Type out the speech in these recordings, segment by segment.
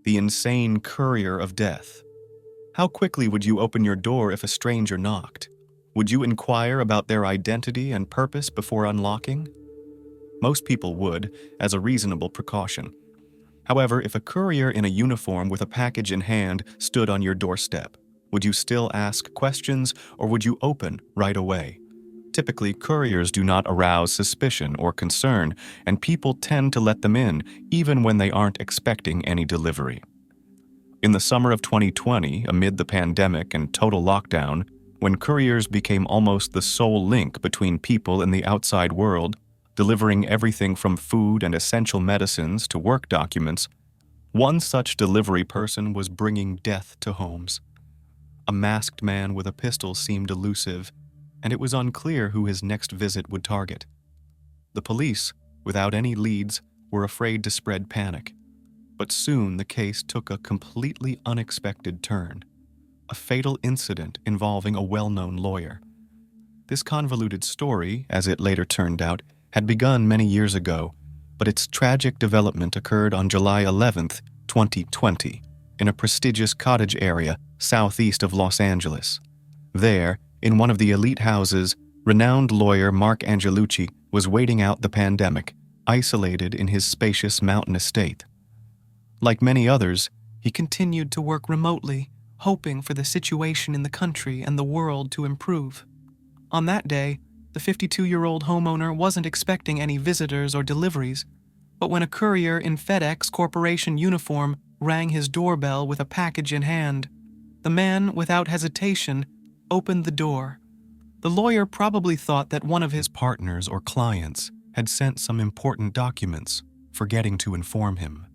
the insane courier of death. How quickly would you open your door if a stranger knocked? Would you inquire about their identity and purpose before unlocking? Most people would, as a reasonable precaution. However, if a courier in a uniform with a package in hand stood on your doorstep, would you still ask questions or would you open right away? Typically, couriers do not arouse suspicion or concern, and people tend to let them in even when they aren't expecting any delivery. In the summer of 2020, amid the pandemic and total lockdown, when couriers became almost the sole link between people and the outside world, delivering everything from food and essential medicines to work documents, one such delivery person was bringing death to homes. A masked man with a pistol seemed elusive, and it was unclear who his next visit would target. The police, without any leads, were afraid to spread panic. But soon the case took a completely unexpected turn. A fatal incident involving a well-known lawyer. This convoluted story, as it later turned out, had begun many years ago, but its tragic development occurred on July 11th, 2020, in a prestigious cottage area southeast of Los Angeles. There, in one of the elite houses, renowned lawyer Mark Angelucci was waiting out the pandemic, isolated in his spacious mountain estate. Like many others, he continued to work remotely, hoping for the situation in the country and the world to improve. On that day, the 52-year-old homeowner wasn't expecting any visitors or deliveries, but when a courier in FedEx Corporation uniform rang his doorbell with a package in hand, the man, without hesitation, opened the door. The lawyer probably thought that one of his partners or clients had sent some important documents, forgetting to inform him.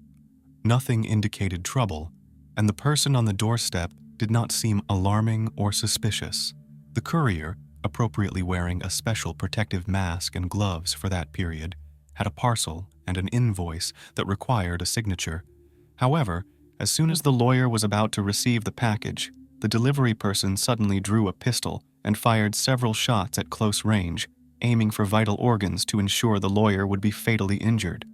Nothing indicated trouble, and the person on the doorstep did not seem alarming or suspicious. The courier, appropriately wearing a special protective mask and gloves for that period, had a parcel and an invoice that required a signature. However, as soon as the lawyer was about to receive the package, the delivery person suddenly drew a pistol and fired several shots at close range, aiming for vital organs to ensure the lawyer would be fatally injured.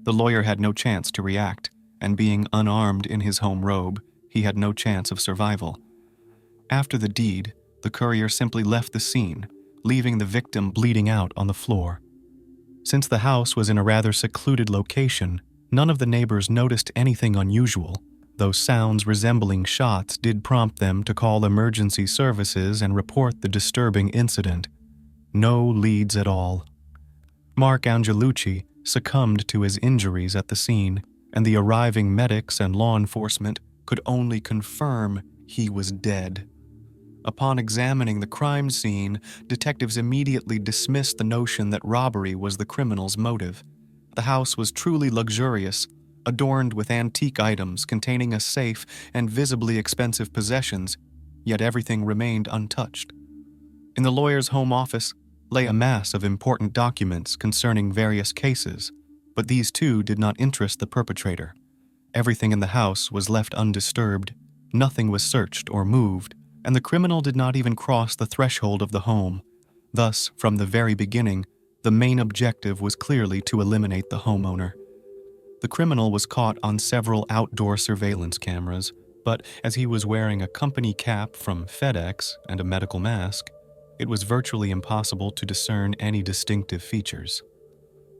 The lawyer had no chance to react, and being unarmed in his home robe, he had no chance of survival. After the deed, the courier simply left the scene, leaving the victim bleeding out on the floor. Since the house was in a rather secluded location, none of the neighbors noticed anything unusual, though sounds resembling shots did prompt them to call emergency services and report the disturbing incident. No leads at all. Mark Angelucci succumbed to his injuries at the scene, and the arriving medics and law enforcement could only confirm he was dead. Upon examining the crime scene, detectives immediately dismissed the notion that robbery was the criminal's motive. The house was truly luxurious, adorned with antique items containing a safe and visibly expensive possessions, yet everything remained untouched. In the lawyer's home office lay a mass of important documents concerning various cases, but these too did not interest the perpetrator. Everything in the house was left undisturbed, nothing was searched or moved, and the criminal did not even cross the threshold of the home. Thus, from the very beginning, the main objective was clearly to eliminate the homeowner. The criminal was caught on several outdoor surveillance cameras, but as he was wearing a company cap from FedEx and a medical mask, it was virtually impossible to discern any distinctive features.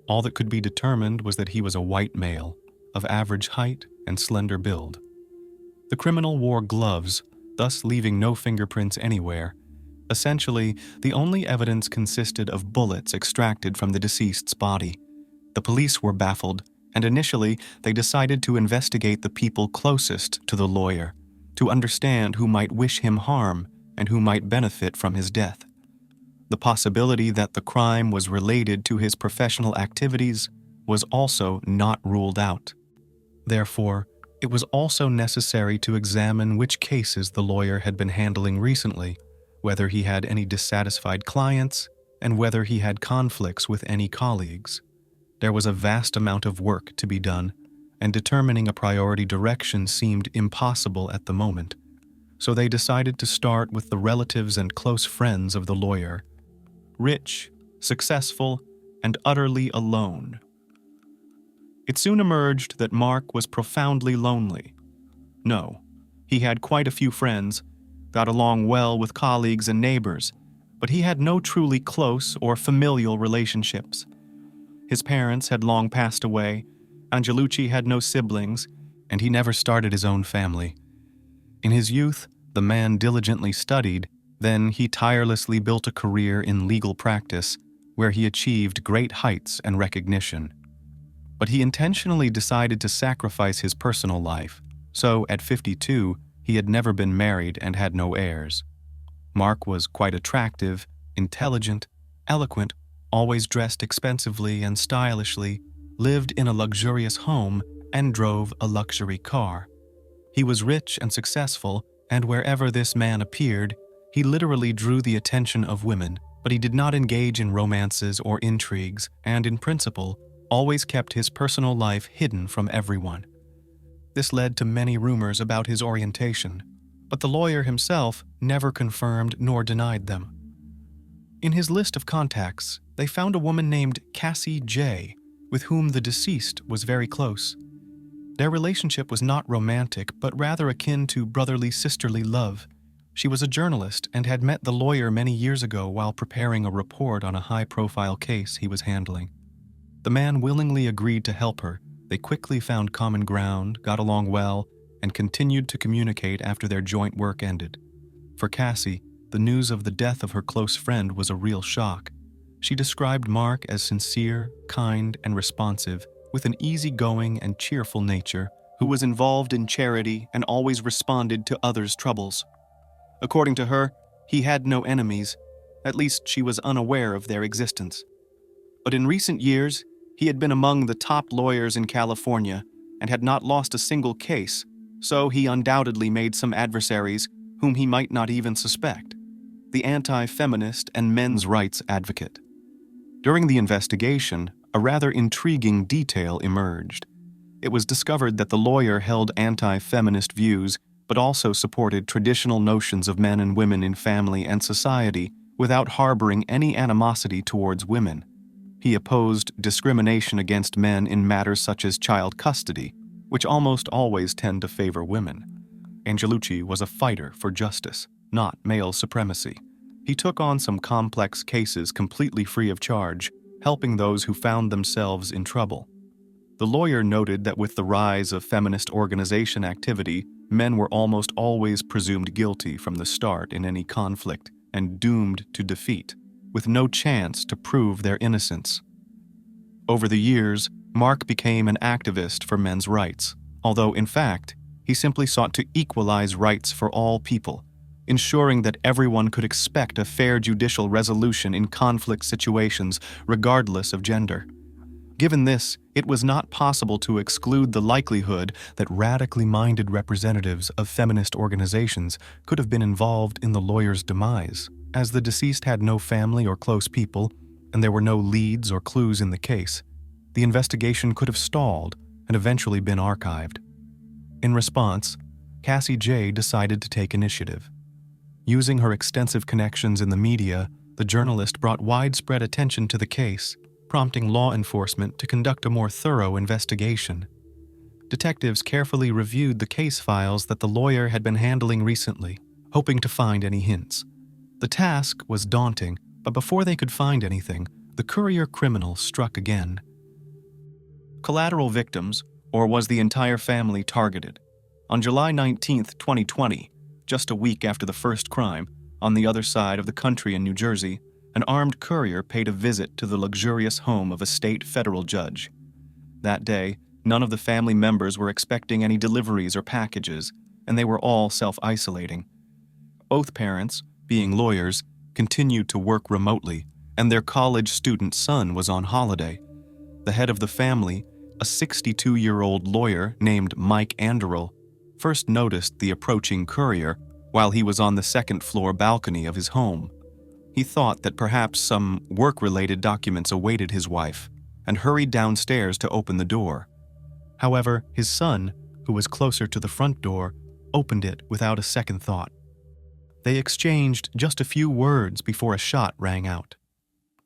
All that could be determined was that he was a white male, of average height and slender build. The criminal wore gloves, thus leaving no fingerprints anywhere. Essentially, the only evidence consisted of bullets extracted from the deceased's body. The police were baffled, and initially they decided to investigate the people closest to the lawyer, to understand who might wish him harm and who might benefit from his death. The possibility that the crime was related to his professional activities was also not ruled out. Therefore, it was also necessary to examine which cases the lawyer had been handling recently, whether he had any dissatisfied clients, and whether he had conflicts with any colleagues. There was a vast amount of work to be done, and determining a priority direction seemed impossible at the moment, so they decided to start with the relatives and close friends of the lawyer. Rich, successful, and utterly alone. It soon emerged that Mark was profoundly lonely. No, he had quite a few friends, got along well with colleagues and neighbors, but he had no truly close or familial relationships. His parents had long passed away, Angelucci had no siblings, and he never started his own family. In his youth, the man diligently studied, then he tirelessly built a career in legal practice, where he achieved great heights and recognition. But he intentionally decided to sacrifice his personal life, so at 52, he had never been married and had no heirs. Mark was quite attractive, intelligent, eloquent, always dressed expensively and stylishly, lived in a luxurious home, and drove a luxury car. He was rich and successful, and wherever this man appeared, he literally drew the attention of women, but he did not engage in romances or intrigues, and in principle, always kept his personal life hidden from everyone. This led to many rumors about his orientation, but the lawyer himself never confirmed nor denied them. In his list of contacts, they found a woman named Cassie J., with whom the deceased was very close. Their relationship was not romantic, but rather akin to brotherly sisterly love. She was a journalist and had met the lawyer many years ago while preparing a report on a high-profile case he was handling. The man willingly agreed to help her. They quickly found common ground, got along well, and continued to communicate after their joint work ended. For Cassie, the news of the death of her close friend was a real shock. She described Mark as sincere, kind, and responsive, with an easygoing and cheerful nature, who was involved in charity and always responded to others' troubles. According to her, he had no enemies, at least she was unaware of their existence. But in recent years, he had been among the top lawyers in California and had not lost a single case, so he undoubtedly made some adversaries whom he might not even suspect: the anti-feminist and men's rights advocate. During the investigation, a rather intriguing detail emerged. It was discovered that the lawyer held anti-feminist views, but also supported traditional notions of men and women in family and society without harboring any animosity towards women. He opposed discrimination against men in matters such as child custody, which almost always tend to favor women. Angelucci was a fighter for justice, not male supremacy. He took on some complex cases completely free of charge, helping those who found themselves in trouble. The lawyer noted that with the rise of feminist organization activity, men were almost always presumed guilty from the start in any conflict and doomed to defeat, with no chance to prove their innocence. Over the years, Mark became an activist for men's rights, although in fact, he simply sought to equalize rights for all people, ensuring that everyone could expect a fair judicial resolution in conflict situations regardless of gender. Given this, it was not possible to exclude the likelihood that radically minded representatives of feminist organizations could have been involved in the lawyer's demise, as the deceased had no family or close people, and there were no leads or clues in the case. The investigation could have stalled and eventually been archived. In response, Cassie J. decided to take initiative. Using her extensive connections in the media, the journalist brought widespread attention to the case, prompting law enforcement to conduct a more thorough investigation. Detectives carefully reviewed the case files that the lawyer had been handling recently, hoping to find any hints. The task was daunting, but before they could find anything, the courier criminal struck again. Collateral victims, or was the entire family targeted? On July 19, 2020, just a week after the first crime, on the other side of the country in New Jersey, an armed courier paid a visit to the luxurious home of a state federal judge. That day, none of the family members were expecting any deliveries or packages, and they were all self-isolating. Both parents, being lawyers, continued to work remotely, and their college student son was on holiday. The head of the family, a 62-year-old lawyer named Mark Anderl, first noticed the approaching courier while he was on the second-floor balcony of his home. He thought that perhaps some work-related documents awaited his wife and hurried downstairs to open the door. However, his son, who was closer to the front door, opened it without a second thought. They exchanged just a few words before a shot rang out.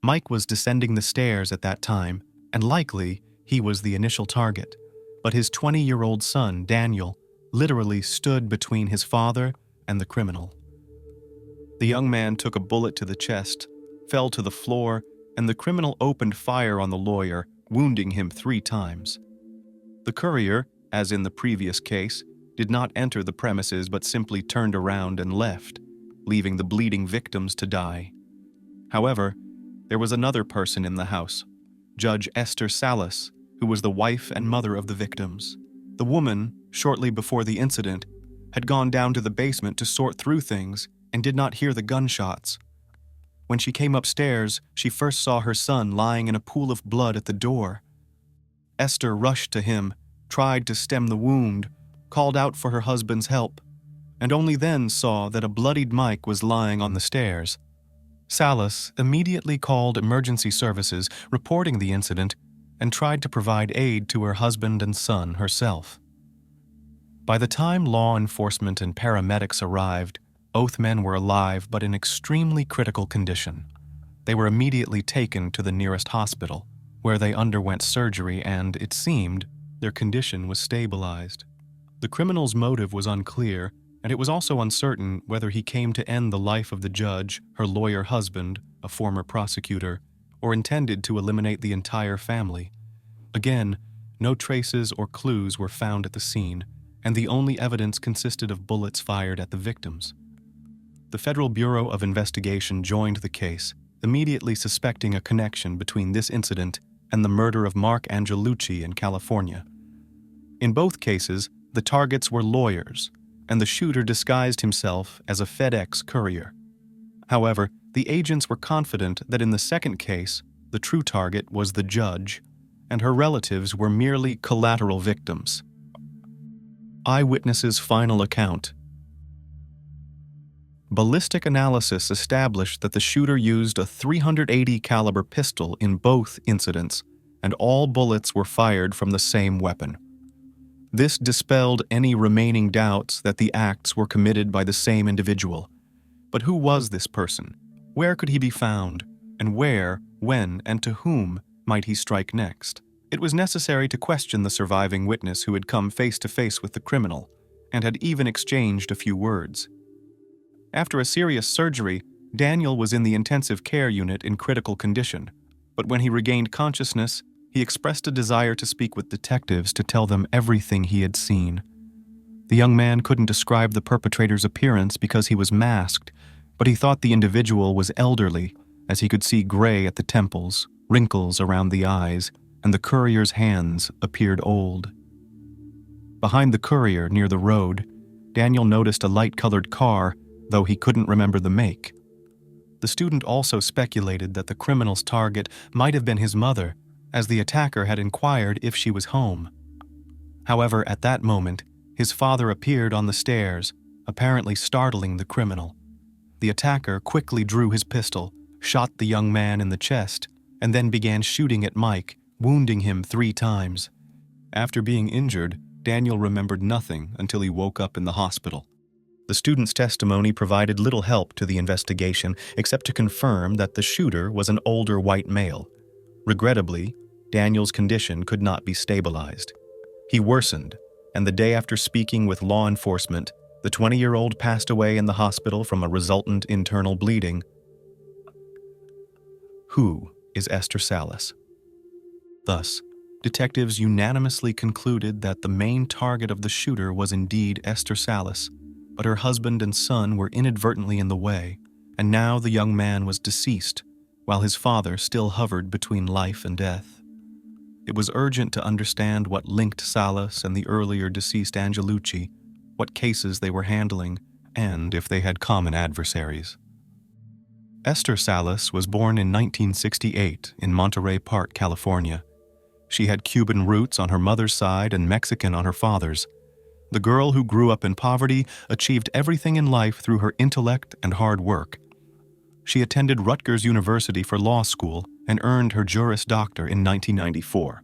Mike was descending the stairs at that time, and likely He was the initial target, but his 20-year-old son, Daniel, literally stood between his father and the criminal. The young man took a bullet to the chest, fell to the floor, and the criminal opened fire on the lawyer, wounding him 3 times. The courier, as in the previous case, did not enter the premises but simply turned around and left, leaving the bleeding victims to die. However, there was another person in the house, Judge Esther Salas, who was the wife and mother of the victims. The woman, shortly before the incident, had gone down to the basement to sort through things and did not hear the gunshots. When she came upstairs, she first saw her son lying in a pool of blood at the door. Esther rushed to him, tried to stem the wound, called out for her husband's help, and only then saw that a bloodied Mike was lying on the stairs. Salas immediately called emergency services, reporting the incident, and tried to provide aid to her husband and son herself. By the time law enforcement and paramedics arrived, both men were alive but in extremely critical condition. They were immediately taken to the nearest hospital, where they underwent surgery and, it seemed, their condition was stabilized. The criminal's motive was unclear, and it was also uncertain whether he came to end the life of the judge, her lawyer husband, a former prosecutor, or intended to eliminate the entire family. Again, no traces or clues were found at the scene, and the only evidence consisted of bullets fired at the victims. The Federal Bureau of Investigation joined the case, immediately suspecting a connection between this incident and the murder of Mark Angelucci in California. In both cases, the targets were lawyers, and the shooter disguised himself as a FedEx courier. However, the agents were confident that in the second case, the true target was the judge, and her relatives were merely collateral victims. Eyewitnesses' final account. Ballistic analysis established that the shooter used a .380 caliber pistol in both incidents, and all bullets were fired from the same weapon. This dispelled any remaining doubts that the acts were committed by the same individual. But who was this person? Where could he be found? And where, when, and to whom might he strike next? It was necessary to question the surviving witness who had come face to face with the criminal, and had even exchanged a few words. After a serious surgery, Daniel was in the intensive care unit in critical condition, but when he regained consciousness, he expressed a desire to speak with detectives to tell them everything he had seen. The young man couldn't describe the perpetrator's appearance because he was masked, but he thought the individual was elderly, as he could see gray at the temples, wrinkles around the eyes, and the courier's hands appeared old. Behind the courier, near the road, Daniel noticed a light-colored car, though he couldn't remember the make. The student also speculated that the criminal's target might have been his mother, as the attacker had inquired if she was home. However, at that moment, his father appeared on the stairs, apparently startling the criminal. The attacker quickly drew his pistol, shot the young man in the chest, and then began shooting at Mike, wounding him 3 times. After being injured, Daniel remembered nothing until he woke up in the hospital. The student's testimony provided little help to the investigation except to confirm that the shooter was an older white male. Regrettably, Daniel's condition could not be stabilized. He worsened, and the day after speaking with law enforcement, the 20-year-old passed away in the hospital from a resultant internal bleeding. Who is Esther Salas? Thus, detectives unanimously concluded that the main target of the shooter was indeed Esther Salas, but her husband and son were inadvertently in the way, and now the young man was deceased, while his father still hovered between life and death. It was urgent to understand what linked Salas and the earlier deceased Angelucci, what cases they were handling, and if they had common adversaries. Esther Salas was born in 1968 in Monterey Park, California. She had Cuban roots on her mother's side and Mexican on her father's. The girl who grew up in poverty achieved everything in life through her intellect and hard work. She attended Rutgers University for law school and earned her Juris Doctor in 1994.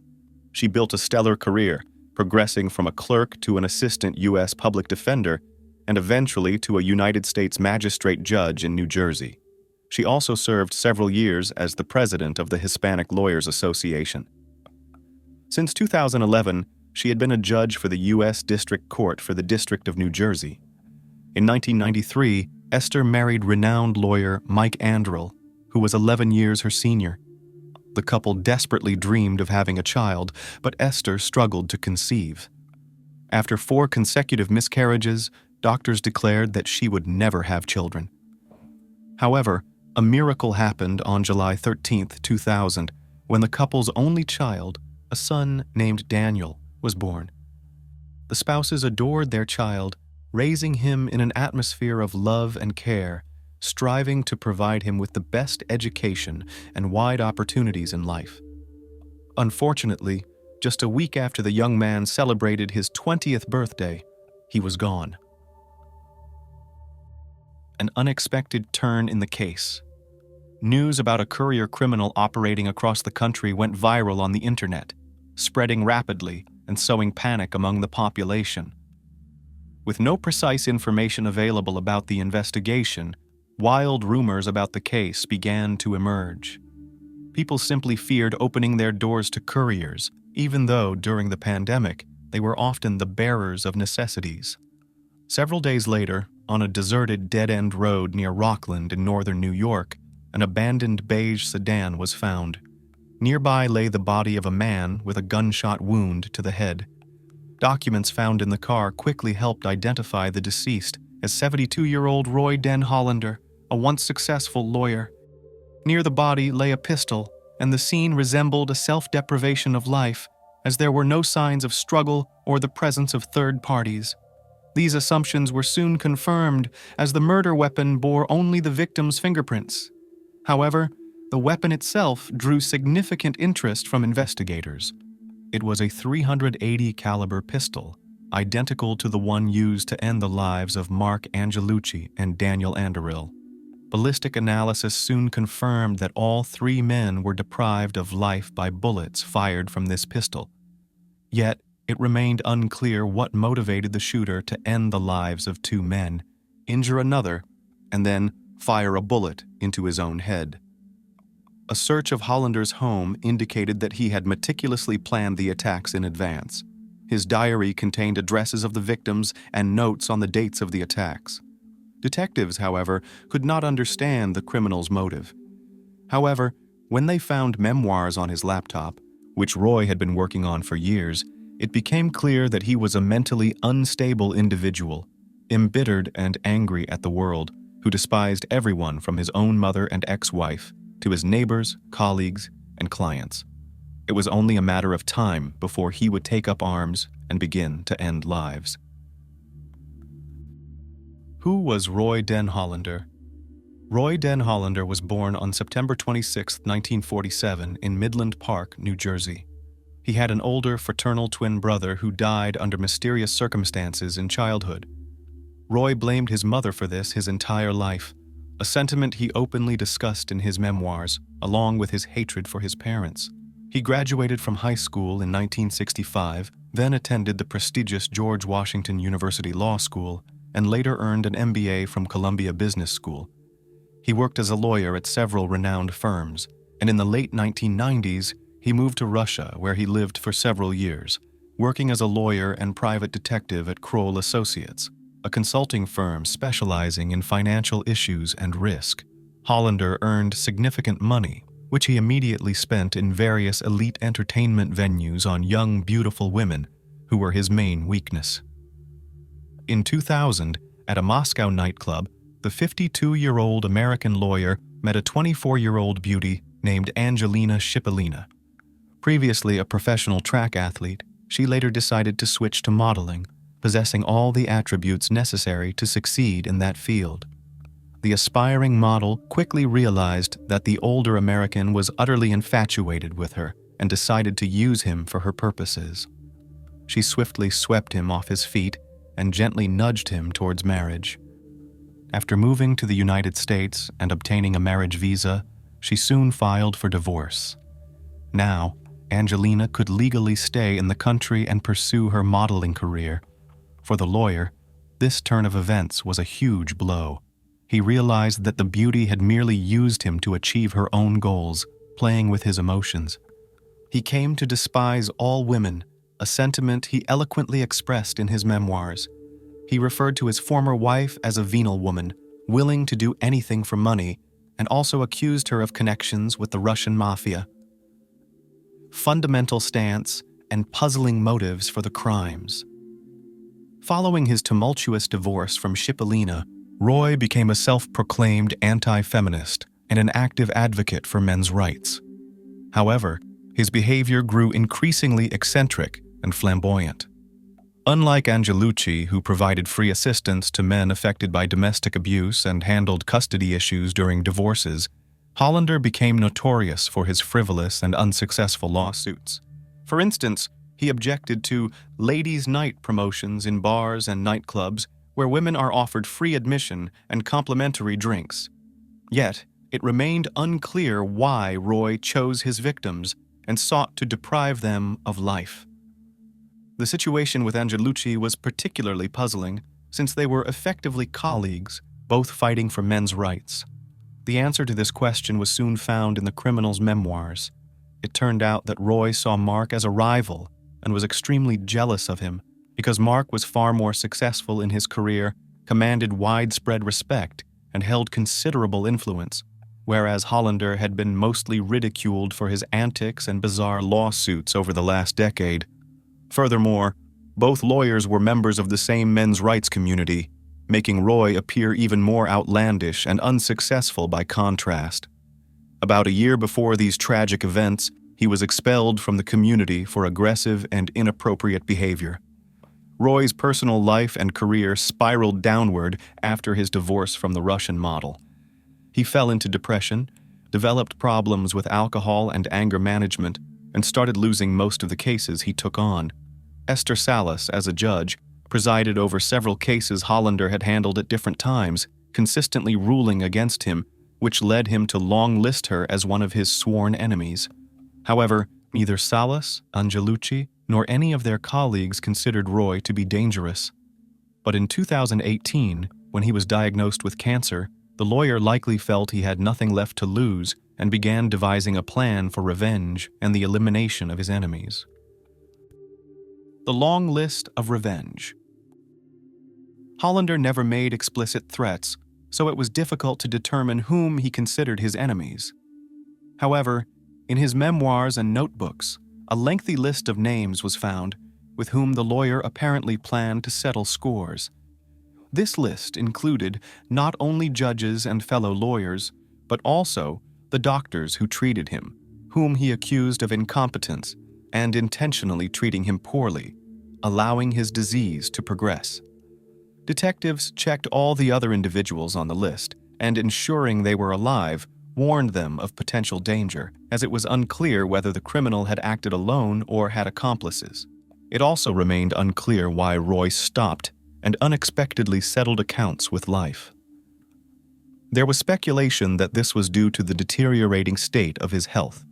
She built a stellar career, progressing from a clerk to an assistant U.S. public defender and eventually to a United States magistrate judge in New Jersey. She also served several years as the president of the Hispanic Lawyers Association. Since 2011, she had been a judge for the U.S. District Court for the District of New Jersey. In 1993, Esther married renowned lawyer Mark Anderl, who was 11 years her senior. The couple desperately dreamed of having a child, but Esther struggled to conceive. After 4 consecutive miscarriages, doctors declared that she would never have children. However, a miracle happened on July 13, 2000, when the couple's only child, a son named Daniel, was born. The spouses adored their child, raising him in an atmosphere of love and care, striving to provide him with the best education and wide opportunities in life. Unfortunately, just a week after the young man celebrated his 20th birthday, he was gone. An unexpected turn in the case. News about a courier criminal operating across the country went viral on the internet, spreading rapidly and sowing panic among the population. With no precise information available about the investigation, wild rumors about the case began to emerge. People simply feared opening their doors to couriers, even though during the pandemic, they were often the bearers of necessities. Several days later, on a deserted dead-end road near Rockland in northern New York, an abandoned beige sedan was found. Nearby lay the body of a man with a gunshot wound to the head. Documents found in the car quickly helped identify the deceased as 72-year-old Roy Den Hollander, a once successful lawyer. Near the body lay a pistol, and the scene resembled a self-deprivation of life, as there were no signs of struggle or the presence of third parties. These assumptions were soon confirmed, as the murder weapon bore only the victim's fingerprints. However, the weapon itself drew significant interest from investigators. It was a .380 caliber pistol, identical to the one used to end the lives of Mark Angelucci and Daniel Anderl. Ballistic analysis soon confirmed that all 3 men were deprived of life by bullets fired from this pistol. Yet, it remained unclear what motivated the shooter to end the lives of 2 men, injure another, and then fire a bullet into his own head. A search of Hollander's home indicated that he had meticulously planned the attacks in advance. His diary contained addresses of the victims and notes on the dates of the attacks. Detectives, however, could not understand the criminal's motive. However, when they found memoirs on his laptop, which Roy had been working on for years, it became clear that he was a mentally unstable individual, embittered and angry at the world, who despised everyone from his own mother and ex-wife to his neighbors, colleagues, and clients. It was only a matter of time before he would take up arms and begin to end lives. Who was Roy Den Hollander? Roy Den Hollander was born on September 26, 1947, in Midland Park, New Jersey. He had an older fraternal twin brother who died under mysterious circumstances in childhood. Roy blamed his mother for this his entire life, a sentiment he openly discussed in his memoirs, along with his hatred for his parents. He graduated from high school in 1965, then attended the prestigious George Washington University Law School, and later earned an MBA from Columbia Business School. He worked as a lawyer at several renowned firms, and in the late 1990s, he moved to Russia, where he lived for several years, working as a lawyer and private detective at Kroll Associates, a consulting firm specializing in financial issues and risk. Hollander earned significant money, which he immediately spent in various elite entertainment venues on young, beautiful women, who were his main weakness. In 2000, at a Moscow nightclub, the 52-year-old American lawyer met a 24-year-old beauty named Angelina Shipalina. Previously a professional track athlete, she later decided to switch to modeling, possessing all the attributes necessary to succeed in that field. The aspiring model quickly realized that the older American was utterly infatuated with her and decided to use him for her purposes. She swiftly swept him off his feet and gently nudged him towards marriage. After moving to the United States and obtaining a marriage visa, she soon filed for divorce. Now, Angelina could legally stay in the country and pursue her modeling career. For the lawyer, this turn of events was a huge blow. He realized that the beauty had merely used him to achieve her own goals, playing with his emotions. He came to despise all women, a sentiment he eloquently expressed in his memoirs. He referred to his former wife as a venal woman, willing to do anything for money, and also accused her of connections with the Russian mafia. Fundamental stance and puzzling motives for the crimes. Following his tumultuous divorce from Cipollina, Roy became a self-proclaimed anti-feminist and an active advocate for men's rights. However, his behavior grew increasingly eccentric and flamboyant. Unlike Angelucci, who provided free assistance to men affected by domestic abuse and handled custody issues during divorces, Hollander became notorious for his frivolous and unsuccessful lawsuits. For instance, he objected to ladies' night promotions in bars and nightclubs where women are offered free admission and complimentary drinks. Yet, it remained unclear why Roy chose his victims and sought to deprive them of life. The situation with Angelucci was particularly puzzling since they were effectively colleagues, both fighting for men's rights. The answer to this question was soon found in the criminal's memoirs. It turned out that Roy saw Mark as a rival and was extremely jealous of him because Mark was far more successful in his career, commanded widespread respect, and held considerable influence, whereas Hollander had been mostly ridiculed for his antics and bizarre lawsuits over the last decade. Furthermore, both lawyers were members of the same men's rights community, making Roy appear even more outlandish and unsuccessful by contrast. About a year before these tragic events, he was expelled from the community for aggressive and inappropriate behavior. Roy's personal life and career spiraled downward after his divorce from the Russian model. He fell into depression, developed problems with alcohol and anger management, and started losing most of the cases he took on. Esther Salas, as a judge, presided over several cases Hollander had handled at different times, consistently ruling against him, which led him to long-list her as one of his sworn enemies. However, neither Salas, Angelucci, nor any of their colleagues considered Roy to be dangerous. But in 2018, when he was diagnosed with cancer, the lawyer likely felt he had nothing left to lose and began devising a plan for revenge and the elimination of his enemies. The long list of revenge. Hollander never made explicit threats, so it was difficult to determine whom he considered his enemies. However, in his memoirs and notebooks, a lengthy list of names was found with whom the lawyer apparently planned to settle scores. This list included not only judges and fellow lawyers, but also the doctors who treated him, whom he accused of incompetence and intentionally treating him poorly, allowing his disease to progress. Detectives checked all the other individuals on the list and, ensuring they were alive, warned them of potential danger, as it was unclear whether the criminal had acted alone or had accomplices. It also remained unclear why Roy stopped and unexpectedly settled accounts with life. There was speculation that this was due to the deteriorating state of his health.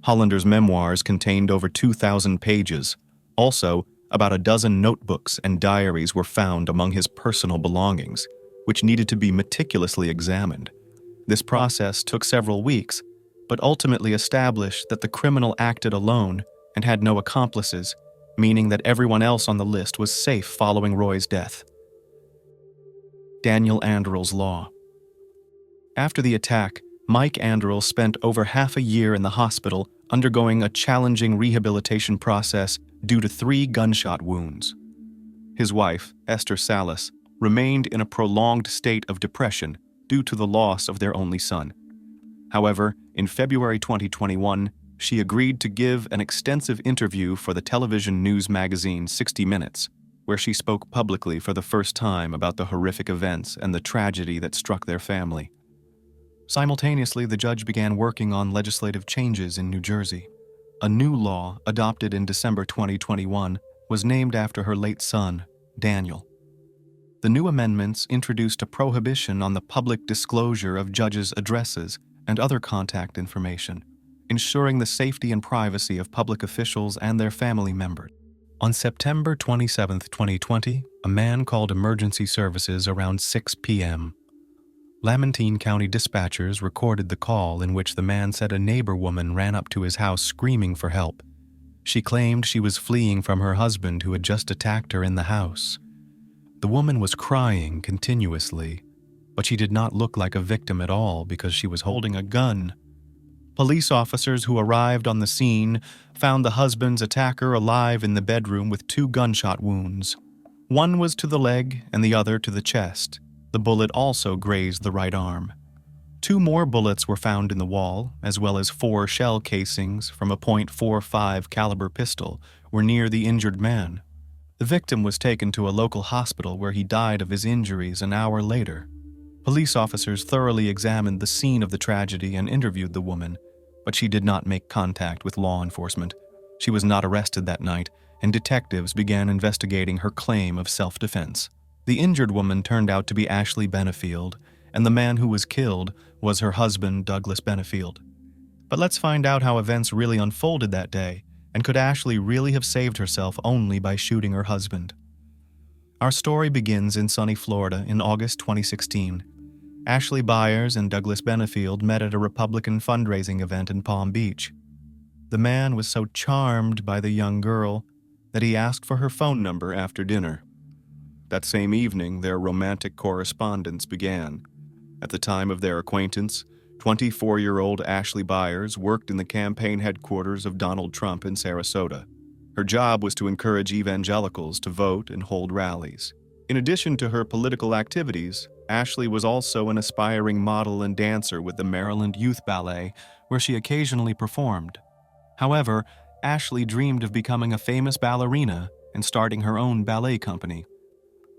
Hollander's memoirs contained over 2,000 pages. Also, about a dozen notebooks and diaries were found among his personal belongings, which needed to be meticulously examined. This process took several weeks, but ultimately established that the criminal acted alone and had no accomplices, meaning that everyone else on the list was safe following Roy's death. Mark Anderl's Law. After the attack, Mark Anderl spent over half a year in the hospital undergoing a challenging rehabilitation process due to 3 gunshot wounds. His wife, Esther Salas, remained in a prolonged state of depression due to the loss of their only son. However, in February 2021, she agreed to give an extensive interview for the television news magazine 60 Minutes, where she spoke publicly for the first time about the horrific events and the tragedy that struck their family. Simultaneously, the judge began working on legislative changes in New Jersey. A new law, adopted in December 2021, was named after her late son, Daniel. The new amendments introduced a prohibition on the public disclosure of judges' addresses and other contact information, ensuring the safety and privacy of public officials and their family members. On September 27, 2020, a man called emergency services around 6 p.m. Lamantine County dispatchers recorded the call in which the man said a neighbor woman ran up to his house screaming for help. She claimed she was fleeing from her husband who had just attacked her in the house. The woman was crying continuously, but she did not look like a victim at all because she was holding a gun. Police officers who arrived on the scene found the husband's attacker alive in the bedroom with 2 gunshot wounds. One was to the leg and the other to the chest. The bullet also grazed the right arm. 2 more bullets were found in the wall, as well as 4 shell casings from a .45 caliber pistol were near the injured man. The victim was taken to a local hospital where he died of his injuries an hour later. Police officers thoroughly examined the scene of the tragedy and interviewed the woman, but she did not make contact with law enforcement. She was not arrested that night, and detectives began investigating her claim of self-defense. The injured woman turned out to be Ashley Benefield, and the man who was killed was her husband, Douglas Benefield. But let's find out how events really unfolded that day, and could Ashley really have saved herself only by shooting her husband? Our story begins in sunny Florida in August 2016. Ashley Byers and Douglas Benefield met at a Republican fundraising event in Palm Beach. The man was so charmed by the young girl that he asked for her phone number after dinner. That same evening, their romantic correspondence began. At the time of their acquaintance, 24-year-old Ashley Byers worked in the campaign headquarters of Donald Trump in Sarasota. Her job was to encourage evangelicals to vote and hold rallies. In addition to her political activities, Ashley was also an aspiring model and dancer with the Maryland Youth Ballet, where she occasionally performed. However, Ashley dreamed of becoming a famous ballerina and starting her own ballet company.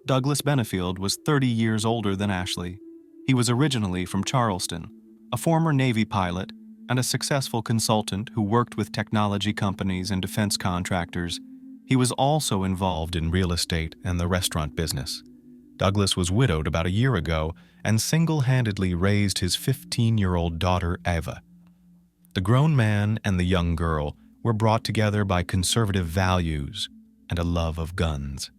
Douglas Benefield was 30 years older than Ashley. He was originally from Charleston, a former Navy pilot and a successful consultant who worked with technology companies and defense contractors. He was also involved in real estate and the restaurant business. Douglas was widowed about a year ago and single-handedly raised his 15-year-old daughter, Ava. The grown man and the young girl were brought together by conservative values and a love of guns.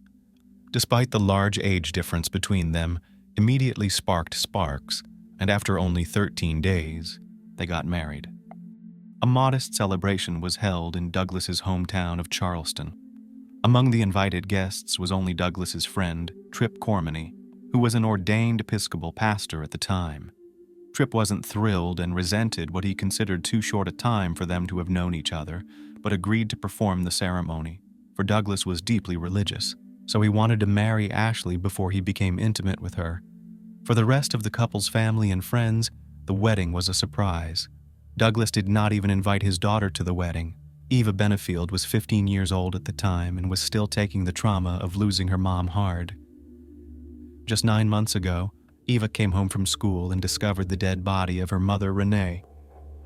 Despite the large age difference between them, immediately sparked sparks, and after only 13 days, they got married. A modest celebration was held in Douglas's hometown of Charleston. Among the invited guests was only Douglas's friend, Trip Cormany, who was an ordained Episcopal pastor at the time. Trip wasn't thrilled and resented what he considered too short a time for them to have known each other, but agreed to perform the ceremony, for Douglas was deeply religious, so he wanted to marry Ashley before he became intimate with her. For the rest of the couple's family and friends, the wedding was a surprise. Douglas did not even invite his daughter to the wedding. Eva Benefield was 15 years old at the time and was still taking the trauma of losing her mom hard. Just 9 months ago, Eva came home from school and discovered the dead body of her mother, Renee.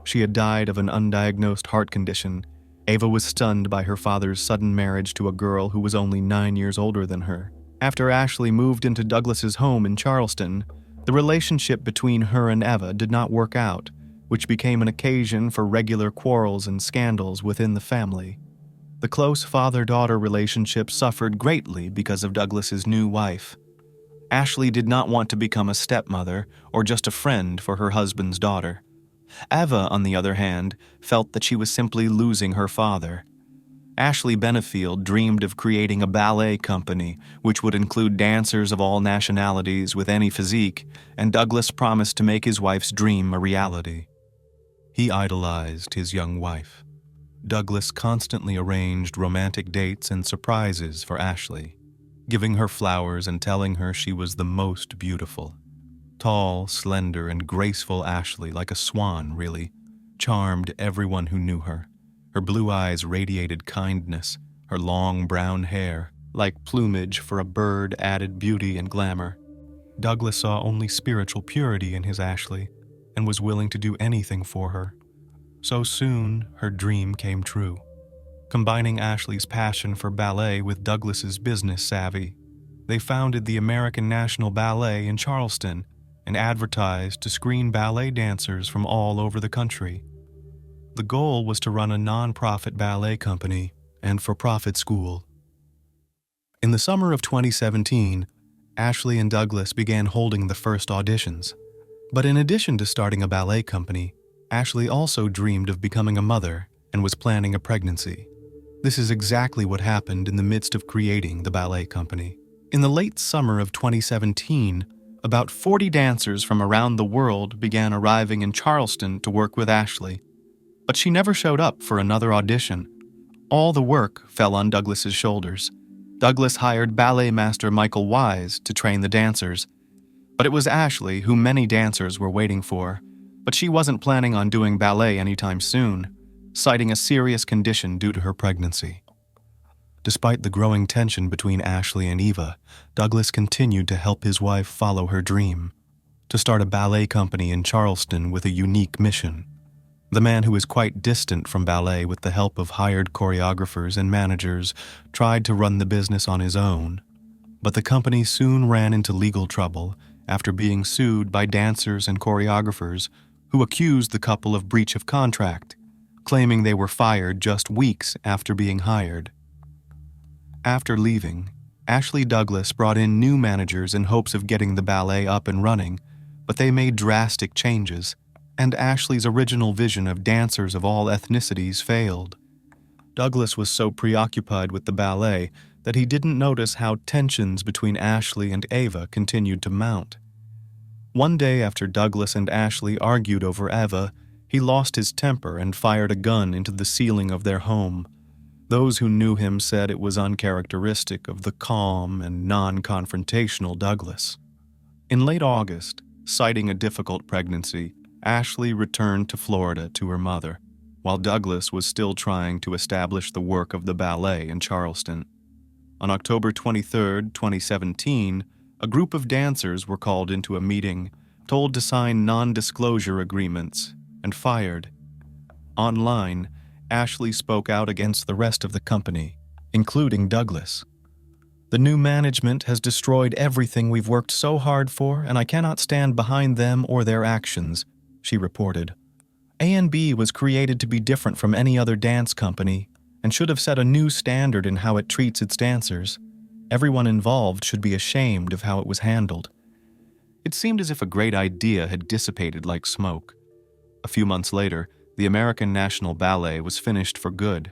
She had died of an undiagnosed heart condition. Eva was stunned by her father's sudden marriage to a girl who was only 9 years older than her. After Ashley moved into Douglas's home in Charleston, the relationship between her and Eva did not work out, which became an occasion for regular quarrels and scandals within the family. The close father-daughter relationship suffered greatly because of Douglas's new wife. Ashley did not want to become a stepmother or just a friend for her husband's daughter. Eva, on the other hand, felt that she was simply losing her father. Ashley Benefield dreamed of creating a ballet company, which would include dancers of all nationalities with any physique, and Douglas promised to make his wife's dream a reality. He idolized his young wife. Douglas constantly arranged romantic dates and surprises for Ashley, giving her flowers and telling her she was the most beautiful. Tall, slender, and graceful Ashley, like a swan, really, charmed everyone who knew her. Her blue eyes radiated kindness. Her long brown hair, like plumage for a bird, added beauty and glamour. Douglas saw only spiritual purity in his Ashley and was willing to do anything for her. So soon, her dream came true. Combining Ashley's passion for ballet with Douglas's business savvy, they founded the American National Ballet in Charleston and advertised to screen ballet dancers from all over the country. The goal was to run a non-profit ballet company and for-profit school. In the summer of 2017, Ashley and Douglas began holding the first auditions. But in addition to starting a ballet company, Ashley also dreamed of becoming a mother and was planning a pregnancy. This is exactly what happened in the midst of creating the ballet company. In the late summer of 2017, about 40 dancers from around the world began arriving in Charleston to work with Ashley. But she never showed up for another audition. All the work fell on Douglas's shoulders. Douglas hired ballet master Michael Wise to train the dancers. But it was Ashley who many dancers were waiting for. But she wasn't planning on doing ballet anytime soon, citing a serious condition due to her pregnancy. Despite the growing tension between Ashley and Eva, Douglas continued to help his wife follow her dream, to start a ballet company in Charleston with a unique mission. The man, who is quite distant from ballet with the help of hired choreographers and managers, tried to run the business on his own. But the company soon ran into legal trouble after being sued by dancers and choreographers who accused the couple of breach of contract, claiming they were fired just weeks after being hired. After leaving, Ashley Douglas brought in new managers in hopes of getting the ballet up and running, but they made drastic changes, and Ashley's original vision of dancers of all ethnicities failed. Douglas was so preoccupied with the ballet that he didn't notice how tensions between Ashley and Eva continued to mount. One day after Douglas and Ashley argued over Eva, he lost his temper and fired a gun into the ceiling of their home. Those who knew him said it was uncharacteristic of the calm and non-confrontational Douglas. In late August, citing a difficult pregnancy, Ashley returned to Florida to her mother, while Douglas was still trying to establish the work of the ballet in Charleston. On October 23, 2017, a group of dancers were called into a meeting, told to sign non-disclosure agreements, and fired. Online, Ashley spoke out against the rest of the company, including Douglas. "The new management has destroyed everything we've worked so hard for, and I cannot stand behind them or their actions," she reported. A&B was created to be different from any other dance company and should have set a new standard in how it treats its dancers. Everyone involved should be ashamed of how it was handled. It seemed as if a great idea had dissipated like smoke. A few months later, the American National Ballet was finished for good.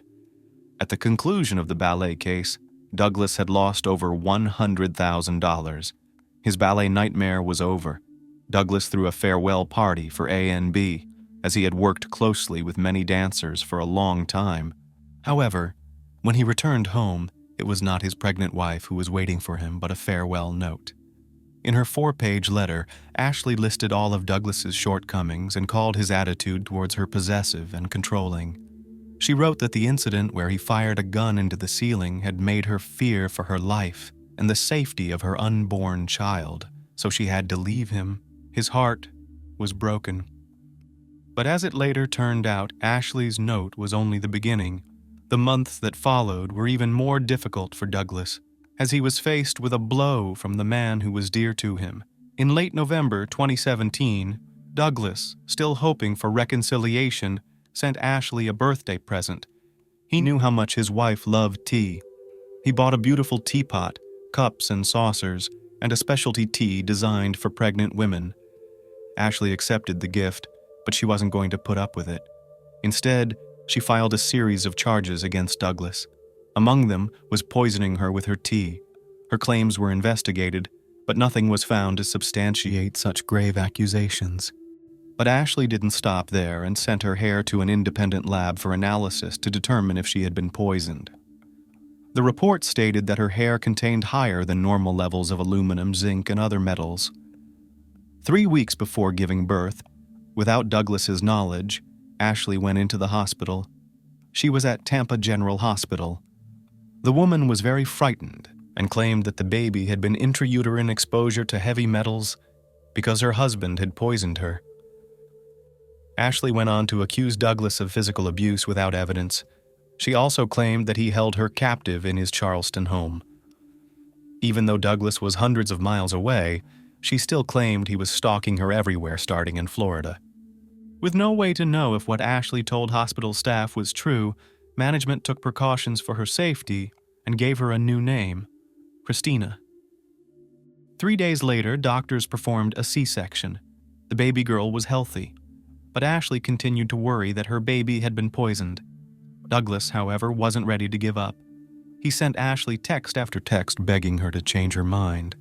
At the conclusion of the ballet case, Douglas had lost over $100,000. His ballet nightmare was over. Douglas threw a farewell party for A&B, as he had worked closely with many dancers for a long time. However, when he returned home, it was not his pregnant wife who was waiting for him, but a farewell note. In her 4-page letter, Ashley listed all of Douglas's shortcomings and called his attitude towards her possessive and controlling. She wrote that the incident where he fired a gun into the ceiling had made her fear for her life and the safety of her unborn child, so she had to leave him. His heart was broken. But as it later turned out, Ashley's note was only the beginning. The months that followed were even more difficult for Douglas, as he was faced with a blow from the man who was dear to him. In late November 2017, Douglas, still hoping for reconciliation, sent Ashley a birthday present. He knew how much his wife loved tea. He bought a beautiful teapot, cups and saucers, and a specialty tea designed for pregnant women. Ashley accepted the gift, but she wasn't going to put up with it. Instead, she filed a series of charges against Douglas. Among them was poisoning her with her tea. Her claims were investigated, but nothing was found to substantiate such grave accusations. But Ashley didn't stop there and sent her hair to an independent lab for analysis to determine if she had been poisoned. The report stated that her hair contained higher than normal levels of aluminum, zinc, and other metals. 3 weeks before giving birth, without Douglas's knowledge, Ashley went into the hospital. She was at Tampa General Hospital. The woman was very frightened and claimed that the baby had been intrauterine exposure to heavy metals because her husband had poisoned her. Ashley went on to accuse Douglas of physical abuse without evidence. She also claimed that he held her captive in his Charleston home. Even though Douglas was hundreds of miles away, she still claimed he was stalking her everywhere starting in Florida. With no way to know if what Ashley told hospital staff was true, management took precautions for her safety and gave her a new name, Christina. 3 days later, doctors performed a C-section. The baby girl was healthy, but Ashley continued to worry that her baby had been poisoned. Douglas, however, wasn't ready to give up. He sent Ashley text after text begging her to change her mind.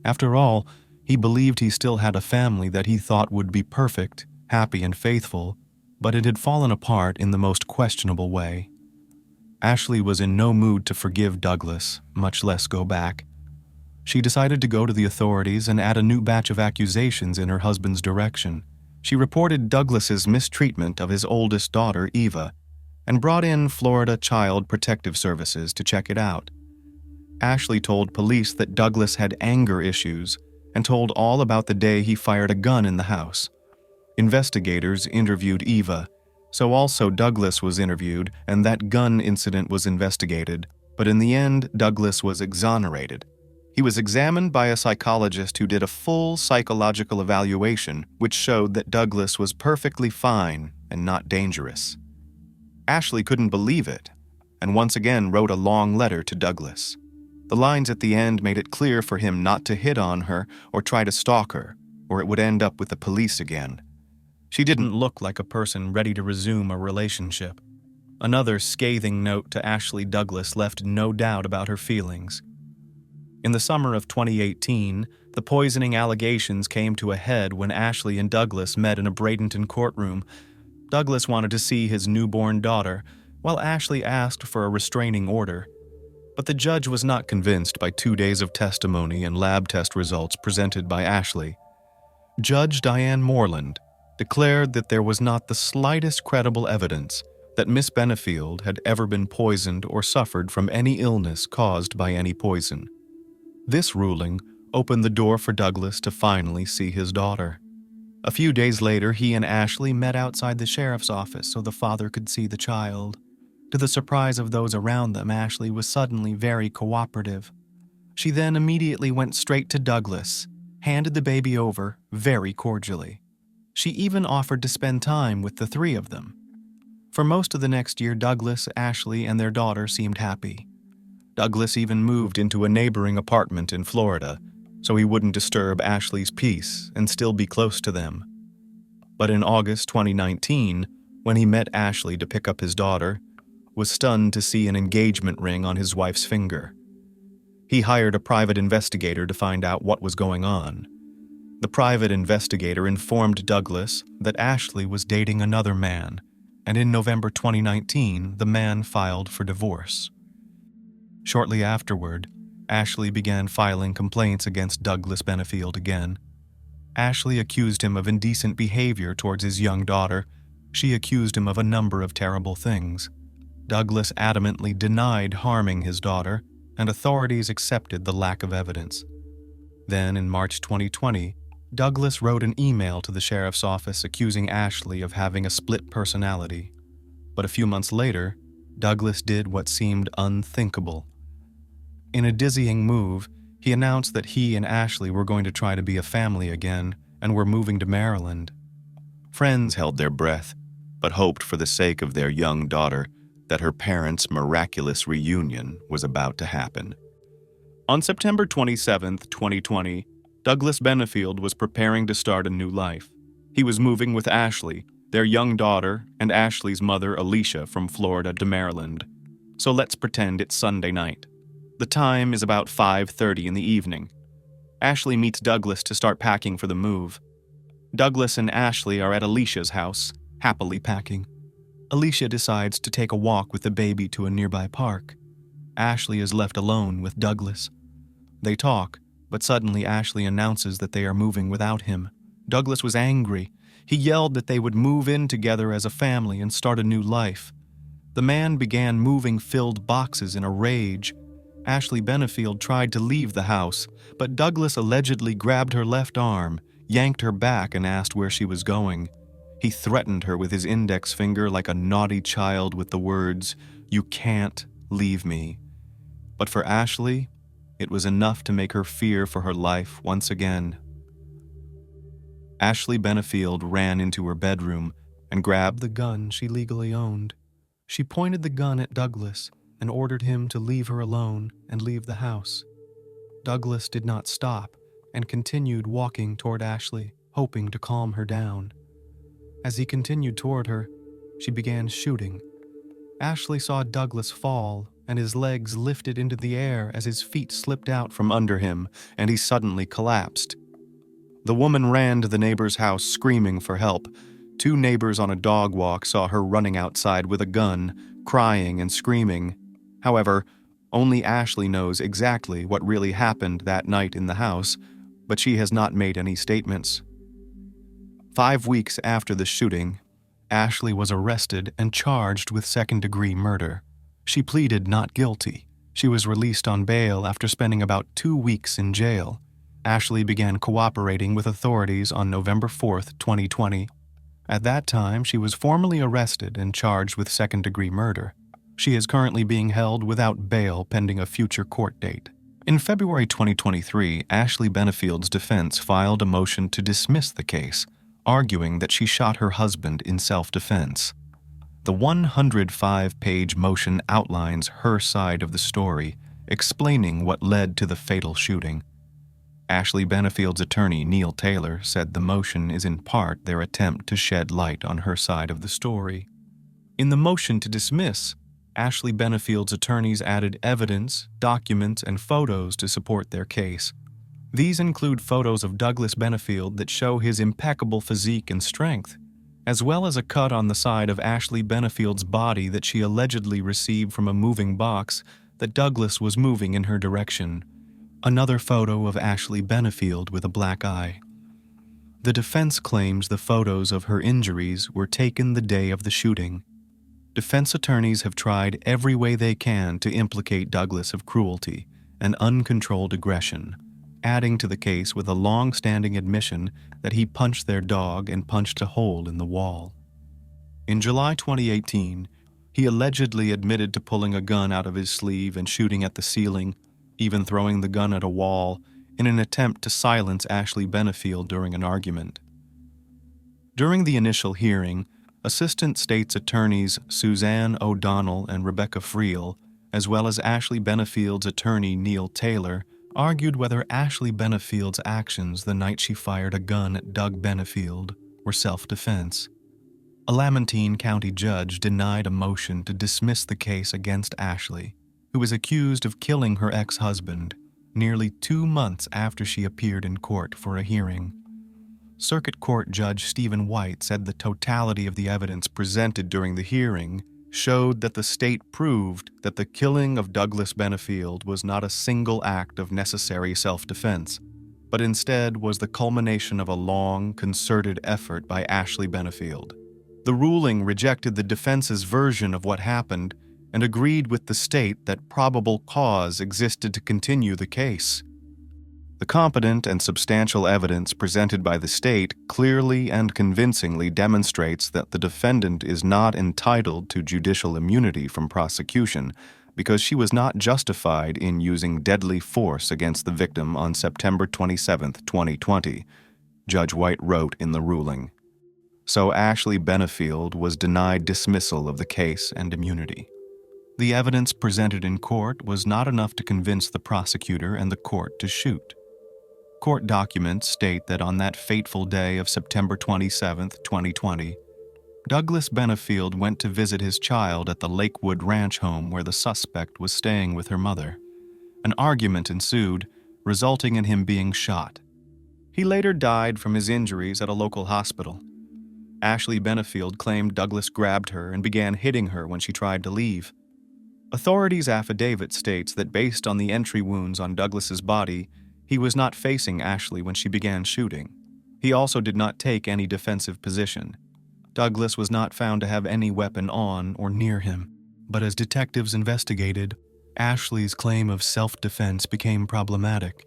After all, he believed he still had a family that he thought would be perfect, happy, and faithful, but it had fallen apart in the most questionable way. Ashley was in no mood to forgive Douglas, much less go back. She decided to go to the authorities and add a new batch of accusations in her husband's direction. She reported Douglas's mistreatment of his oldest daughter, Eva, and brought in Florida Child Protective Services to check it out. Ashley told police that Douglas had anger issues and told all about the day he fired a gun in the house. Investigators interviewed Eva, so also Douglas was interviewed and that gun incident was investigated, but in the end, Douglas was exonerated. He was examined by a psychologist who did a full psychological evaluation which showed that Douglas was perfectly fine and not dangerous. Ashley couldn't believe it, and once again wrote a long letter to Douglas. The lines at the end made it clear for him not to hit on her or try to stalk her, or it would end up with the police again. She didn't look like a person ready to resume a relationship. Another scathing note to Ashley Douglas left no doubt about her feelings. In the summer of 2018, the poisoning allegations came to a head when Ashley and Douglas met in a Bradenton courtroom. Douglas wanted to see his newborn daughter, while Ashley asked for a restraining order. But the judge was not convinced by 2 days of testimony and lab test results presented by Ashley. Judge Diane Moreland declared that there was not the slightest credible evidence that Miss Benefield had ever been poisoned or suffered from any illness caused by any poison. This ruling opened the door for Douglas to finally see his daughter. A few days later, he and Ashley met outside the sheriff's office so the father could see the child. To the surprise of those around them, Ashley was suddenly very cooperative. She then immediately went straight to Douglas, handed the baby over very cordially. She even offered to spend time with the three of them. For most of the next year, Douglas, Ashley, and their daughter seemed happy. Douglas even moved into a neighboring apartment in Florida, so he wouldn't disturb Ashley's peace and still be close to them. But in August 2019, when he met Ashley to pick up his daughter, was stunned to see an engagement ring on his wife's finger. He hired a private investigator to find out what was going on. The private investigator informed Douglas that Ashley was dating another man, and in November 2019, the man filed for divorce. Shortly afterward, Ashley began filing complaints against Douglas Benefield again. Ashley accused him of indecent behavior towards his young daughter. She accused him of a number of terrible things. Douglas adamantly denied harming his daughter, and authorities accepted the lack of evidence. Then, in March 2020, Douglas wrote an email to the sheriff's office accusing Ashley of having a split personality. But a few months later, Douglas did what seemed unthinkable. In a dizzying move, he announced that he and Ashley were going to try to be a family again and were moving to Maryland. Friends held their breath, but hoped for the sake of their young daughter that her parents' miraculous reunion was about to happen. On September 27, 2020, Douglas Benefield was preparing to start a new life. He was moving with Ashley, their young daughter, and Ashley's mother, Alicia, from Florida to Maryland. So let's pretend it's Sunday night. The time is about 5:30 in the evening. Ashley meets Douglas to start packing for the move. Douglas and Ashley are at Alicia's house, happily packing. Alicia decides to take a walk with the baby to a nearby park. Ashley is left alone with Douglas. They talk, but suddenly Ashley announces that they are moving without him. Douglas was angry. He yelled that they would move in together as a family and start a new life. The man began moving filled boxes in a rage. Ashley Benefield tried to leave the house, but Douglas allegedly grabbed her left arm, yanked her back, and asked where she was going. He threatened her with his index finger like a naughty child with the words, "You can't leave me." But for Ashley, it was enough to make her fear for her life once again. Ashley Benefield ran into her bedroom and grabbed the gun she legally owned. She pointed the gun at Douglas and ordered him to leave her alone and leave the house. Douglas did not stop and continued walking toward Ashley, hoping to calm her down. As he continued toward her, she began shooting. Ashley saw Douglas fall, and his legs lifted into the air as his feet slipped out from under him, and he suddenly collapsed. The woman ran to the neighbor's house screaming for help. 2 neighbors on a dog walk saw her running outside with a gun, crying and screaming. However, only Ashley knows exactly what really happened that night in the house, but she has not made any statements. 5 weeks after the shooting, Ashley was arrested and charged with second-degree murder. She pleaded not guilty. She was released on bail after spending about 2 weeks in jail. Ashley began cooperating with authorities on November 4, 2020. At that time, she was formally arrested and charged with second-degree murder. She is currently being held without bail pending a future court date. In February 2023, Ashley Benefield's defense filed a motion to dismiss the case, arguing that she shot her husband in self-defense. The 105-page motion outlines her side of the story, explaining what led to the fatal shooting. Ashley Benefield's attorney, Neil Taylor, said the motion is in part their attempt to shed light on her side of the story. In the motion to dismiss, Ashley Benefield's attorneys added evidence, documents, and photos to support their case. These include photos of Douglas Benefield that show his impeccable physique and strength, as well as a cut on the side of Ashley Benefield's body that she allegedly received from a moving box that Douglas was moving in her direction. Another photo of Ashley Benefield with a black eye. The defense claims the photos of her injuries were taken the day of the shooting. Defense attorneys have tried every way they can to implicate Douglas of cruelty and uncontrolled aggression, adding to the case with a long-standing admission that he punched their dog and punched a hole in the wall. In July 2018, he allegedly admitted to pulling a gun out of his sleeve and shooting at the ceiling, even throwing the gun at a wall, in an attempt to silence Ashley Benefield during an argument. During the initial hearing, Assistant State's Attorneys Suzanne O'Donnell and Rebecca Friel, as well as Ashley Benefield's attorney Neil Taylor, argued whether Ashley Benefield's actions the night she fired a gun at Doug Benefield were self-defense. A Lamantine County judge denied a motion to dismiss the case against Ashley, who was accused of killing her ex-husband nearly 2 months after she appeared in court for a hearing. Circuit Court Judge Stephen White said the totality of the evidence presented during the hearing showed that the state proved that the killing of Douglas Benefield was not a single act of necessary self-defense, but instead was the culmination of a long, concerted effort by Ashley Benefield. The ruling rejected the defense's version of what happened and agreed with the state that probable cause existed to continue the case. The competent and substantial evidence presented by the state clearly and convincingly demonstrates that the defendant is not entitled to judicial immunity from prosecution because she was not justified in using deadly force against the victim on September 27, 2020, Judge White wrote in the ruling. So Ashley Benefield was denied dismissal of the case and immunity. The evidence presented in court was not enough to convince the prosecutor and the court to shoot. Court documents state that on that fateful day of September 27, 2020, Douglas Benefield went to visit his child at the Lakewood Ranch home where the suspect was staying with her mother. An argument ensued, resulting in him being shot. He later died from his injuries at a local hospital. Ashley Benefield claimed Douglas grabbed her and began hitting her when she tried to leave. Authorities' affidavit states that based on the entry wounds on Douglas's body, he was not facing Ashley when she began shooting. He also did not take any defensive position. Douglas was not found to have any weapon on or near him. But as detectives investigated, Ashley's claim of self-defense became problematic.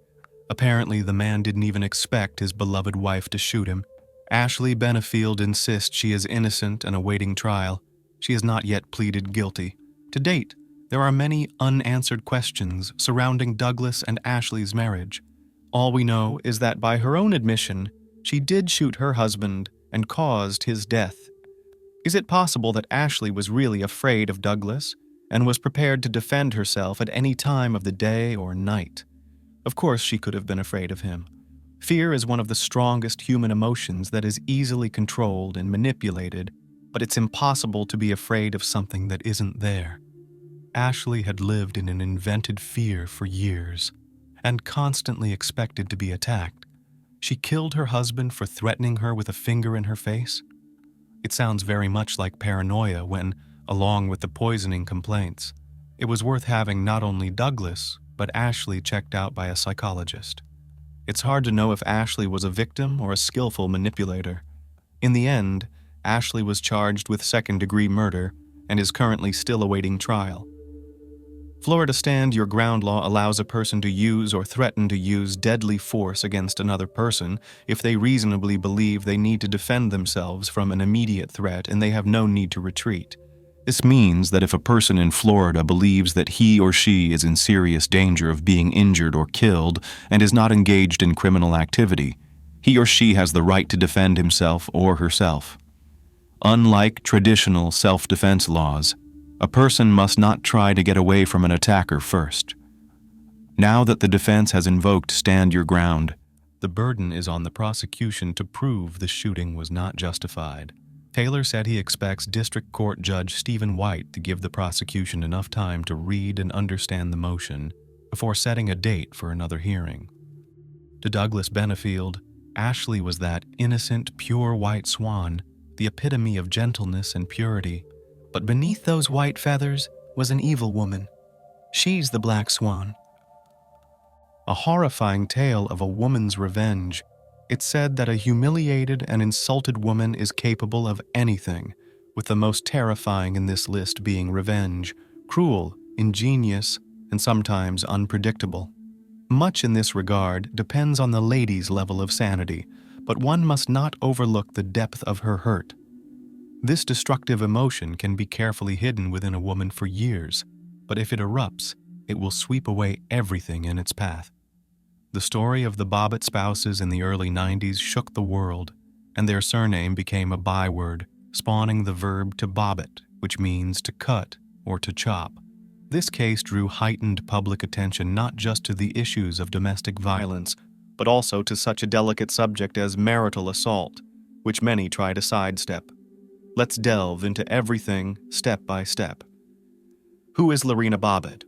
Apparently, the man didn't even expect his beloved wife to shoot him. Ashley Benefield insists she is innocent and awaiting trial. She has not yet pleaded guilty. To date, there are many unanswered questions surrounding Douglas and Ashley's marriage. All we know is that by her own admission, she did shoot her husband and caused his death. Is it possible that Ashley was really afraid of Douglas and was prepared to defend herself at any time of the day or night? Of course she could have been afraid of him. Fear is one of the strongest human emotions that is easily controlled and manipulated, but it's impossible to be afraid of something that isn't there. Ashley had lived in an invented fear for years and constantly expected to be attacked. She killed her husband for threatening her with a finger in her face. It sounds very much like paranoia when, along with the poisoning complaints, it was worth having not only Douglas, but Ashley checked out by a psychologist. It's hard to know if Ashley was a victim or a skillful manipulator. In the end, Ashley was charged with second-degree murder and is currently still awaiting trial. Florida Stand Your Ground law allows a person to use or threaten to use deadly force against another person if they reasonably believe they need to defend themselves from an immediate threat and they have no need to retreat. This means that if a person in Florida believes that he or she is in serious danger of being injured or killed and is not engaged in criminal activity, he or she has the right to defend himself or herself. Unlike traditional self-defense laws, a person must not try to get away from an attacker first. Now that the defense has invoked Stand Your Ground, the burden is on the prosecution to prove the shooting was not justified. Taylor said he expects District Court Judge Stephen Wright to give the prosecution enough time to read and understand the motion before setting a date for another hearing. To Douglas Benefield, Ashley was that innocent, pure white swan, the epitome of gentleness and purity. But beneath those white feathers was an evil woman. She's the black swan. A horrifying tale of a woman's revenge. It said that a humiliated and insulted woman is capable of anything, with the most terrifying in this list being revenge, cruel, ingenious, and sometimes unpredictable. Much in this regard depends on the lady's level of sanity, but one must not overlook the depth of her hurt. This destructive emotion can be carefully hidden within a woman for years, but if it erupts, it will sweep away everything in its path. The story of the Bobbitt spouses in the early 90s shook the world, and their surname became a byword, spawning the verb to bobbit, which means to cut or to chop. This case drew heightened public attention not just to the issues of domestic violence, but also to such a delicate subject as marital assault, which many try to sidestep. Let's delve into everything step by step. Who is Lorena Bobbitt?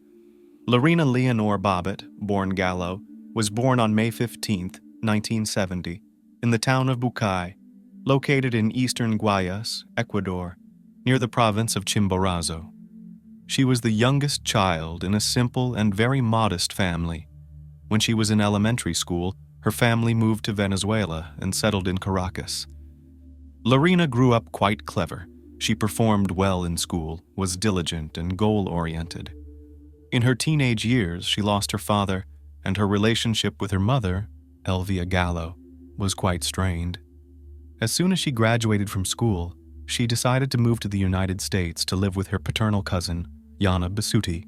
Lorena Leonore Bobbitt, born Gallo, was born on May 15, 1970, in the town of Bucay, located in eastern Guayas, Ecuador, near the province of Chimborazo. She was the youngest child in a simple and very modest family. When she was in elementary school, her family moved to Venezuela and settled in Caracas. Lorena grew up quite clever. She performed well in school, was diligent and goal-oriented. In her teenage years, she lost her father, and her relationship with her mother, Elvia Gallo, was quite strained. As soon as she graduated from school, she decided to move to the United States to live with her paternal cousin, Yana Basutti.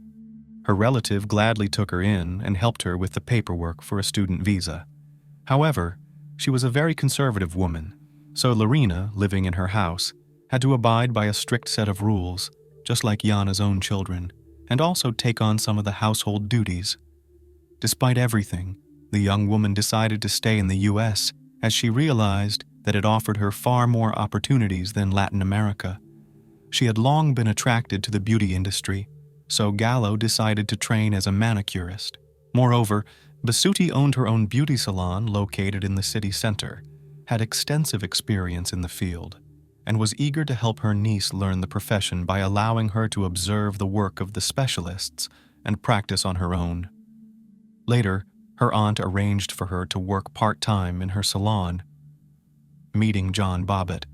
Her relative gladly took her in and helped her with the paperwork for a student visa. However, she was a very conservative woman, so Lorena, living in her house, had to abide by a strict set of rules, just like Yana's own children, and also take on some of the household duties. Despite everything, the young woman decided to stay in the U.S. as she realized that it offered her far more opportunities than Latin America. She had long been attracted to the beauty industry, so Gallo decided to train as a manicurist. Moreover, Basutti owned her own beauty salon located in the city center, had extensive experience in the field, and was eager to help her niece learn the profession by allowing her to observe the work of the specialists and practice on her own. Later, her aunt arranged for her to work part-time in her salon. Meeting John Bobbitt.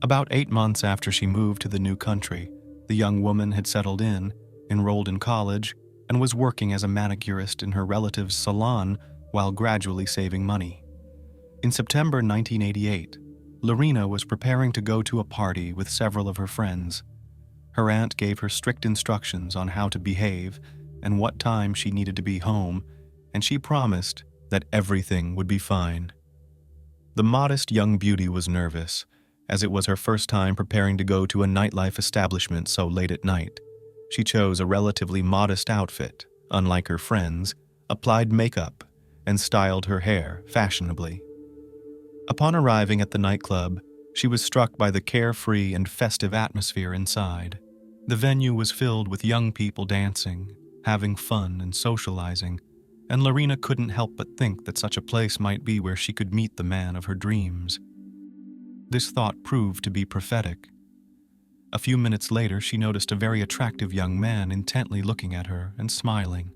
About 8 months after she moved to the new country, the young woman had settled in, enrolled in college, and was working as a manicurist in her relative's salon while gradually saving money. In September 1988, Lorena was preparing to go to a party with several of her friends. Her aunt gave her strict instructions on how to behave and what time she needed to be home, and she promised that everything would be fine. The modest young beauty was nervous, as it was her first time preparing to go to a nightlife establishment so late at night. She chose a relatively modest outfit, unlike her friends, applied makeup, and styled her hair fashionably. Upon arriving at the nightclub, she was struck by the carefree and festive atmosphere inside. The venue was filled with young people dancing, having fun and socializing, and Lorena couldn't help but think that such a place might be where she could meet the man of her dreams. This thought proved to be prophetic. A few minutes later, she noticed a very attractive young man intently looking at her and smiling.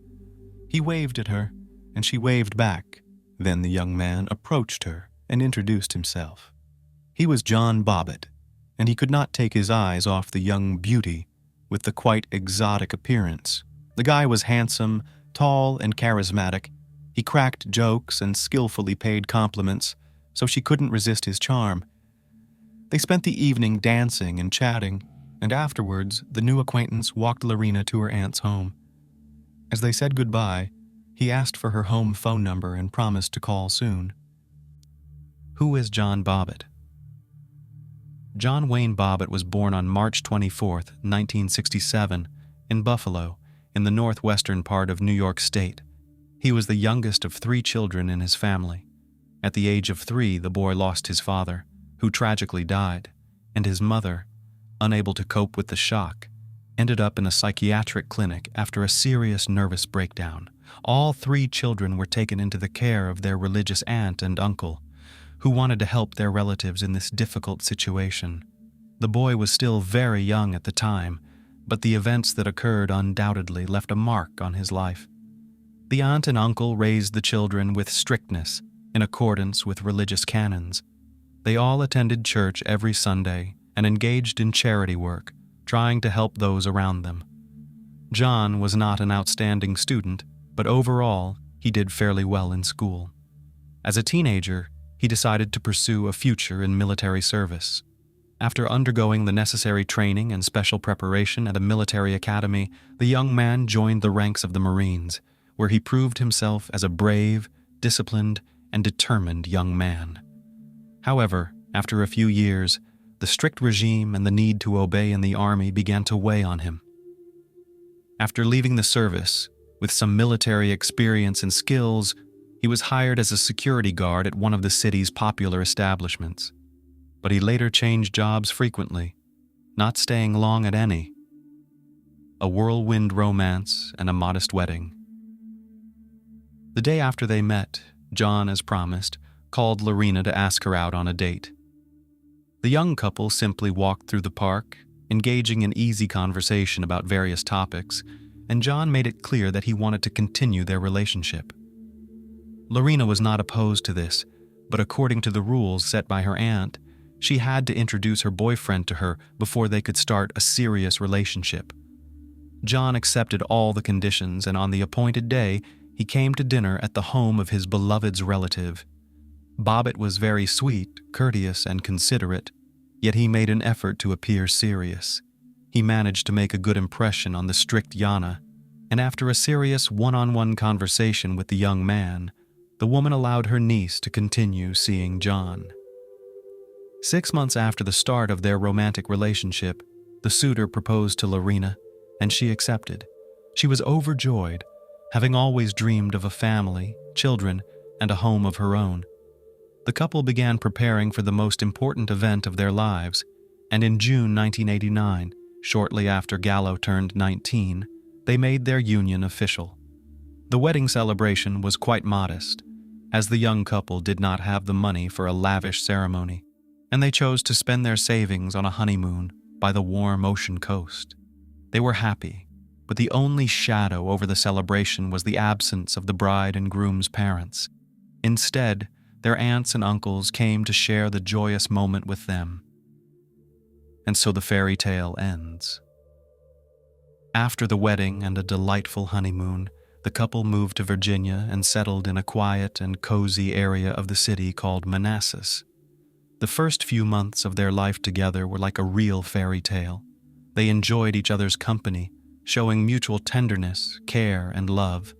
He waved at her, and she waved back. Then the young man approached her and introduced himself. He was John Bobbitt, and he could not take his eyes off the young beauty with the quite exotic appearance. The guy was handsome, tall, and charismatic. He cracked jokes and skillfully paid compliments, so she couldn't resist his charm. They spent the evening dancing and chatting, and afterwards, the new acquaintance walked Lorena to her aunt's home. As they said goodbye, he asked for her home phone number and promised to call soon. Who is John Bobbitt? John Wayne Bobbitt was born on March 24, 1967, in Buffalo, in the northwestern part of New York State. He was the youngest of 3 children in his family. At the age of 3, the boy lost his father, who tragically died, and his mother, unable to cope with the shock, ended up in a psychiatric clinic after a serious nervous breakdown. All 3 children were taken into the care of their religious aunt and uncle, who wanted to help their relatives in this difficult situation. The boy was still very young at the time, but the events that occurred undoubtedly left a mark on his life. The aunt and uncle raised the children with strictness, in accordance with religious canons. They all attended church every Sunday and engaged in charity work, trying to help those around them. John was not an outstanding student, but overall, he did fairly well in school. As a teenager, he decided to pursue a future in military service. After undergoing the necessary training and special preparation at a military academy, the young man joined the ranks of the Marines, where he proved himself as a brave, disciplined, and determined young man. However, after a few years, the strict regime and the need to obey in the army began to weigh on him. After leaving the service, with some military experience and skills, he was hired as a security guard at one of the city's popular establishments. But he later changed jobs frequently, not staying long at any. A whirlwind romance and a modest wedding. The day after they met, John, as promised, called Lorena to ask her out on a date. The young couple simply walked through the park, engaging in easy conversation about various topics, and John made it clear that he wanted to continue their relationship. Lorena was not opposed to this, but according to the rules set by her aunt, she had to introduce her boyfriend to her before they could start a serious relationship. John accepted all the conditions, and on the appointed day, he came to dinner at the home of his beloved's relative. Bobbitt was very sweet, courteous, and considerate, yet he made an effort to appear serious. He managed to make a good impression on the strict Yana, and after a serious one-on-one conversation with the young man, the woman allowed her niece to continue seeing John. 6 months after the start of their romantic relationship, the suitor proposed to Lorena, and she accepted. She was overjoyed, having always dreamed of a family, children, and a home of her own. The couple began preparing for the most important event of their lives, and in June 1989, shortly after Gallo turned 19, they made their union official. The wedding celebration was quite modest, as the young couple did not have the money for a lavish ceremony, and they chose to spend their savings on a honeymoon by the warm ocean coast. They were happy, but the only shadow over the celebration was the absence of the bride and groom's parents. Instead, their aunts and uncles came to share the joyous moment with them. And so the fairy tale ends. After the wedding and a delightful honeymoon, the couple moved to Virginia and settled in a quiet and cozy area of the city called Manassas. The first few months of their life together were like a real fairy tale. They enjoyed each other's company, showing mutual tenderness, care, and love.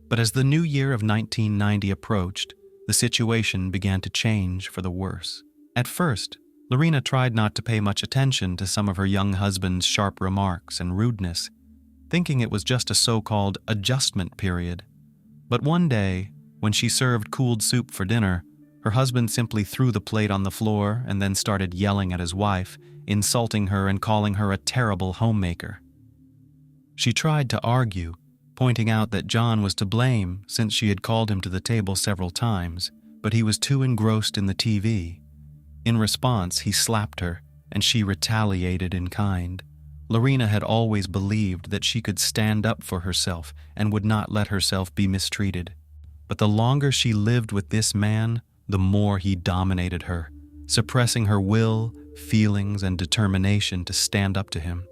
But as the new year of 1990 approached, the situation began to change for the worse. At first, Lorena tried not to pay much attention to some of her young husband's sharp remarks and rudeness, thinking it was just a so-called adjustment period. But one day, When she served cooled soup for dinner, her husband simply threw the plate on the floor and then started yelling at his wife, insulting her and calling her a terrible homemaker. She tried to argue, pointing out that John was to blame since she had called him to the table several times, but he was too engrossed in the TV. In response, he slapped her, and she retaliated in kind. Lorena had always believed that she could stand up for herself and would not let herself be mistreated. But the longer she lived with this man, the more he dominated her, suppressing her will, feelings, and determination to stand up to him.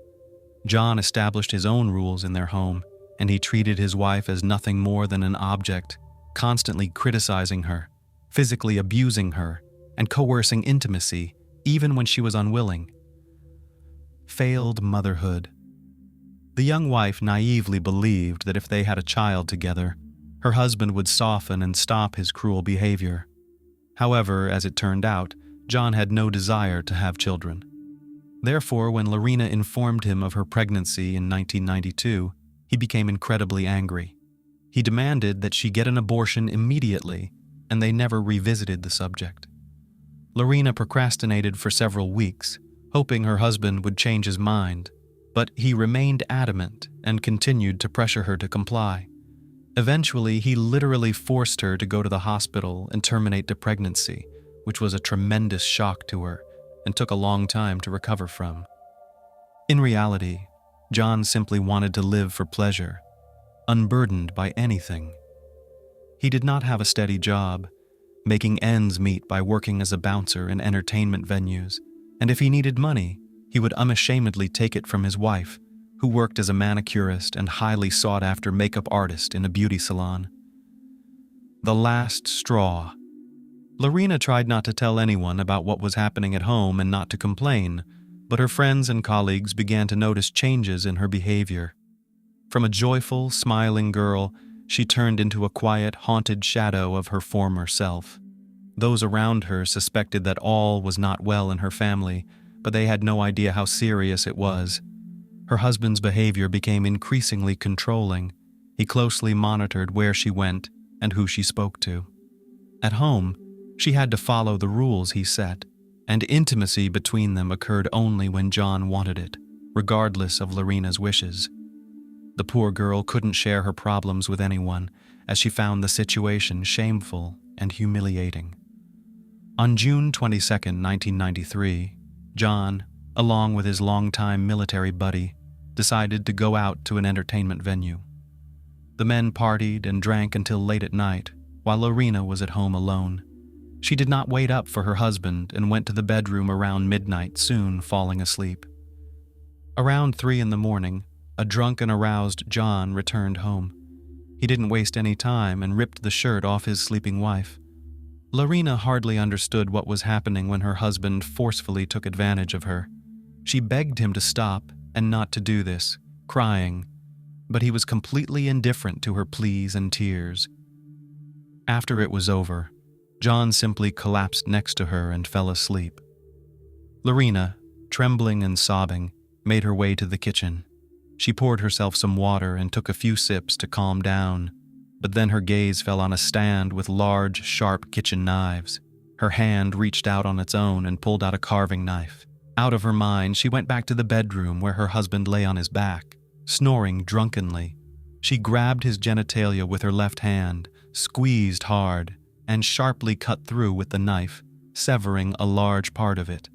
John established his own rules in their home, and he treated his wife as nothing more than an object, constantly criticizing her, physically abusing her, and coercing intimacy, even when she was unwilling. Failed motherhood. The young wife naively believed that if they had a child together, her husband would soften and stop his cruel behavior. However, as it turned out, John had no desire to have children. Therefore, when Lorena informed him of her pregnancy in 1992, he became incredibly angry. He demanded that she get an abortion immediately, and they never revisited the subject. Lorena procrastinated for several weeks, hoping her husband would change his mind, but he remained adamant and continued to pressure her to comply. Eventually, he literally forced her to go to the hospital and terminate the pregnancy, which was a tremendous shock to her and took a long time to recover from. In reality, John simply wanted to live for pleasure, unburdened by anything. He did not have a steady job, making ends meet by working as a bouncer in entertainment venues, and if he needed money, he would unashamedly take it from his wife, who worked as a manicurist and highly sought-after makeup artist in a beauty salon. The last straw. Lorena tried not to tell anyone about what was happening at home and not to complain, but her friends and colleagues began to notice changes in her behavior. From a joyful, smiling girl, she turned into a quiet, haunted shadow of her former self. Those around her suspected that all was not well in her family, but they had no idea how serious it was. Her husband's behavior became increasingly controlling. He closely monitored where she went and who she spoke to. At home, she had to follow the rules he set, and intimacy between them occurred only when John wanted it, regardless of Lorena's wishes. The poor girl couldn't share her problems with anyone, as she found the situation shameful and humiliating. On June 22, 1993, John, along with his longtime military buddy, decided to go out to an entertainment venue. The men partied and drank until late at night, while Lorena was at home alone. She did not wait up for her husband and went to the bedroom around midnight, soon falling asleep. Around 3 a.m, a drunk and aroused John returned home. He didn't waste any time and ripped the shirt off his sleeping wife. Lorena hardly understood what was happening when her husband forcefully took advantage of her. She begged him to stop and not to do this, crying, but he was completely indifferent to her pleas and tears. After it was over, John simply collapsed next to her and fell asleep. Lorena, trembling and sobbing, made her way to the kitchen. She poured herself some water and took a few sips to calm down, but then her gaze fell on a stand with large, sharp kitchen knives. Her hand reached out on its own and pulled out a carving knife. Out of her mind, she went back to the bedroom where her husband lay on his back, snoring drunkenly. She grabbed his genitalia with her left hand, squeezed hard, and sharply cut through with the knife, severing a large part of it.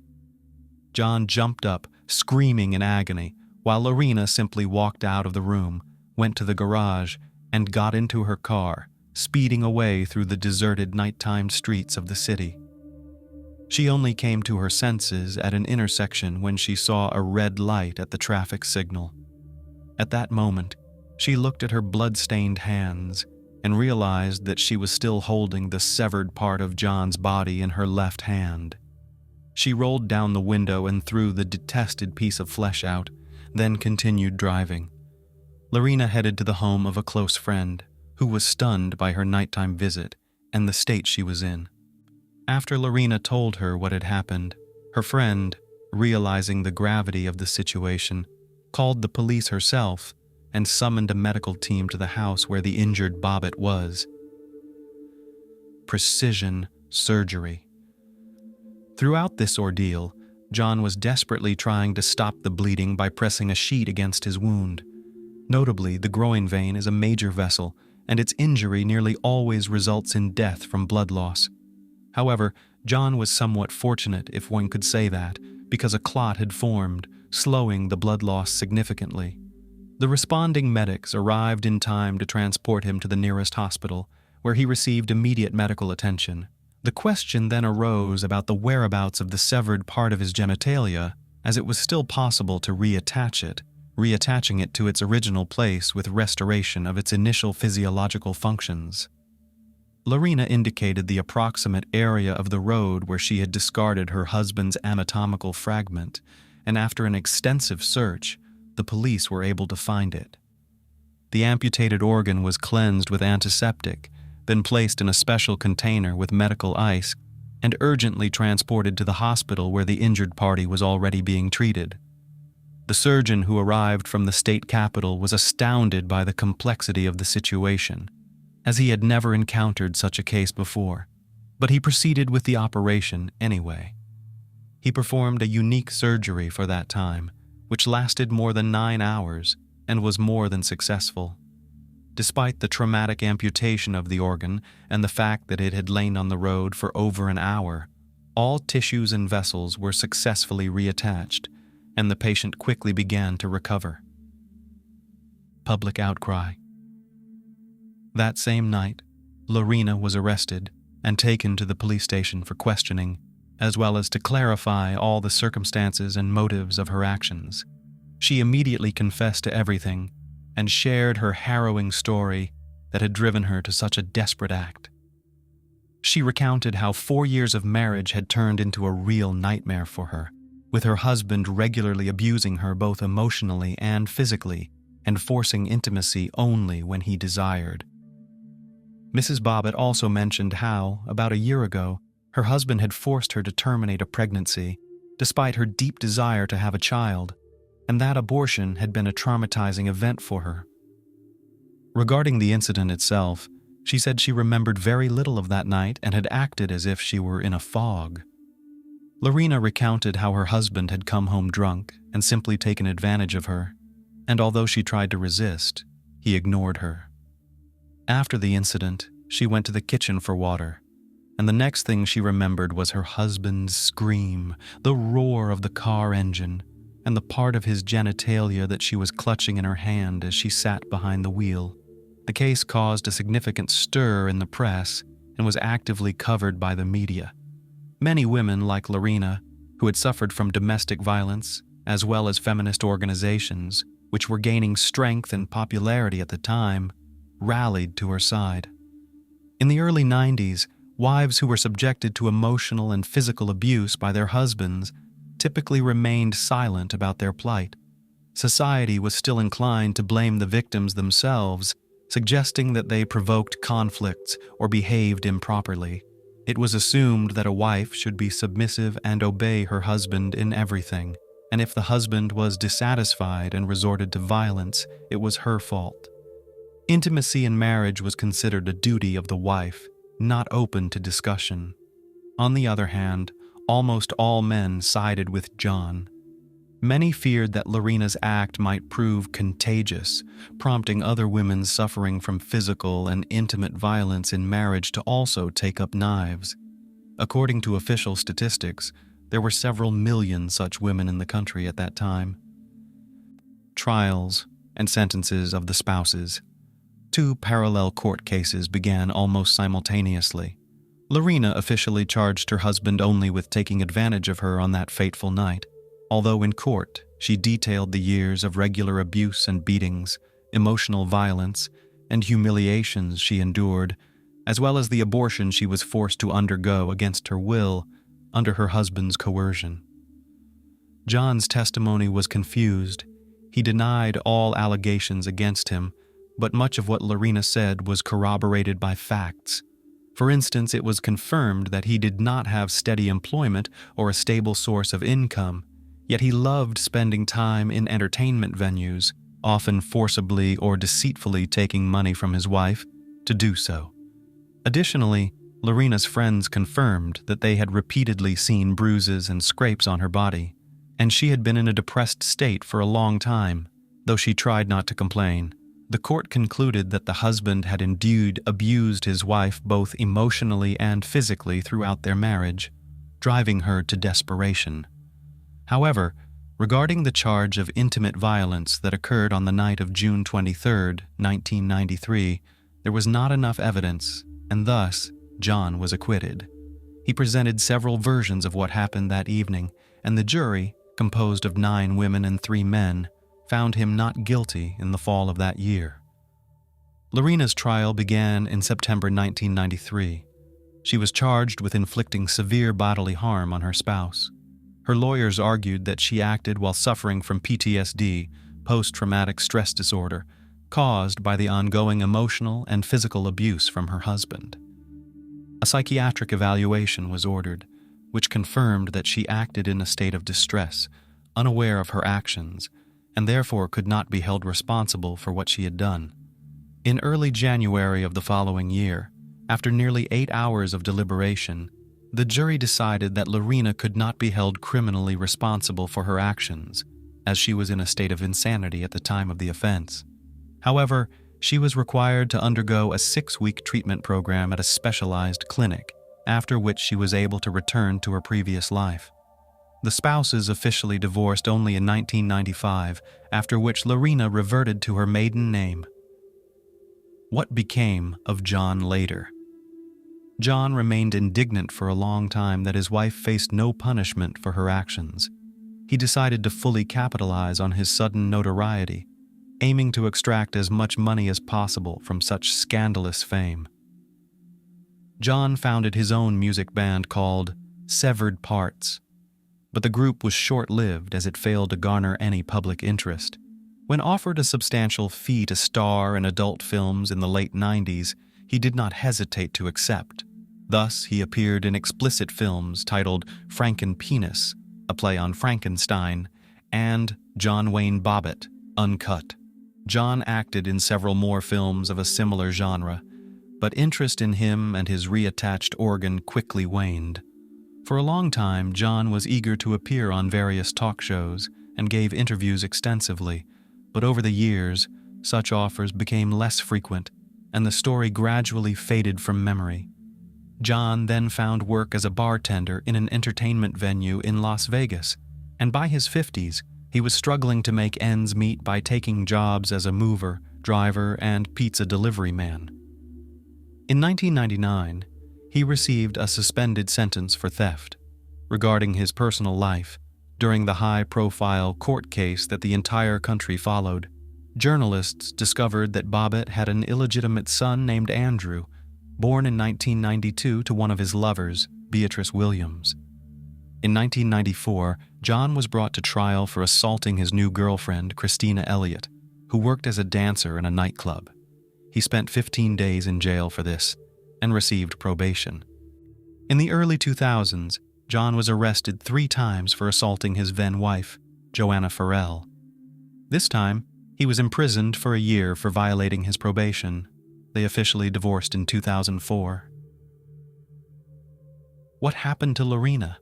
John jumped up, screaming in agony, while Lorena simply walked out of the room, went to the garage, and got into her car, speeding away through the deserted nighttime streets of the city. She only came to her senses at an intersection when she saw a red light at the traffic signal. At that moment, she looked at her blood-stained hands and realized that she was still holding the severed part of John's body in her left hand. She rolled down the window and threw the detested piece of flesh out, then continued driving. Lorena headed to the home of a close friend, who was stunned by her nighttime visit and the state she was in. After Lorena told her what had happened, her friend, realizing the gravity of the situation, called the police herself and summoned a medical team to the house where the injured Bobbitt was. precision surgery. Throughout this ordeal, John was desperately trying to stop the bleeding by pressing a sheet against his wound. Notably, the groin vein is a major vessel, and its injury nearly always results in death from blood loss. However, John was somewhat fortunate, if one could say that, because a clot had formed, slowing the blood loss significantly. The responding medics arrived in time to transport him to the nearest hospital, where he received immediate medical attention. The question then arose about the whereabouts of the severed part of his genitalia, as it was still possible to reattach it, reattaching it to its original place with restoration of its initial physiological functions. Lorena indicated the approximate area of the road where she had discarded her husband's anatomical fragment, and after an extensive search, the police were able to find it. The amputated organ was cleansed with antiseptic, then placed in a special container with medical ice, and urgently transported to the hospital where the injured party was already being treated. The surgeon who arrived from the state capital was astounded by the complexity of the situation, as he had never encountered such a case before, but he proceeded with the operation anyway. He performed a unique surgery for that time, which lasted more than 9 hours and was more than successful. Despite the traumatic amputation of the organ and the fact that it had lain on the road for over an hour, all tissues and vessels were successfully reattached, and the patient quickly began to recover. Public outcry. That same night, Lorena was arrested and taken to the police station for questioning, as well as to clarify all the circumstances and motives of her actions. She immediately confessed to everything and shared her harrowing story that had driven her to such a desperate act. She recounted how 4 years of marriage had turned into a real nightmare for her, with her husband regularly abusing her both emotionally and physically, and forcing intimacy only when he desired. Mrs. Bobbitt also mentioned how, about a year ago, her husband had forced her to terminate a pregnancy, despite her deep desire to have a child, and that abortion had been a traumatizing event for her. Regarding the incident itself, she said she remembered very little of that night and had acted as if she were in a fog. Lorena recounted how her husband had come home drunk and simply taken advantage of her, and although she tried to resist, he ignored her. After the incident, she went to the kitchen for water, and the next thing she remembered was her husband's scream, the roar of the car engine, and the part of his genitalia that she was clutching in her hand as she sat behind the wheel. The case caused a significant stir in the press and was actively covered by the media. Many women like Lorena, who had suffered from domestic violence, as well as feminist organizations, which were gaining strength and popularity at the time, rallied to her side. In the early 90s, wives who were subjected to emotional and physical abuse by their husbands typically remained silent about their plight. Society was still inclined to blame the victims themselves, suggesting that they provoked conflicts or behaved improperly. It was assumed that a wife should be submissive and obey her husband in everything, and if the husband was dissatisfied and resorted to violence, it was her fault. Intimacy in marriage was considered a duty of the wife, not open to discussion. On the other hand, almost all men sided with John. Many feared that Lorena's act might prove contagious, prompting other women suffering from physical and intimate violence in marriage to also take up knives. According to official statistics, there were several million such women in the country at that time. Trials and sentences of the spouses. 2 parallel court cases began almost simultaneously. Lorena officially charged her husband only with taking advantage of her on that fateful night, although in court she detailed the years of regular abuse and beatings, emotional violence, and humiliations she endured, as well as the abortion she was forced to undergo against her will under her husband's coercion. John's testimony was confused. He denied all allegations against him, but much of what Lorena said was corroborated by facts. For instance, it was confirmed that he did not have steady employment or a stable source of income, yet he loved spending time in entertainment venues, often forcibly or deceitfully taking money from his wife to do so. Additionally, Lorena's friends confirmed that they had repeatedly seen bruises and scrapes on her body, and she had been in a depressed state for a long time, though she tried not to complain. The court concluded that the husband had indeed abused his wife both emotionally and physically throughout their marriage, driving her to desperation. However, regarding the charge of intimate violence that occurred on the night of June 23, 1993, there was not enough evidence, and thus John was acquitted. He presented several versions of what happened that evening, and the jury, composed of 9 women and 3 men, found him not guilty in the fall of that year. Lorena's trial began in September 1993. She was charged with inflicting severe bodily harm on her spouse. Her lawyers argued that she acted while suffering from PTSD, post-traumatic stress disorder, caused by the ongoing emotional and physical abuse from her husband. A psychiatric evaluation was ordered, which confirmed that she acted in a state of distress, unaware of her actions, and therefore could not be held responsible for what she had done. In early January of the following year, after nearly 8 hours of deliberation, the jury decided that Lorena could not be held criminally responsible for her actions, as she was in a state of insanity at the time of the offense. However, she was required to undergo a 6-week treatment program at a specialized clinic, after which she was able to return to her previous life. The spouses officially divorced only in 1995, after which Lorena reverted to her maiden name. What became of John later? John remained indignant for a long time that his wife faced no punishment for her actions. He decided to fully capitalize on his sudden notoriety, aiming to extract as much money as possible from such scandalous fame. John founded his own music band called Severed Parts, but the group was short-lived as it failed to garner any public interest. When offered a substantial fee to star in adult films in the late 90s, he did not hesitate to accept. Thus, he appeared in explicit films titled Frankenpenis, a play on Frankenstein, and John Wayne Bobbitt, Uncut. John acted in several more films of a similar genre, but interest in him and his reattached organ quickly waned. For a long time, John was eager to appear on various talk shows and gave interviews extensively, but over the years, such offers became less frequent, and the story gradually faded from memory. John then found work as a bartender in an entertainment venue in Las Vegas, and by his 50s, he was struggling to make ends meet by taking jobs as a mover, driver, and pizza delivery man. In 1999, he received a suspended sentence for theft. Regarding his personal life, during the high-profile court case that the entire country followed, journalists discovered that Bobbitt had an illegitimate son named Andrew, born in 1992 to one of his lovers, Beatrice Williams. In 1994, John was brought to trial for assaulting his new girlfriend, Christina Elliott, who worked as a dancer in a nightclub. He spent 15 days in jail for this and received probation. In the early 2000s, John was arrested 3 times for assaulting his then-wife, Joanna Farrell. This time, he was imprisoned for a year for violating his probation. They officially divorced in 2004. What happened to Lorena?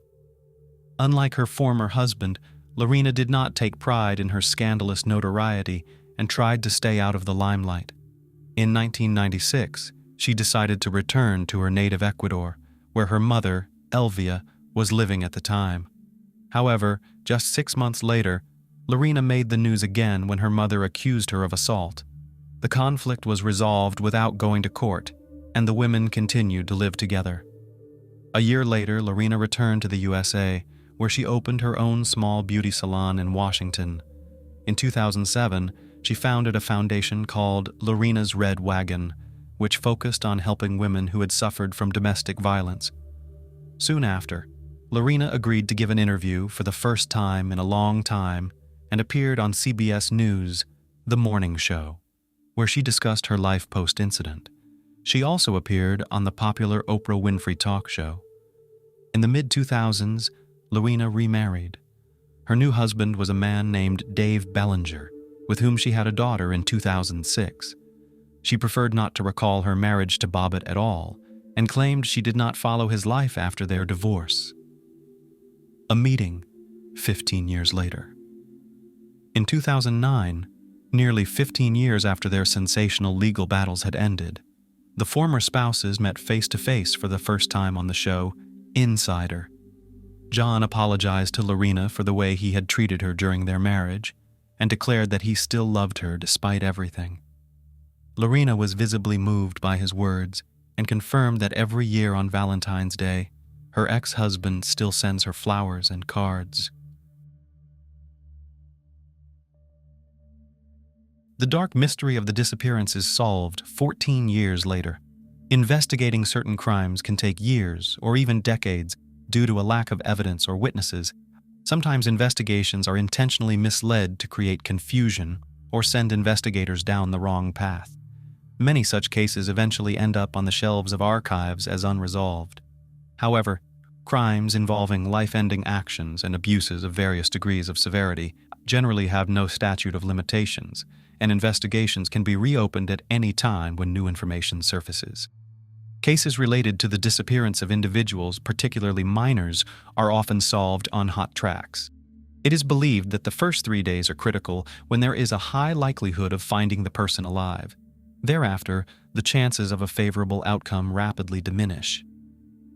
Unlike her former husband, Lorena did not take pride in her scandalous notoriety and tried to stay out of the limelight. In 1996, she decided to return to her native Ecuador, where her mother, Elvia, was living at the time. However, just 6 months later, Lorena made the news again when her mother accused her of assault. The conflict was resolved without going to court, and the women continued to live together. A year later, Lorena returned to the USA, where she opened her own small beauty salon in Washington. In 2007, she founded a foundation called Lorena's Red Wagon, which focused on helping women who had suffered from domestic violence. Soon after, Lorena agreed to give an interview for the first time in a long time and appeared on CBS News, The Morning Show, where she discussed her life post-incident. She also appeared on the popular Oprah Winfrey talk show. In the mid-2000s, Lorena remarried. Her new husband was a man named Dave Bellinger, with whom she had a daughter in 2006. She preferred not to recall her marriage to Bobbitt at all, and claimed she did not follow his life after their divorce. A meeting 15 years later. In 2009, nearly 15 years after their sensational legal battles had ended, the former spouses met face-to-face for the first time on the show Insider. John apologized to Lorena for the way he had treated her during their marriage and declared that he still loved her despite everything. Lorena was visibly moved by his words and confirmed that every year on Valentine's Day, her ex-husband still sends her flowers and cards. The dark mystery of the disappearance is solved 14 years later. Investigating certain crimes can take years or even decades due to a lack of evidence or witnesses. Sometimes investigations are intentionally misled to create confusion or send investigators down the wrong path. Many such cases eventually end up on the shelves of archives as unresolved. However, crimes involving life-ending actions and abuses of various degrees of severity generally have no statute of limitations, and investigations can be reopened at any time when new information surfaces. Cases related to the disappearance of individuals, particularly minors, are often solved on hot tracks. It is believed that the first 3 days are critical when there is a high likelihood of finding the person alive. Thereafter, the chances of a favorable outcome rapidly diminish.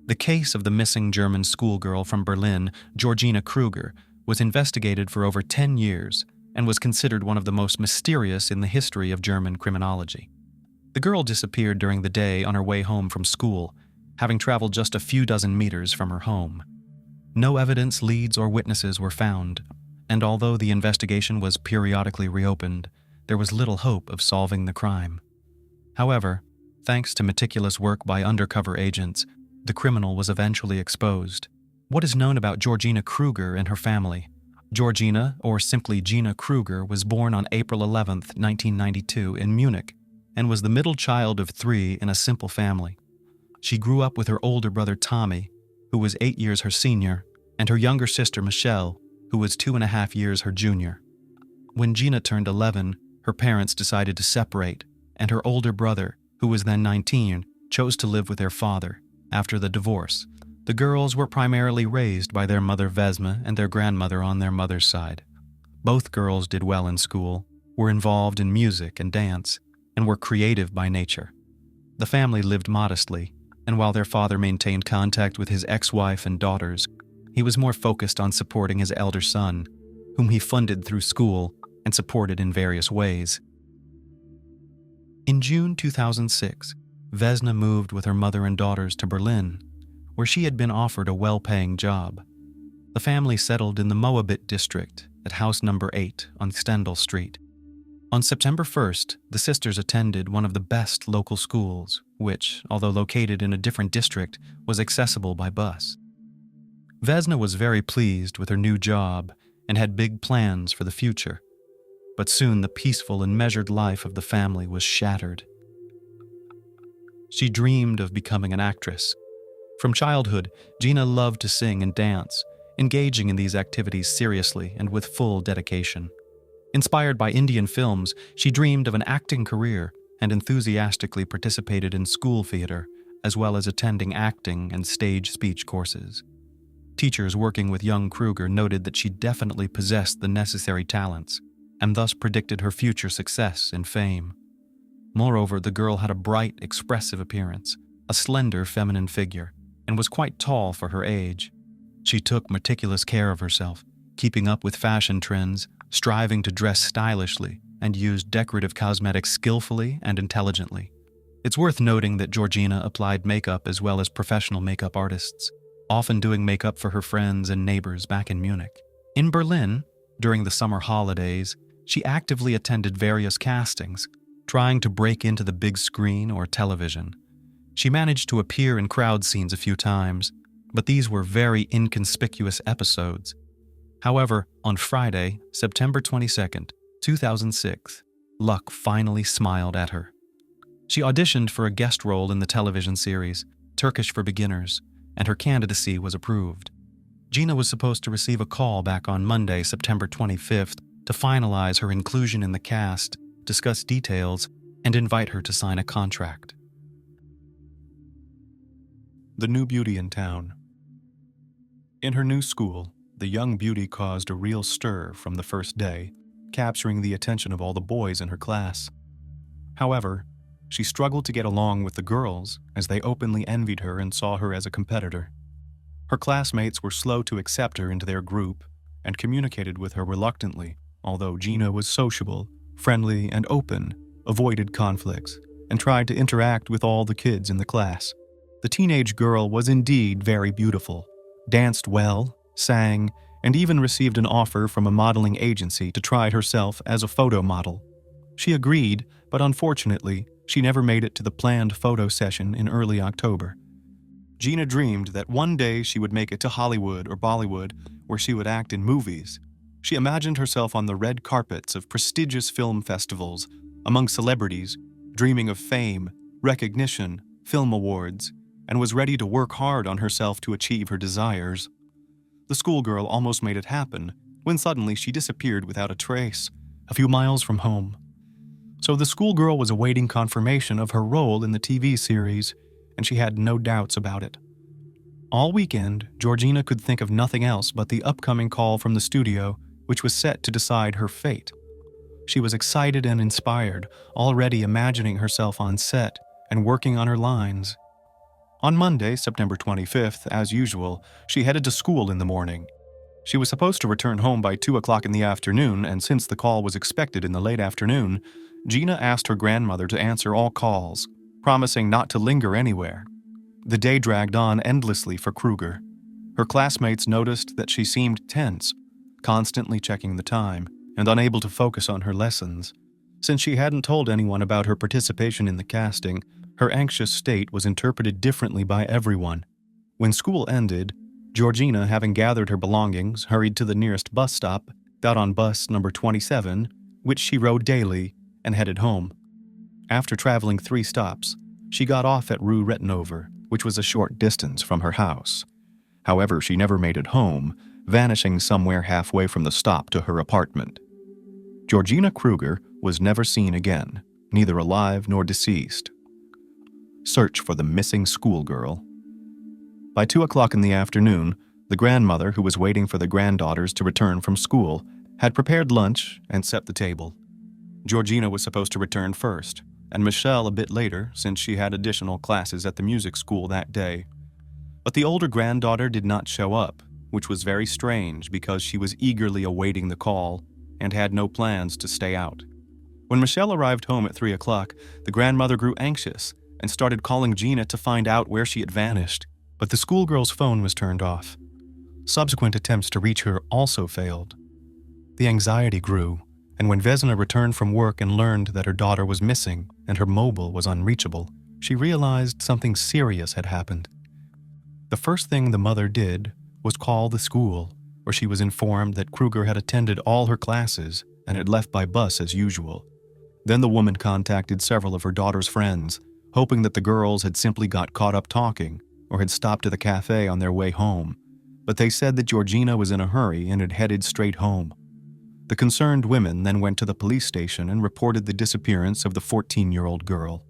The case of the missing German schoolgirl from Berlin, Georgina Kruger, was investigated for over 10 years and was considered one of the most mysterious in the history of German criminology. The girl disappeared during the day on her way home from school, having traveled just a few dozen meters from her home. No evidence, leads, or witnesses were found, and although the investigation was periodically reopened, there was little hope of solving the crime. However, thanks to meticulous work by undercover agents, the criminal was eventually exposed. What is known about Georgina Kruger and her family? Georgina, or simply Gina Kruger, was born on April 11, 1992, in Munich, and was the middle child of 3 in a simple family. She grew up with her older brother Tommy, who was 8 years her senior, and her younger sister Michelle, who was 2.5 years her junior. When Gina turned 11, her parents decided to separate, and her older brother, who was then 19, chose to live with their father. After the divorce, the girls were primarily raised by their mother Vesma and their grandmother on their mother's side. Both girls did well in school, were involved in music and dance, and were creative by nature. The family lived modestly, and while their father maintained contact with his ex-wife and daughters, he was more focused on supporting his elder son, whom he funded through school and supported in various ways. In June 2006, Vesna moved with her mother and daughters to Berlin, where she had been offered a well-paying job. The family settled in the Bobbitt district at house number 8 on Stendal Street. On September 1st, the sisters attended one of the best local schools, which, although located in a different district, was accessible by bus. Vesna was very pleased with her new job and had big plans for the future, but soon the peaceful and measured life of the family was shattered. She dreamed of becoming an actress. From childhood, Gina loved to sing and dance, engaging in these activities seriously and with full dedication. Inspired by Indian films, she dreamed of an acting career and enthusiastically participated in school theater, as well as attending acting and stage speech courses. Teachers working with young Kruger noted that she definitely possessed the necessary talents, and thus predicted her future success and fame. Moreover, the girl had a bright, expressive appearance, a slender feminine figure, and was quite tall for her age. She took meticulous care of herself, keeping up with fashion trends, striving to dress stylishly, and used decorative cosmetics skillfully and intelligently. It's worth noting that Georgina applied makeup as well as professional makeup artists, often doing makeup for her friends and neighbors back in Munich. In Berlin, during the summer holidays, she actively attended various castings, trying to break into the big screen or television. She managed to appear in crowd scenes a few times, but these were very inconspicuous episodes. However, on Friday, September 22nd, 2006, luck finally smiled at her. She auditioned for a guest role in the television series, Turkish for Beginners, and her candidacy was approved. Gina was supposed to receive a call back on Monday, September 25th, to finalize her inclusion in the cast, discuss details, and invite her to sign a contract. The new beauty in town. In her new school, the young beauty caused a real stir from the first day, capturing the attention of all the boys in her class. However, she struggled to get along with the girls as they openly envied her and saw her as a competitor. Her classmates were slow to accept her into their group and communicated with her reluctantly, although Gina was sociable, friendly, and open, avoided conflicts, and tried to interact with all the kids in the class. The teenage girl was indeed very beautiful, danced well, sang, and even received an offer from a modeling agency to try herself as a photo model. She agreed, but unfortunately, she never made it to the planned photo session in early October. Gina dreamed that one day she would make it to Hollywood or Bollywood, where she would act in movies. She imagined herself on the red carpets of prestigious film festivals, among celebrities, dreaming of fame, recognition, film awards, and was ready to work hard on herself to achieve her desires. The schoolgirl almost made it happen, when suddenly she disappeared without a trace, a few miles from home. So the schoolgirl was awaiting confirmation of her role in the TV series, and she had no doubts about it. All weekend, Georgina could think of nothing else but the upcoming call from the studio, which was set to decide her fate. She was excited and inspired, already imagining herself on set and working on her lines. On Monday, September 25th, as usual, she headed to school in the morning. She was supposed to return home by 2 o'clock in the afternoon, and since the call was expected in the late afternoon, Gina asked her grandmother to answer all calls, promising not to linger anywhere. The day dragged on endlessly for Kruger. Her classmates noticed that she seemed tense, constantly checking the time, and unable to focus on her lessons. Since she hadn't told anyone about her participation in the casting, her anxious state was interpreted differently by everyone. When school ended, Georgina, having gathered her belongings, hurried to the nearest bus stop, got on bus number 27, which she rode daily, and headed home. After traveling 3 stops, she got off at Rue Rettenover, which was a short distance from her house. However, she never made it home, vanishing somewhere halfway from the stop to her apartment. Georgina Kruger was never seen again, neither alive nor deceased. Search for the missing schoolgirl. By 2 o'clock in the afternoon, the grandmother, who was waiting for the granddaughters to return from school, had prepared lunch and set the table. Georgina was supposed to return first, and Michelle a bit later, since she had additional classes at the music school that day. But the older granddaughter did not show up, which was very strange because she was eagerly awaiting the call and had no plans to stay out. When Michelle arrived home at 3 o'clock, the grandmother grew anxious and started calling Gina to find out where she had vanished, but the schoolgirl's phone was turned off. Subsequent attempts to reach her also failed. The anxiety grew, and when Vesna returned from work and learned that her daughter was missing and her mobile was unreachable, she realized something serious had happened. The first thing the mother did was call the school, where she was informed that Kruger had attended all her classes and had left by bus as usual. Then the woman contacted several of her daughter's friends, hoping that the girls had simply got caught up talking or had stopped at the cafe on their way home, but they said that Georgina was in a hurry and had headed straight home. The concerned women then went to the police station and reported the disappearance of the 14-year-old girl.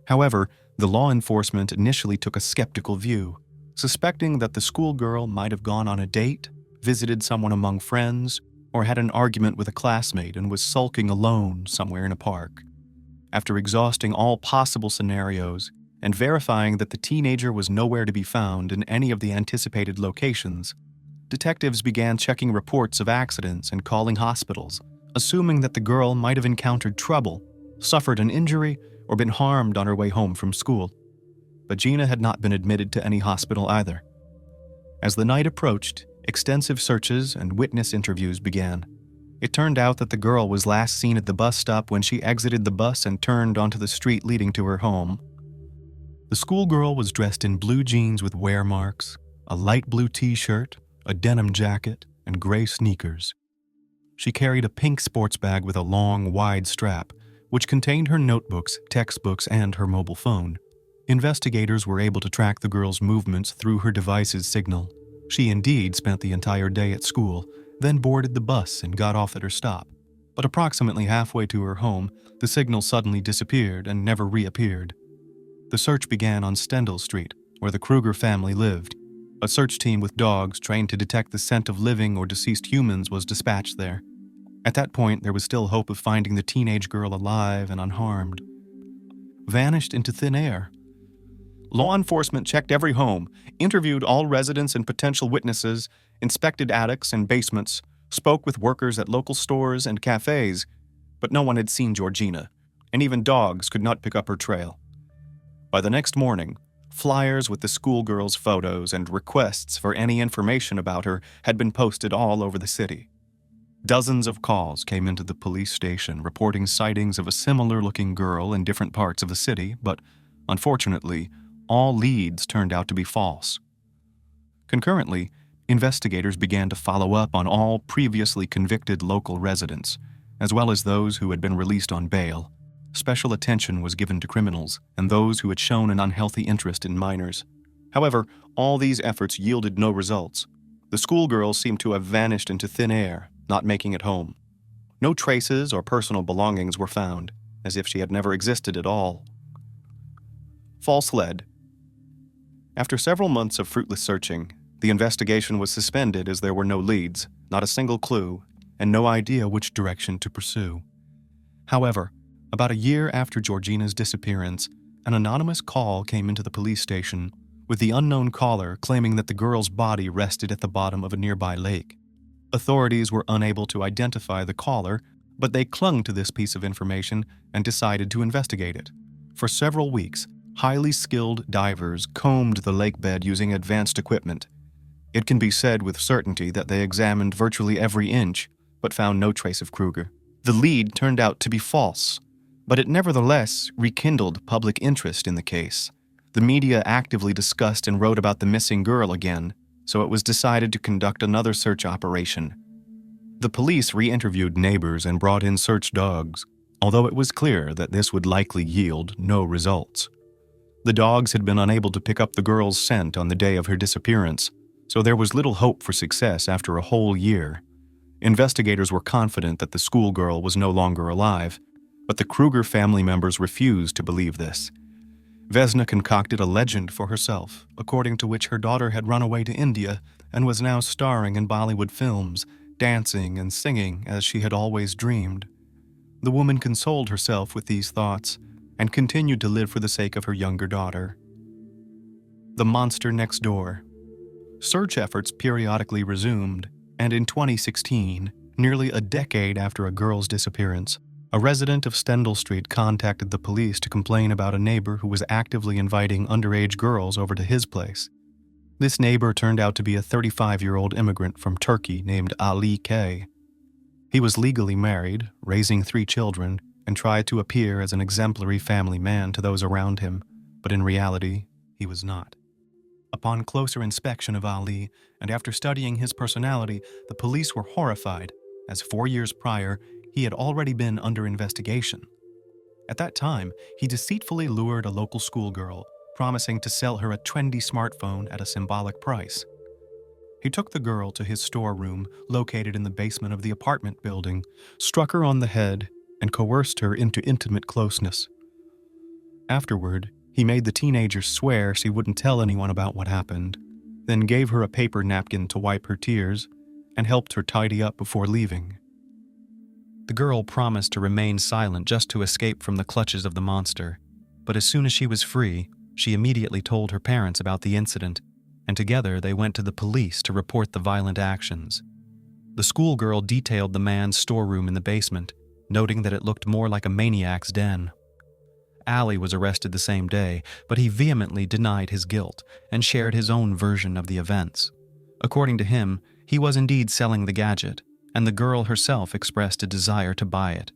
However, the law enforcement initially took a skeptical view, suspecting that the schoolgirl might have gone on a date, visited someone among friends, or had an argument with a classmate and was sulking alone somewhere in a park. After exhausting all possible scenarios and verifying that the teenager was nowhere to be found in any of the anticipated locations, detectives began checking reports of accidents and calling hospitals, assuming that the girl might have encountered trouble, suffered an injury, or been harmed on her way home from school. But Gina had not been admitted to any hospital either. As the night approached, extensive searches and witness interviews began. It turned out that the girl was last seen at the bus stop when she exited the bus and turned onto the street leading to her home. The schoolgirl was dressed in blue jeans with wear marks, a light blue t-shirt, a denim jacket, and gray sneakers. She carried a pink sports bag with a long, wide strap, which contained her notebooks, textbooks, and her mobile phone. Investigators were able to track the girl's movements through her device's signal. She indeed spent the entire day at school, then boarded the bus and got off at her stop. But approximately halfway to her home, the signal suddenly disappeared and never reappeared. The search began on Stendhal Street, where the Kruger family lived. A search team with dogs trained to detect the scent of living or deceased humans was dispatched there. At that point, there was still hope of finding the teenage girl alive and unharmed. Vanished into thin air. Law enforcement checked every home, interviewed all residents and potential witnesses, inspected attics and basements, spoke with workers at local stores and cafes, but no one had seen Georgina, and even dogs could not pick up her trail. By the next morning, flyers with the schoolgirl's photos and requests for any information about her had been posted all over the city. Dozens of calls came into the police station reporting sightings of a similar-looking girl in different parts of the city, but unfortunately, all leads turned out to be false. Concurrently, investigators began to follow up on all previously convicted local residents, as well as those who had been released on bail. Special attention was given to criminals and those who had shown an unhealthy interest in minors. However, all these efforts yielded no results. The schoolgirl seemed to have vanished into thin air, not making it home. No traces or personal belongings were found, as if she had never existed at all. False lead. After several months of fruitless searching, the investigation was suspended as there were no leads, not a single clue, and no idea which direction to pursue. However, about a year after Georgina's disappearance, an anonymous call came into the police station, with the unknown caller claiming that the girl's body rested at the bottom of a nearby lake. Authorities were unable to identify the caller, but they clung to this piece of information and decided to investigate it. For several weeks, highly skilled divers combed the lake bed using advanced equipment. It can be said with certainty that they examined virtually every inch, but found no trace of Kruger. The lead turned out to be false, but it nevertheless rekindled public interest in the case. The media actively discussed and wrote about the missing girl again, so it was decided to conduct another search operation. The police re-interviewed neighbors and brought in search dogs, although it was clear that this would likely yield no results. The dogs had been unable to pick up the girl's scent on the day of her disappearance, so there was little hope for success after a whole year. Investigators were confident that the schoolgirl was no longer alive, but the Kruger family members refused to believe this. Vesna concocted a legend for herself, according to which her daughter had run away to India and was now starring in Bollywood films, dancing and singing as she had always dreamed. The woman consoled herself with these thoughts and continued to live for the sake of her younger daughter. The monster next door. Search efforts periodically resumed, and in 2016, nearly a decade after a girl's disappearance, a resident of Stendhal Street contacted the police to complain about a neighbor who was actively inviting underage girls over to his place. This neighbor turned out to be a 35-year-old immigrant from Turkey named Ali K. He was legally married, raising 3 children, and tried to appear as an exemplary family man to those around him, but in reality, he was not. Upon closer inspection of Ali, and after studying his personality, the police were horrified, as 4 years prior, he had already been under investigation. At that time, he deceitfully lured a local schoolgirl, promising to sell her a trendy smartphone at a symbolic price. He took the girl to his storeroom, located in the basement of the apartment building, struck her on the head, and coerced her into intimate closeness. Afterward, he made the teenager swear she wouldn't tell anyone about what happened, then gave her a paper napkin to wipe her tears, and helped her tidy up before leaving. The girl promised to remain silent just to escape from the clutches of the monster, but as soon as she was free, she immediately told her parents about the incident, and together they went to the police to report the violent actions. The schoolgirl detailed the man's storeroom in the basement, noting that it looked more like a maniac's den. Ali was arrested the same day, but he vehemently denied his guilt and shared his own version of the events. According to him, he was indeed selling the gadget, and the girl herself expressed a desire to buy it.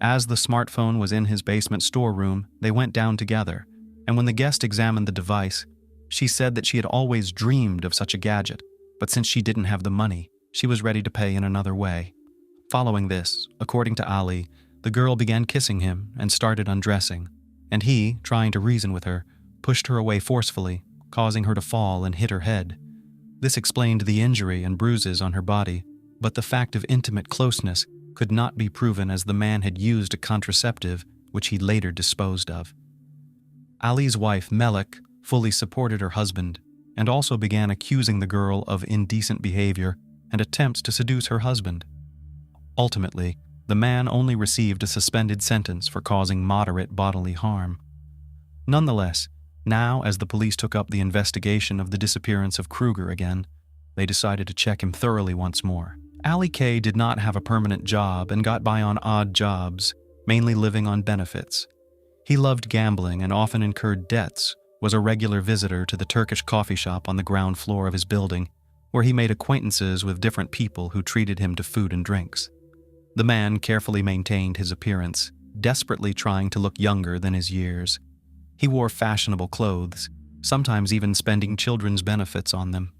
As the smartphone was in his basement storeroom, they went down together, and when the guest examined the device, she said that she had always dreamed of such a gadget, but since she didn't have the money, she was ready to pay in another way. Following this, according to Ali, the girl began kissing him and started undressing, and he, trying to reason with her, pushed her away forcefully, causing her to fall and hit her head. This explained the injury and bruises on her body, but the fact of intimate closeness could not be proven as the man had used a contraceptive, which he later disposed of. Ali's wife, Melik, fully supported her husband, and also began accusing the girl of indecent behavior and attempts to seduce her husband. Ultimately, the man only received a suspended sentence for causing moderate bodily harm. Nonetheless, now as the police took up the investigation of the disappearance of Kruger again, they decided to check him thoroughly once more. Ali K. did not have a permanent job and got by on odd jobs, mainly living on benefits. He loved gambling and often incurred debts, was a regular visitor to the Turkish coffee shop on the ground floor of his building, where he made acquaintances with different people who treated him to food and drinks. The man carefully maintained his appearance, desperately trying to look younger than his years. He wore fashionable clothes, sometimes even spending children's benefits on them.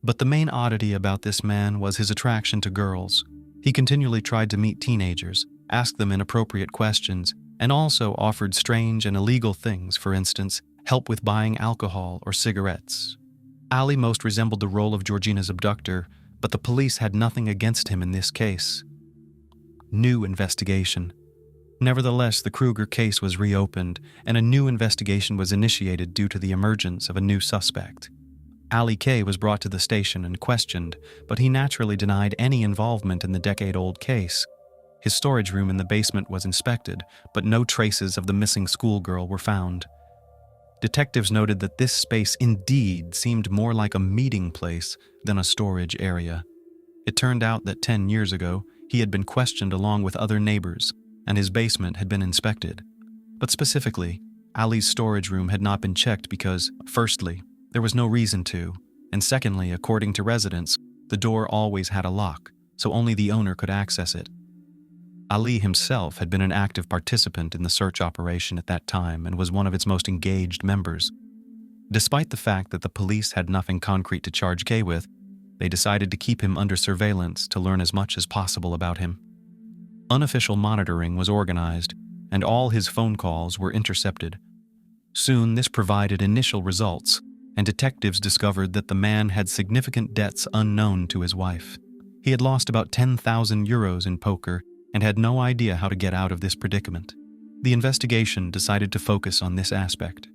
But the main oddity about this man was his attraction to girls. He continually tried to meet teenagers, ask them inappropriate questions, and also offered strange and illegal things, for instance, help with buying alcohol or cigarettes. Ali most resembled the role of Georgina's abductor, but the police had nothing against him in this case. New investigation. Nevertheless, the Kruger case was reopened, and a new investigation was initiated due to the emergence of a new suspect. Ali K. was brought to the station and questioned, but he naturally denied any involvement in the decade-old case. His storage room in the basement was inspected, but no traces of the missing schoolgirl were found. Detectives noted that this space indeed seemed more like a meeting place than a storage area. It turned out that 10 years ago, he had been questioned along with other neighbors, and his basement had been inspected. But specifically, Ali's storage room had not been checked because, firstly, there was no reason to, and secondly, according to residents, the door always had a lock, so only the owner could access it. Ali himself had been an active participant in the search operation at that time and was one of its most engaged members. Despite the fact that the police had nothing concrete to charge K with, they decided to keep him under surveillance to learn as much as possible about him. Unofficial monitoring was organized, and all his phone calls were intercepted. Soon, this provided initial results, and detectives discovered that the man had significant debts unknown to his wife. He had lost about 10,000 euros in poker and had no idea how to get out of this predicament. The investigation decided to focus on this aspect.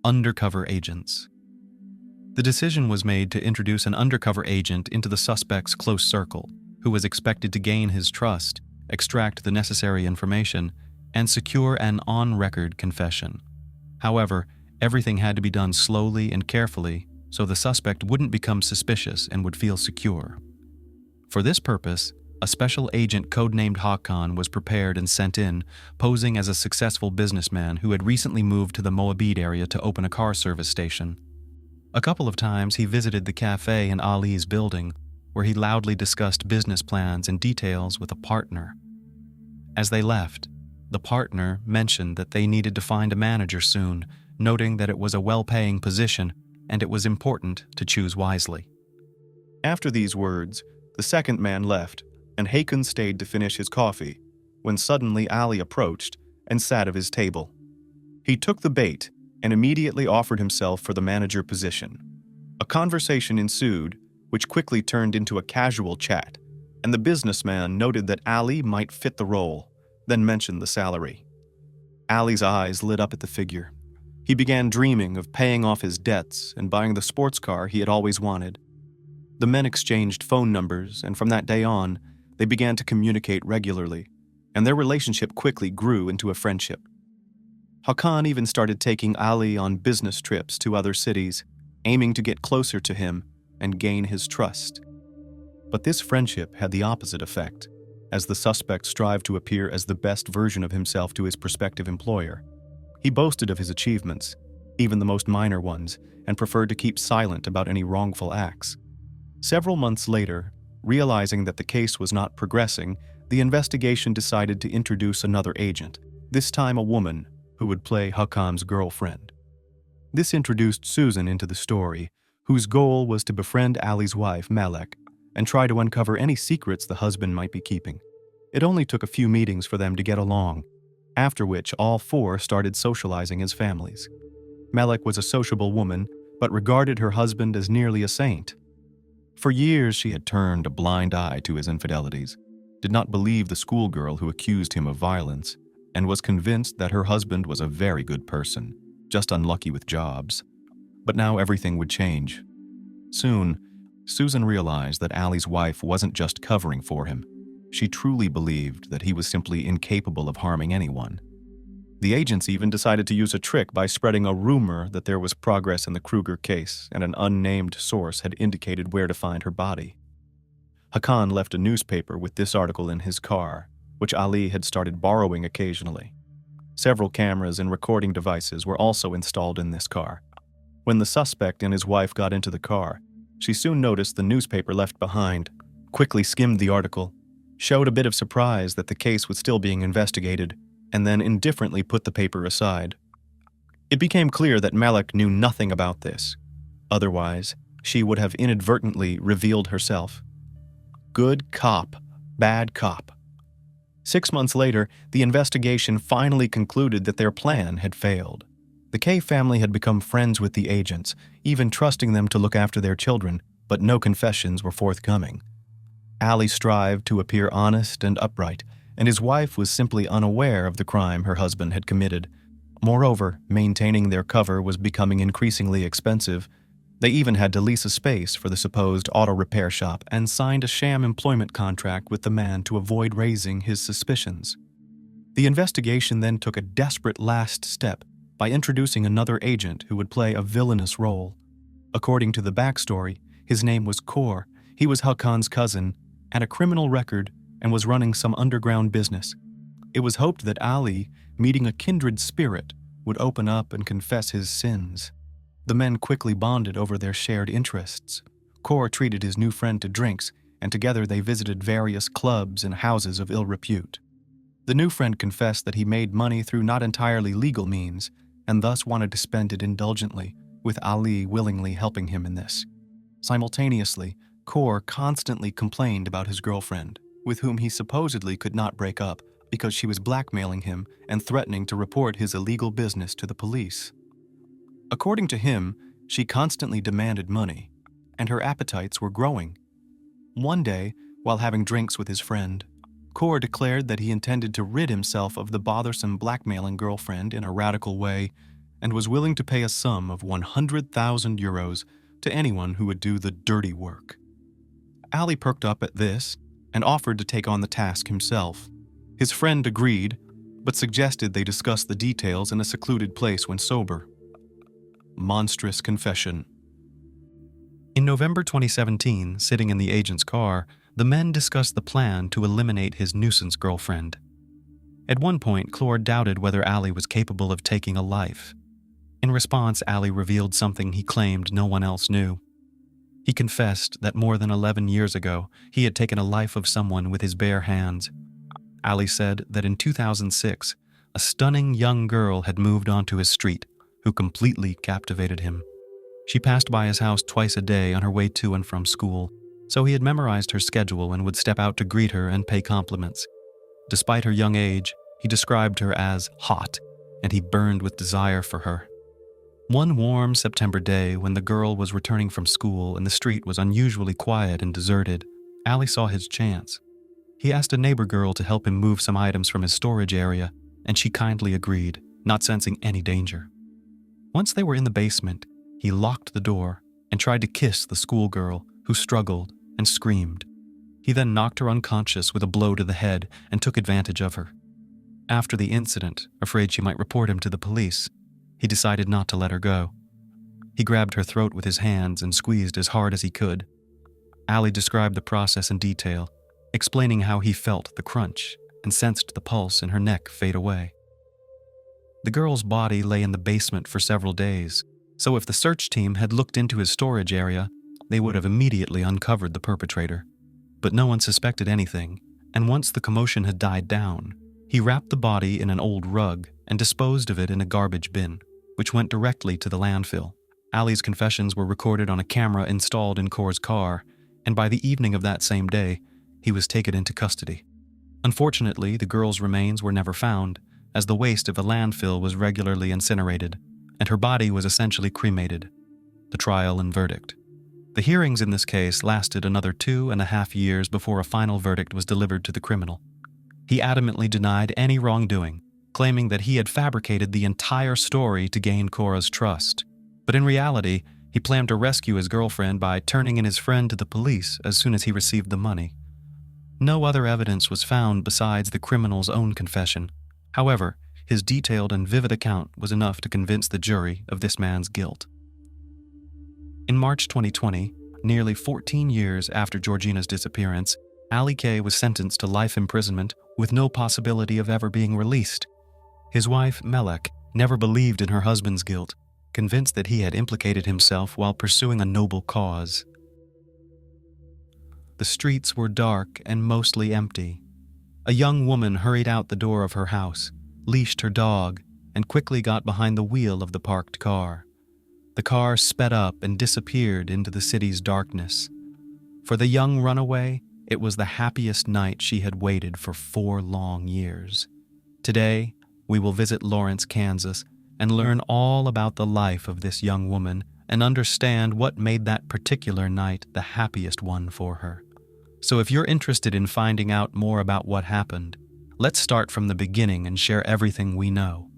Undercover agents. The decision was made to introduce an undercover agent into the suspect's close circle, who was expected to gain his trust, extract the necessary information, and secure an on-record confession. However, everything had to be done slowly and carefully so the suspect wouldn't become suspicious and would feel secure. For this purpose, a special agent codenamed Hakan was prepared and sent in, posing as a successful businessman who had recently moved to the Moabit area to open a car service station. A couple of times he visited the cafe in Ali's building, where he loudly discussed business plans and details with a partner. As they left, the partner mentioned that they needed to find a manager soon, noting that it was a well-paying position and it was important to choose wisely. After these words, the second man left, and Hakan stayed to finish his coffee, when suddenly Ali approached and sat at his table. He took the bait and immediately offered himself for the manager position. A conversation ensued, which quickly turned into a casual chat, and the businessman noted that Ali might fit the role, then mentioned the salary. Ali's eyes lit up at the figure. He began dreaming of paying off his debts and buying the sports car he had always wanted. The men exchanged phone numbers, and from that day on, they began to communicate regularly, and their relationship quickly grew into a friendship. Hakan even started taking Ali on business trips to other cities, aiming to get closer to him and gain his trust. But this friendship had the opposite effect, as the suspect strived to appear as the best version of himself to his prospective employer. He boasted of his achievements, even the most minor ones, and preferred to keep silent about any wrongful acts. Several months later, realizing that the case was not progressing, the investigation decided to introduce another agent, this time a woman, who would play Hakan's girlfriend. This introduced Susan into the story, whose goal was to befriend Ali's wife, Malek, and try to uncover any secrets the husband might be keeping. It only took a few meetings for them to get along, after which all four started socializing as families. Malek was a sociable woman, but regarded her husband as nearly a saint. For years she had turned a blind eye to his infidelities, did not believe the schoolgirl who accused him of violence, and was convinced that her husband was a very good person. just unlucky with jobs. But now everything would change. Soon, Susan realized that Allie's wife wasn't just covering for him. She truly believed that he was simply incapable of harming anyone. The agents even decided to use a trick by spreading a rumor that there was progress in the Kruger case and an unnamed source had indicated where to find her body. Hakan left a newspaper with this article in his car, which Ali had started borrowing occasionally. Several cameras and recording devices were also installed in this car. When the suspect and his wife got into the car, she soon noticed the newspaper left behind, quickly skimmed the article, showed a bit of surprise that the case was still being investigated, and then indifferently put the paper aside. It became clear that Malek knew nothing about this. Otherwise, she would have inadvertently revealed herself. Good cop, bad cop. 6 months later, the investigation finally concluded that their plan had failed. The Kay family had become friends with the agents, even trusting them to look after their children, but no confessions were forthcoming. Ali strived to appear honest and upright, and his wife was simply unaware of the crime her husband had committed. Moreover, maintaining their cover was becoming increasingly expensive. They even had to lease a space for the supposed auto repair shop and signed a sham employment contract with the man to avoid raising his suspicions. The investigation then took a desperate last step by introducing another agent who would play a villainous role. According to the backstory, his name was Kaur. He was Hakan's cousin, had a criminal record, and was running some underground business. It was hoped that Ali, meeting a kindred spirit, would open up and confess his sins. The men quickly bonded over their shared interests. Kaur treated his new friend to drinks, and together they visited various clubs and houses of ill repute. The new friend confessed that he made money through not entirely legal means, and thus wanted to spend it indulgently, with Ali willingly helping him in this. Simultaneously, Kaur constantly complained about his girlfriend, with whom he supposedly could not break up because she was blackmailing him and threatening to report his illegal business to the police. According to him, she constantly demanded money, and her appetites were growing. One day, while having drinks with his friend, Kaur declared that he intended to rid himself of the bothersome blackmailing girlfriend in a radical way and was willing to pay a sum of 100,000 euros to anyone who would do the dirty work. Ali perked up at this and offered to take on the task himself. His friend agreed, but suggested they discuss the details in a secluded place when sober. Monstrous confession. In November 2017, sitting in the agent's car, the men discussed the plan to eliminate his nuisance girlfriend. At one point, Kaur doubted whether Ali was capable of taking a life. In response, Ali revealed something he claimed no one else knew. He confessed that more than 11 years ago, he had taken a life of someone with his bare hands. Ali said that in 2006, a stunning young girl had moved onto his street, who completely captivated him. She passed by his house twice a day on her way to and from school, so he had memorized her schedule and would step out to greet her and pay compliments. Despite her young age, he described her as hot, and he burned with desire for her. One warm September day, when the girl was returning from school and the street was unusually quiet and deserted, Ali saw his chance. He asked a neighbor girl to help him move some items from his storage area, and she kindly agreed, not sensing any danger. Once they were in the basement, he locked the door and tried to kiss the schoolgirl, who struggled and screamed. He then knocked her unconscious with a blow to the head and took advantage of her. After the incident, afraid she might report him to the police, he decided not to let her go. He grabbed her throat with his hands and squeezed as hard as he could. Ali described the process in detail, explaining how he felt the crunch and sensed the pulse in her neck fade away. The girl's body lay in the basement for several days, so if the search team had looked into his storage area, they would have immediately uncovered the perpetrator. But no one suspected anything, and once the commotion had died down, he wrapped the body in an old rug and disposed of it in a garbage bin, which went directly to the landfill. Ali's confessions were recorded on a camera installed in Kaur's car, and by the evening of that same day, he was taken into custody. Unfortunately, the girl's remains were never found, as the waste of a landfill was regularly incinerated, and her body was essentially cremated. The trial and verdict. The hearings in this case lasted another 2.5 years before a final verdict was delivered to the criminal. He adamantly denied any wrongdoing, claiming that he had fabricated the entire story to gain Cora's trust. But in reality, he planned to rescue his girlfriend by turning in his friend to the police as soon as he received the money. No other evidence was found besides the criminal's own confession. However, his detailed and vivid account was enough to convince the jury of this man's guilt. In March 2020, nearly 14 years after Georgina's disappearance, Ali K. was sentenced to life imprisonment with no possibility of ever being released. His wife, Melek, never believed in her husband's guilt, convinced that he had implicated himself while pursuing a noble cause. The streets were dark and mostly empty. A young woman hurried out the door of her house, leashed her dog, and quickly got behind the wheel of the parked car. The car sped up and disappeared into the city's darkness. For the young runaway, it was the happiest night she had waited for 4 long years. Today, we will visit Lawrence, Kansas, and learn all about the life of this young woman and understand what made that particular night the happiest one for her. So if you're interested in finding out more about what happened, let's start from the beginning and share everything we know.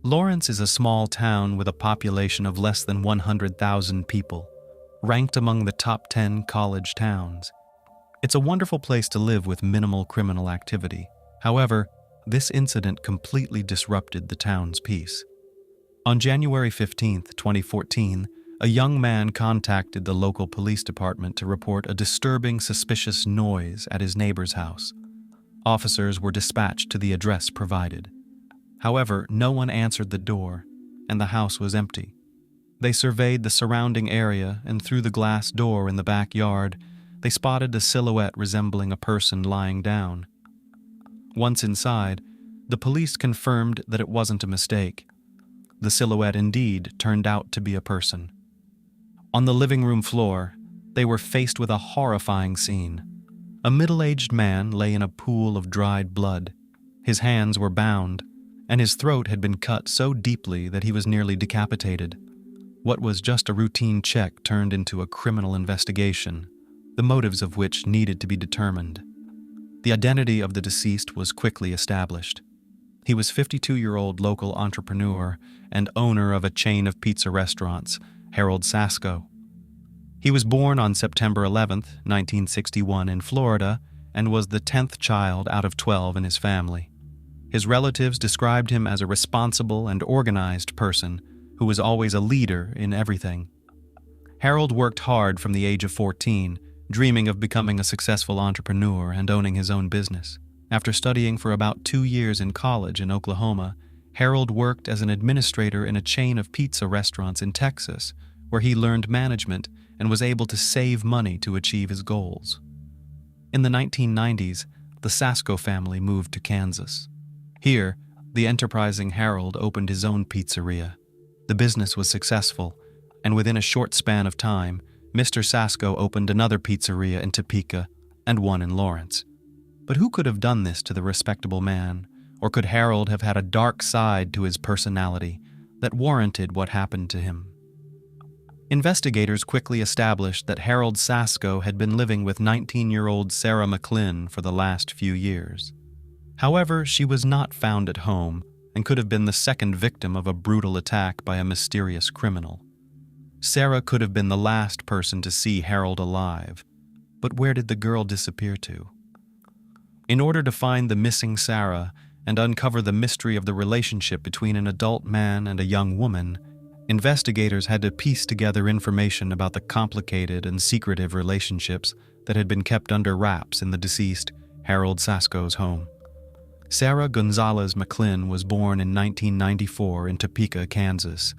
Lawrence is a small town with a population of less than 100,000 people, ranked among the top 10 college towns. It's a wonderful place to live with minimal criminal activity. However, this incident completely disrupted the town's peace. On January 15, 2014, a young man contacted the local police department to report a disturbing, suspicious noise at his neighbor's house. Officers were dispatched to the address provided. However, no one answered the door, and the house was empty. They surveyed the surrounding area, and through the glass door in the backyard, they spotted a silhouette resembling a person lying down. Once inside, the police confirmed that it wasn't a mistake. The silhouette indeed turned out to be a person. On the living room floor, they were faced with a horrifying scene. A middle-aged man lay in a pool of dried blood. His hands were bound, and his throat had been cut so deeply that he was nearly decapitated. What was just a routine check turned into a criminal investigation, the motives of which needed to be determined. The identity of the deceased was quickly established. He was 52-year-old local entrepreneur and owner of a chain of pizza restaurants, Harold Sasso. He was born on September 11, 1961 in Florida and was the 10th child out of 12 in his family. His relatives described him as a responsible and organized person who was always a leader in everything. Harold worked hard from the age of 14, dreaming of becoming a successful entrepreneur and owning his own business. After studying for about 2 years in college in Oklahoma, Harold worked as an administrator in a chain of pizza restaurants in Texas, where he learned management and was able to save money to achieve his goals. In the 1990s, the Sasso family moved to Kansas. Here, the enterprising Harold opened his own pizzeria. The business was successful, and within a short span of time, Mr. Sasso opened another pizzeria in Topeka and one in Lawrence. But who could have done this to the respectable man, or could Harold have had a dark side to his personality that warranted what happened to him? Investigators quickly established that Harold Sasso had been living with 19-year-old Sarah McLynn for the last few years. However, she was not found at home and could have been the second victim of a brutal attack by a mysterious criminal. Sarah could have been the last person to see Harold alive, but where did the girl disappear to? In order to find the missing Sarah and uncover the mystery of the relationship between an adult man and a young woman, investigators had to piece together information about the complicated and secretive relationships that had been kept under wraps in the deceased Harold Sasso's home. Sarah Gonzalez McLynn was born in 1994 in Topeka, Kansas.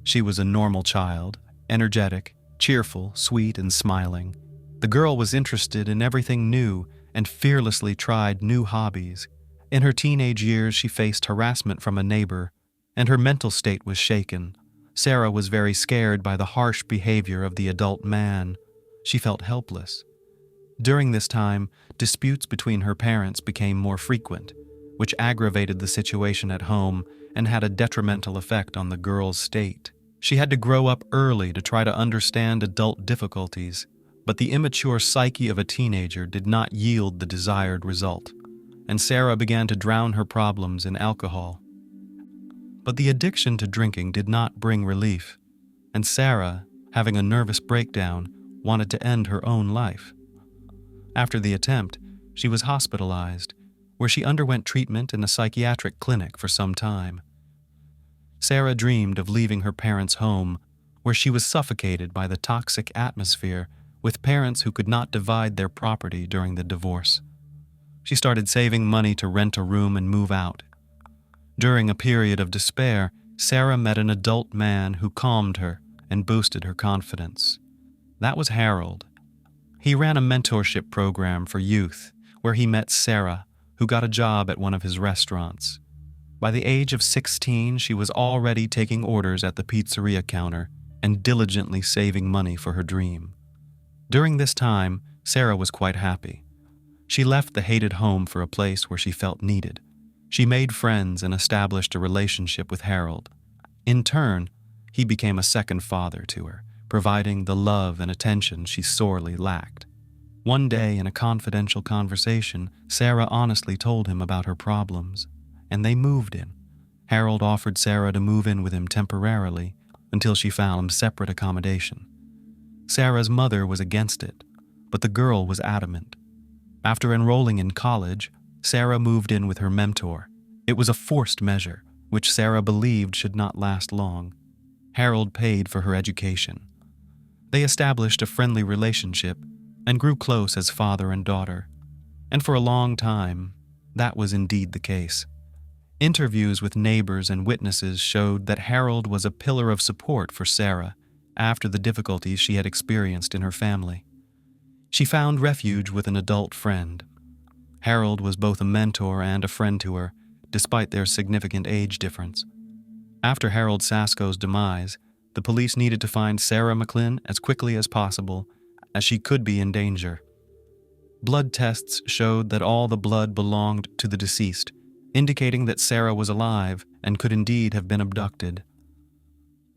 She was a normal child, energetic, cheerful, sweet, and smiling. The girl was interested in everything new and fearlessly tried new hobbies. In her teenage years, she faced harassment from a neighbor, and her mental state was shaken. Sarah was very scared by the harsh behavior of the adult man. She felt helpless. During this time, disputes between her parents became more frequent, which aggravated the situation at home and had a detrimental effect on the girl's state. She had to grow up early to try to understand adult difficulties, but the immature psyche of a teenager did not yield the desired result. and Sarah began to drown her problems in alcohol. But the addiction to drinking did not bring relief, and Sarah, having a nervous breakdown, wanted to end her own life. After the attempt, she was hospitalized, where she underwent treatment in a psychiatric clinic for some time. Sarah dreamed of leaving her parents' home, where she was suffocated by the toxic atmosphere with parents who could not divide their property during the divorce. She started saving money to rent a room and move out. During a period of despair, Sarah met an adult man who calmed her and boosted her confidence. That was Harold. He ran a mentorship program for youth, where he met Sarah, who got a job at one of his restaurants. By the age of 16, she was already taking orders at the pizzeria counter and diligently saving money for her dream. During this time, Sarah was quite happy. She left the hated home for a place where she felt needed. She made friends and established a relationship with Harold. In turn, he became a second father to her, providing the love and attention she sorely lacked. One day, in a confidential conversation, Sarah honestly told him about her problems, and they moved in. Harold offered Sarah to move in with him temporarily until she found separate accommodation. Sarah's mother was against it, but the girl was adamant. After enrolling in college, Sarah moved in with her mentor. It was a forced measure, which Sarah believed should not last long. Harold paid for her education. They established a friendly relationship and grew close as father and daughter. And for a long time, that was indeed the case. Interviews with neighbors and witnesses showed that Harold was a pillar of support for Sarah after the difficulties she had experienced in her family. She found refuge with an adult friend. Harold was both a mentor and a friend to her, despite their significant age difference. After Harold Sasso's demise, the police needed to find Sarah McLynn as quickly as possible, as she could be in danger. Blood tests showed that all the blood belonged to the deceased, indicating that Sarah was alive and could indeed have been abducted.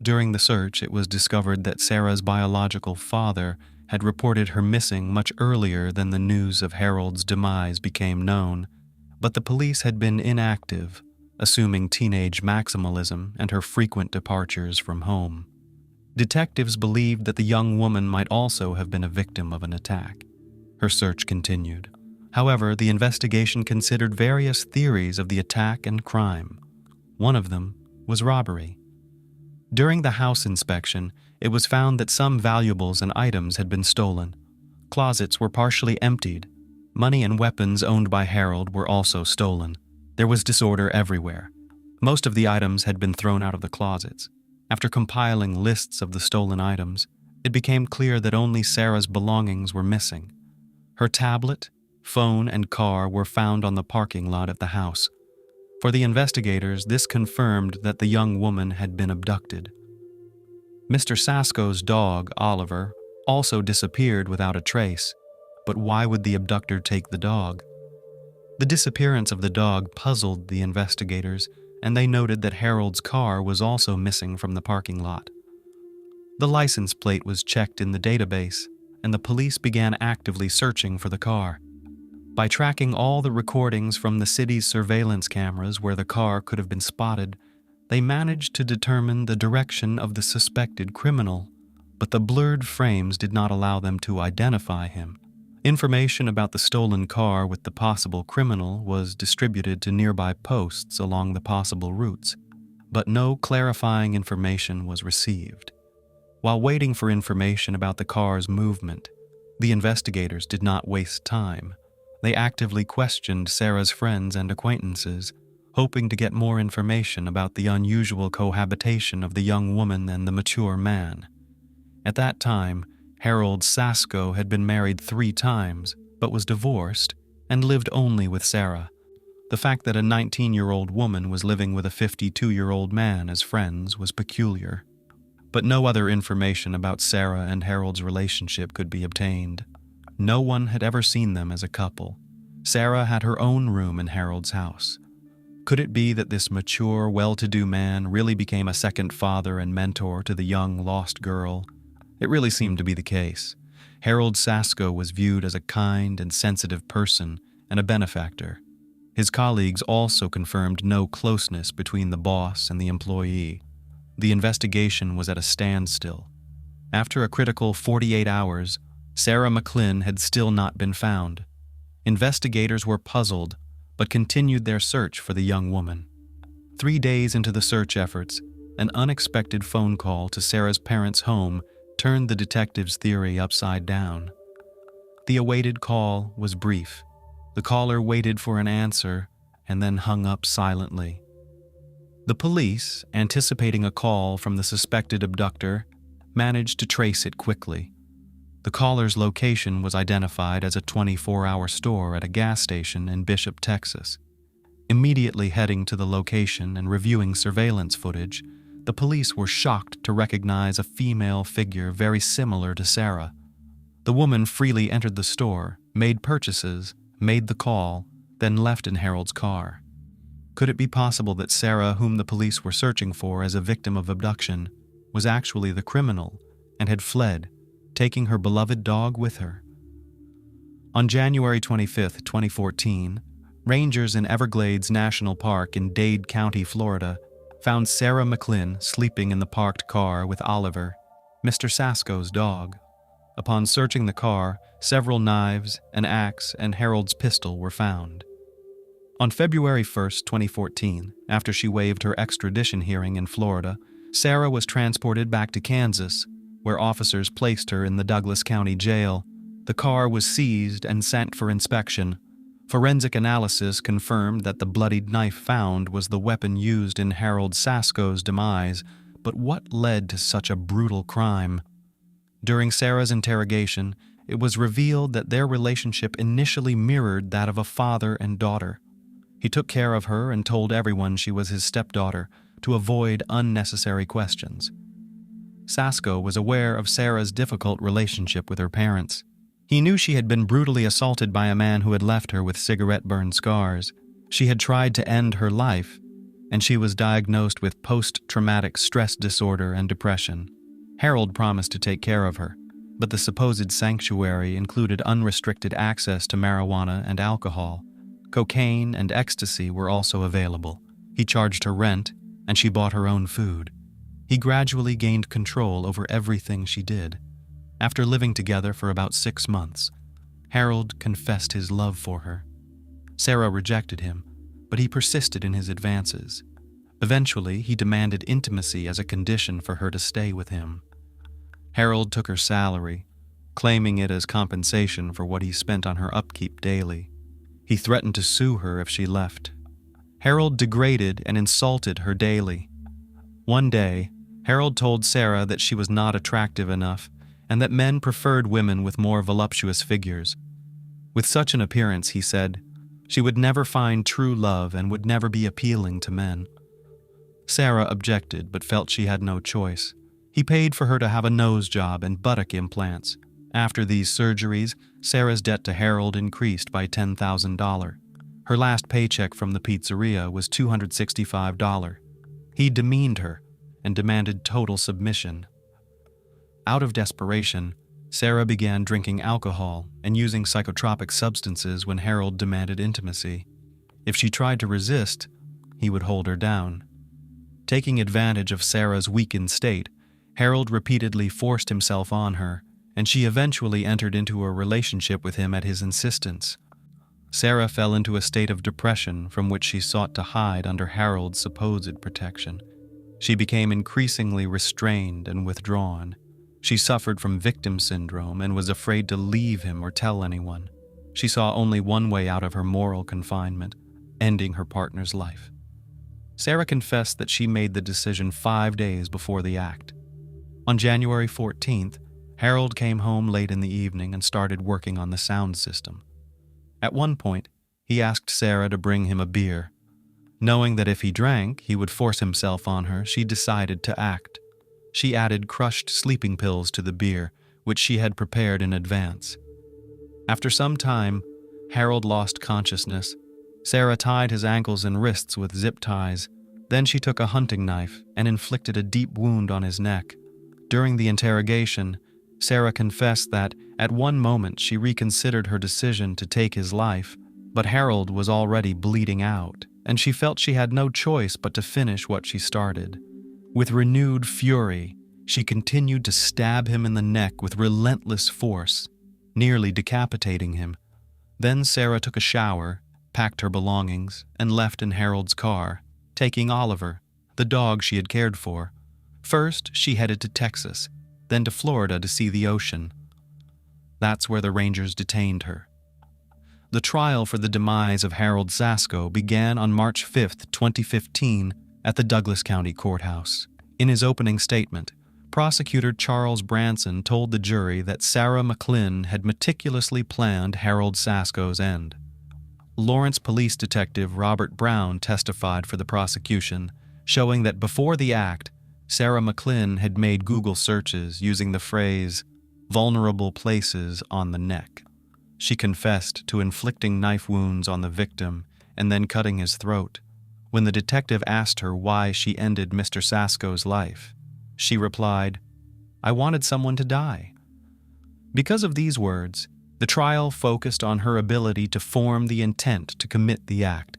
During the search, it was discovered that Sarah's biological father had reported her missing much earlier than the news of Harold's demise became known, but the police had been inactive, assuming teenage maximalism and her frequent departures from home. Detectives believed that the young woman might also have been a victim of an attack. Her search continued. However, the investigation considered various theories of the attack and crime. One of them was robbery. During the house inspection, it was found that some valuables and items had been stolen. Closets were partially emptied. Money and weapons owned by Harold were also stolen. There was disorder everywhere. Most of the items had been thrown out of the closets. After compiling lists of the stolen items, it became clear that only Sarah's belongings were missing. Her tablet, phone, and car were found on the parking lot at the house. For the investigators, this confirmed that the young woman had been abducted. Mr. Sasso's dog, Oliver, also disappeared without a trace, but why would the abductor take the dog? The disappearance of the dog puzzled the investigators, and they noted that Harold's car was also missing from the parking lot. The license plate was checked in the database, and the police began actively searching for the car. By tracking all the recordings from the city's surveillance cameras where the car could have been spotted, they managed to determine the direction of the suspected criminal, but the blurred frames did not allow them to identify him. Information about the stolen car with the possible criminal was distributed to nearby posts along the possible routes, but no clarifying information was received. While waiting for information about the car's movement, the investigators did not waste time. They actively questioned Sarah's friends and acquaintances, hoping to get more information about the unusual cohabitation of the young woman and the mature man. At that time, Harold Sasso had been married 3 times, but was divorced and lived only with Sarah. The fact that a 19-year-old woman was living with a 52-year-old man as friends was peculiar. But no other information about Sarah and Harold's relationship could be obtained. No one had ever seen them as a couple. Sarah had her own room in Harold's house. Could it be that this mature, well-to-do man really became a second father and mentor to the young, lost girl? It really seemed to be the case. Harold Sasso was viewed as a kind and sensitive person and a benefactor. His colleagues also confirmed no closeness between the boss and the employee. The investigation was at a standstill. After a critical 48 hours, Sarah McLynn had still not been found. Investigators were puzzled, but continued their search for the young woman. 3 days into the search efforts, an unexpected phone call to Sarah's parents' home turned the detectives' theory upside down. The awaited call was brief. The caller waited for an answer and then hung up silently. The police, anticipating a call from the suspected abductor, managed to trace it quickly. The caller's location was identified as a 24-hour store at a gas station in Bishop, Texas. Immediately heading to the location and reviewing surveillance footage, the police were shocked to recognize a female figure very similar to Sarah. The woman freely entered the store, made purchases, made the call, then left in Harold's car. Could it be possible that Sarah, whom the police were searching for as a victim of abduction, was actually the criminal and had fled, taking her beloved dog with her? On January 25, 2014, rangers in Everglades National Park in Dade County, Florida, found Sarah McLynn sleeping in the parked car with Oliver, Mr. Sasko's dog. Upon searching the car, several knives, an axe, and Harold's pistol were found. On February 1, 2014, after she waived her extradition hearing in Florida, Sarah was transported back to Kansas, where officers placed her in the Douglas County Jail. The car was seized and sent for inspection. Forensic analysis confirmed that the bloodied knife found was the weapon used in Harold Sasko's demise, but what led to such a brutal crime? During Sarah's interrogation, it was revealed that their relationship initially mirrored that of a father and daughter. He took care of her and told everyone she was his stepdaughter to avoid unnecessary questions. Sasko was aware of Sarah's difficult relationship with her parents. He knew she had been brutally assaulted by a man who had left her with cigarette-burn scars. She had tried to end her life, and she was diagnosed with post-traumatic stress disorder and depression. Harold promised to take care of her, but the supposed sanctuary included unrestricted access to marijuana and alcohol. Cocaine and ecstasy were also available. He charged her rent, and she bought her own food. He gradually gained control over everything she did. After living together for about 6 months, Harold confessed his love for her. Sarah rejected him, but he persisted in his advances. Eventually, he demanded intimacy as a condition for her to stay with him. Harold took her salary, claiming it as compensation for what he spent on her upkeep daily. He threatened to sue her if she left. Harold degraded and insulted her daily. One day, Harold told Sarah that she was not attractive enough and that men preferred women with more voluptuous figures. With such an appearance, he said, she would never find true love and would never be appealing to men. Sarah objected but felt she had no choice. He paid for her to have a nose job and buttock implants. After these surgeries, Sarah's debt to Harold increased by $10,000. Her last paycheck from the pizzeria was $265. He demeaned her and demanded total submission. Out of desperation, Sarah began drinking alcohol and using psychotropic substances when Harold demanded intimacy. If she tried to resist, he would hold her down. Taking advantage of Sarah's weakened state, Harold repeatedly forced himself on her, and she eventually entered into a relationship with him at his insistence. Sarah fell into a state of depression from which she sought to hide under Harold's supposed protection. She became increasingly restrained and withdrawn. She suffered from victim syndrome and was afraid to leave him or tell anyone. She saw only one way out of her moral confinement, ending her partner's life. Sarah confessed that she made the decision 5 days before the act. On January 14th, Harold came home late in the evening and started working on the sound system. At one point, he asked Sarah to bring him a beer. Knowing that if he drank, he would force himself on her, she decided to act. She added crushed sleeping pills to the beer, which she had prepared in advance. After some time, Harold lost consciousness. Sarah tied his ankles and wrists with zip ties. Then she took a hunting knife and inflicted a deep wound on his neck. During the interrogation, Sarah confessed that, at one moment, she reconsidered her decision to take his life, But Harold was already bleeding out, and she felt she had no choice but to finish what she started. With renewed fury, she continued to stab him in the neck with relentless force, nearly decapitating him. Then Sarah took a shower, packed her belongings, and left in Harold's car, taking Oliver, the dog she had cared for. First, she headed to Texas, then to Florida to see the ocean. That's where the Rangers detained her. The trial for the demise of Harold Sasso began on March 5, 2015, at the Douglas County Courthouse. In his opening statement, Prosecutor Charles Branson told the jury that Sarah McLynn had meticulously planned Harold Sasso's end. Lawrence Police Detective Robert Brown testified for the prosecution, showing that before the act, Sarah McLynn had made Google searches using the phrase, "vulnerable places on the neck." She confessed to inflicting knife wounds on the victim and then cutting his throat. When the detective asked her why she ended Mr. Sasso's life, she replied, "I wanted someone to die." Because of these words, the trial focused on her ability to form the intent to commit the act.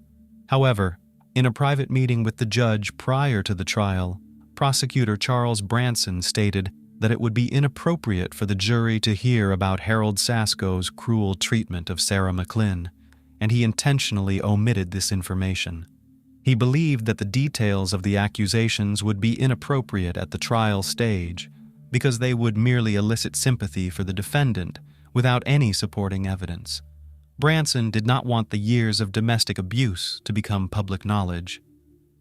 However, in a private meeting with the judge prior to the trial, Prosecutor Charles Branson stated that it would be inappropriate for the jury to hear about Harold Sasso's cruel treatment of Sarah McLynn, and he intentionally omitted this information. He believed that the details of the accusations would be inappropriate at the trial stage because they would merely elicit sympathy for the defendant without any supporting evidence. Branson did not want the years of domestic abuse to become public knowledge.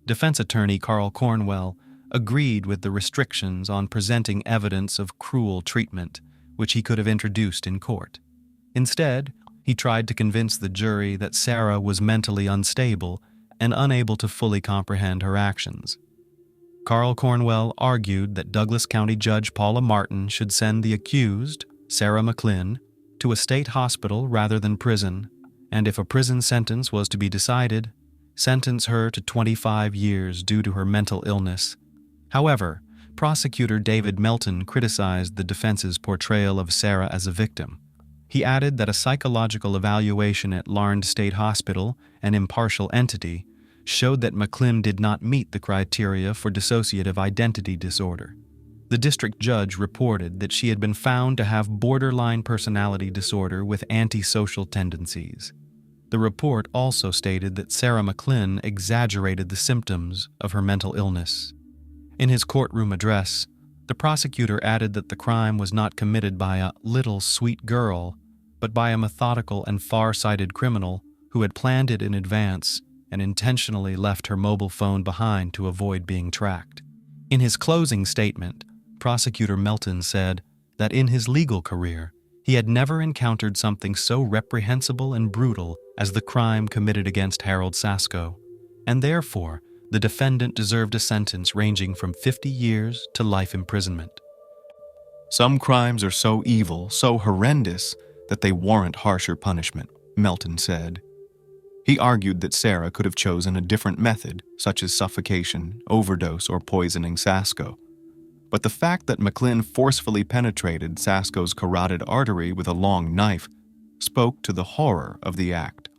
Defense attorney Carl Cornwell agreed with the restrictions on presenting evidence of cruel treatment, which he could have introduced in court. Instead, he tried to convince the jury that Sarah was mentally unstable and unable to fully comprehend her actions. Carl Cornwell argued that Douglas County Judge Paula Martin should send the accused, Sarah McLynn, to a state hospital rather than prison, and if a prison sentence was to be decided, sentence her to 25 years due to her mental illness. However, prosecutor David Melton criticized the defense's portrayal of Sarah as a victim. He added that a psychological evaluation at Larned State Hospital, an impartial entity, showed that McLynn did not meet the criteria for dissociative identity disorder. The district judge reported that she had been found to have borderline personality disorder with antisocial tendencies. The report also stated that Sarah McLynn exaggerated the symptoms of her mental illness. In his courtroom address, the prosecutor added that the crime was not committed by a little sweet girl, but by a methodical and far-sighted criminal who had planned it in advance and intentionally left her mobile phone behind to avoid being tracked. In his closing statement, Prosecutor Melton said that in his legal career, he had never encountered something so reprehensible and brutal as the crime committed against Harold Sasso, and therefore, the defendant deserved a sentence ranging from 50 years to life imprisonment. Some crimes are so evil, so horrendous, that they warrant harsher punishment, Melton said. He argued that Sarah could have chosen a different method, such as suffocation, overdose, or poisoning Sasso. But the fact that McLynn forcefully penetrated Sasso's carotid artery with a long knife spoke to the horror of the act.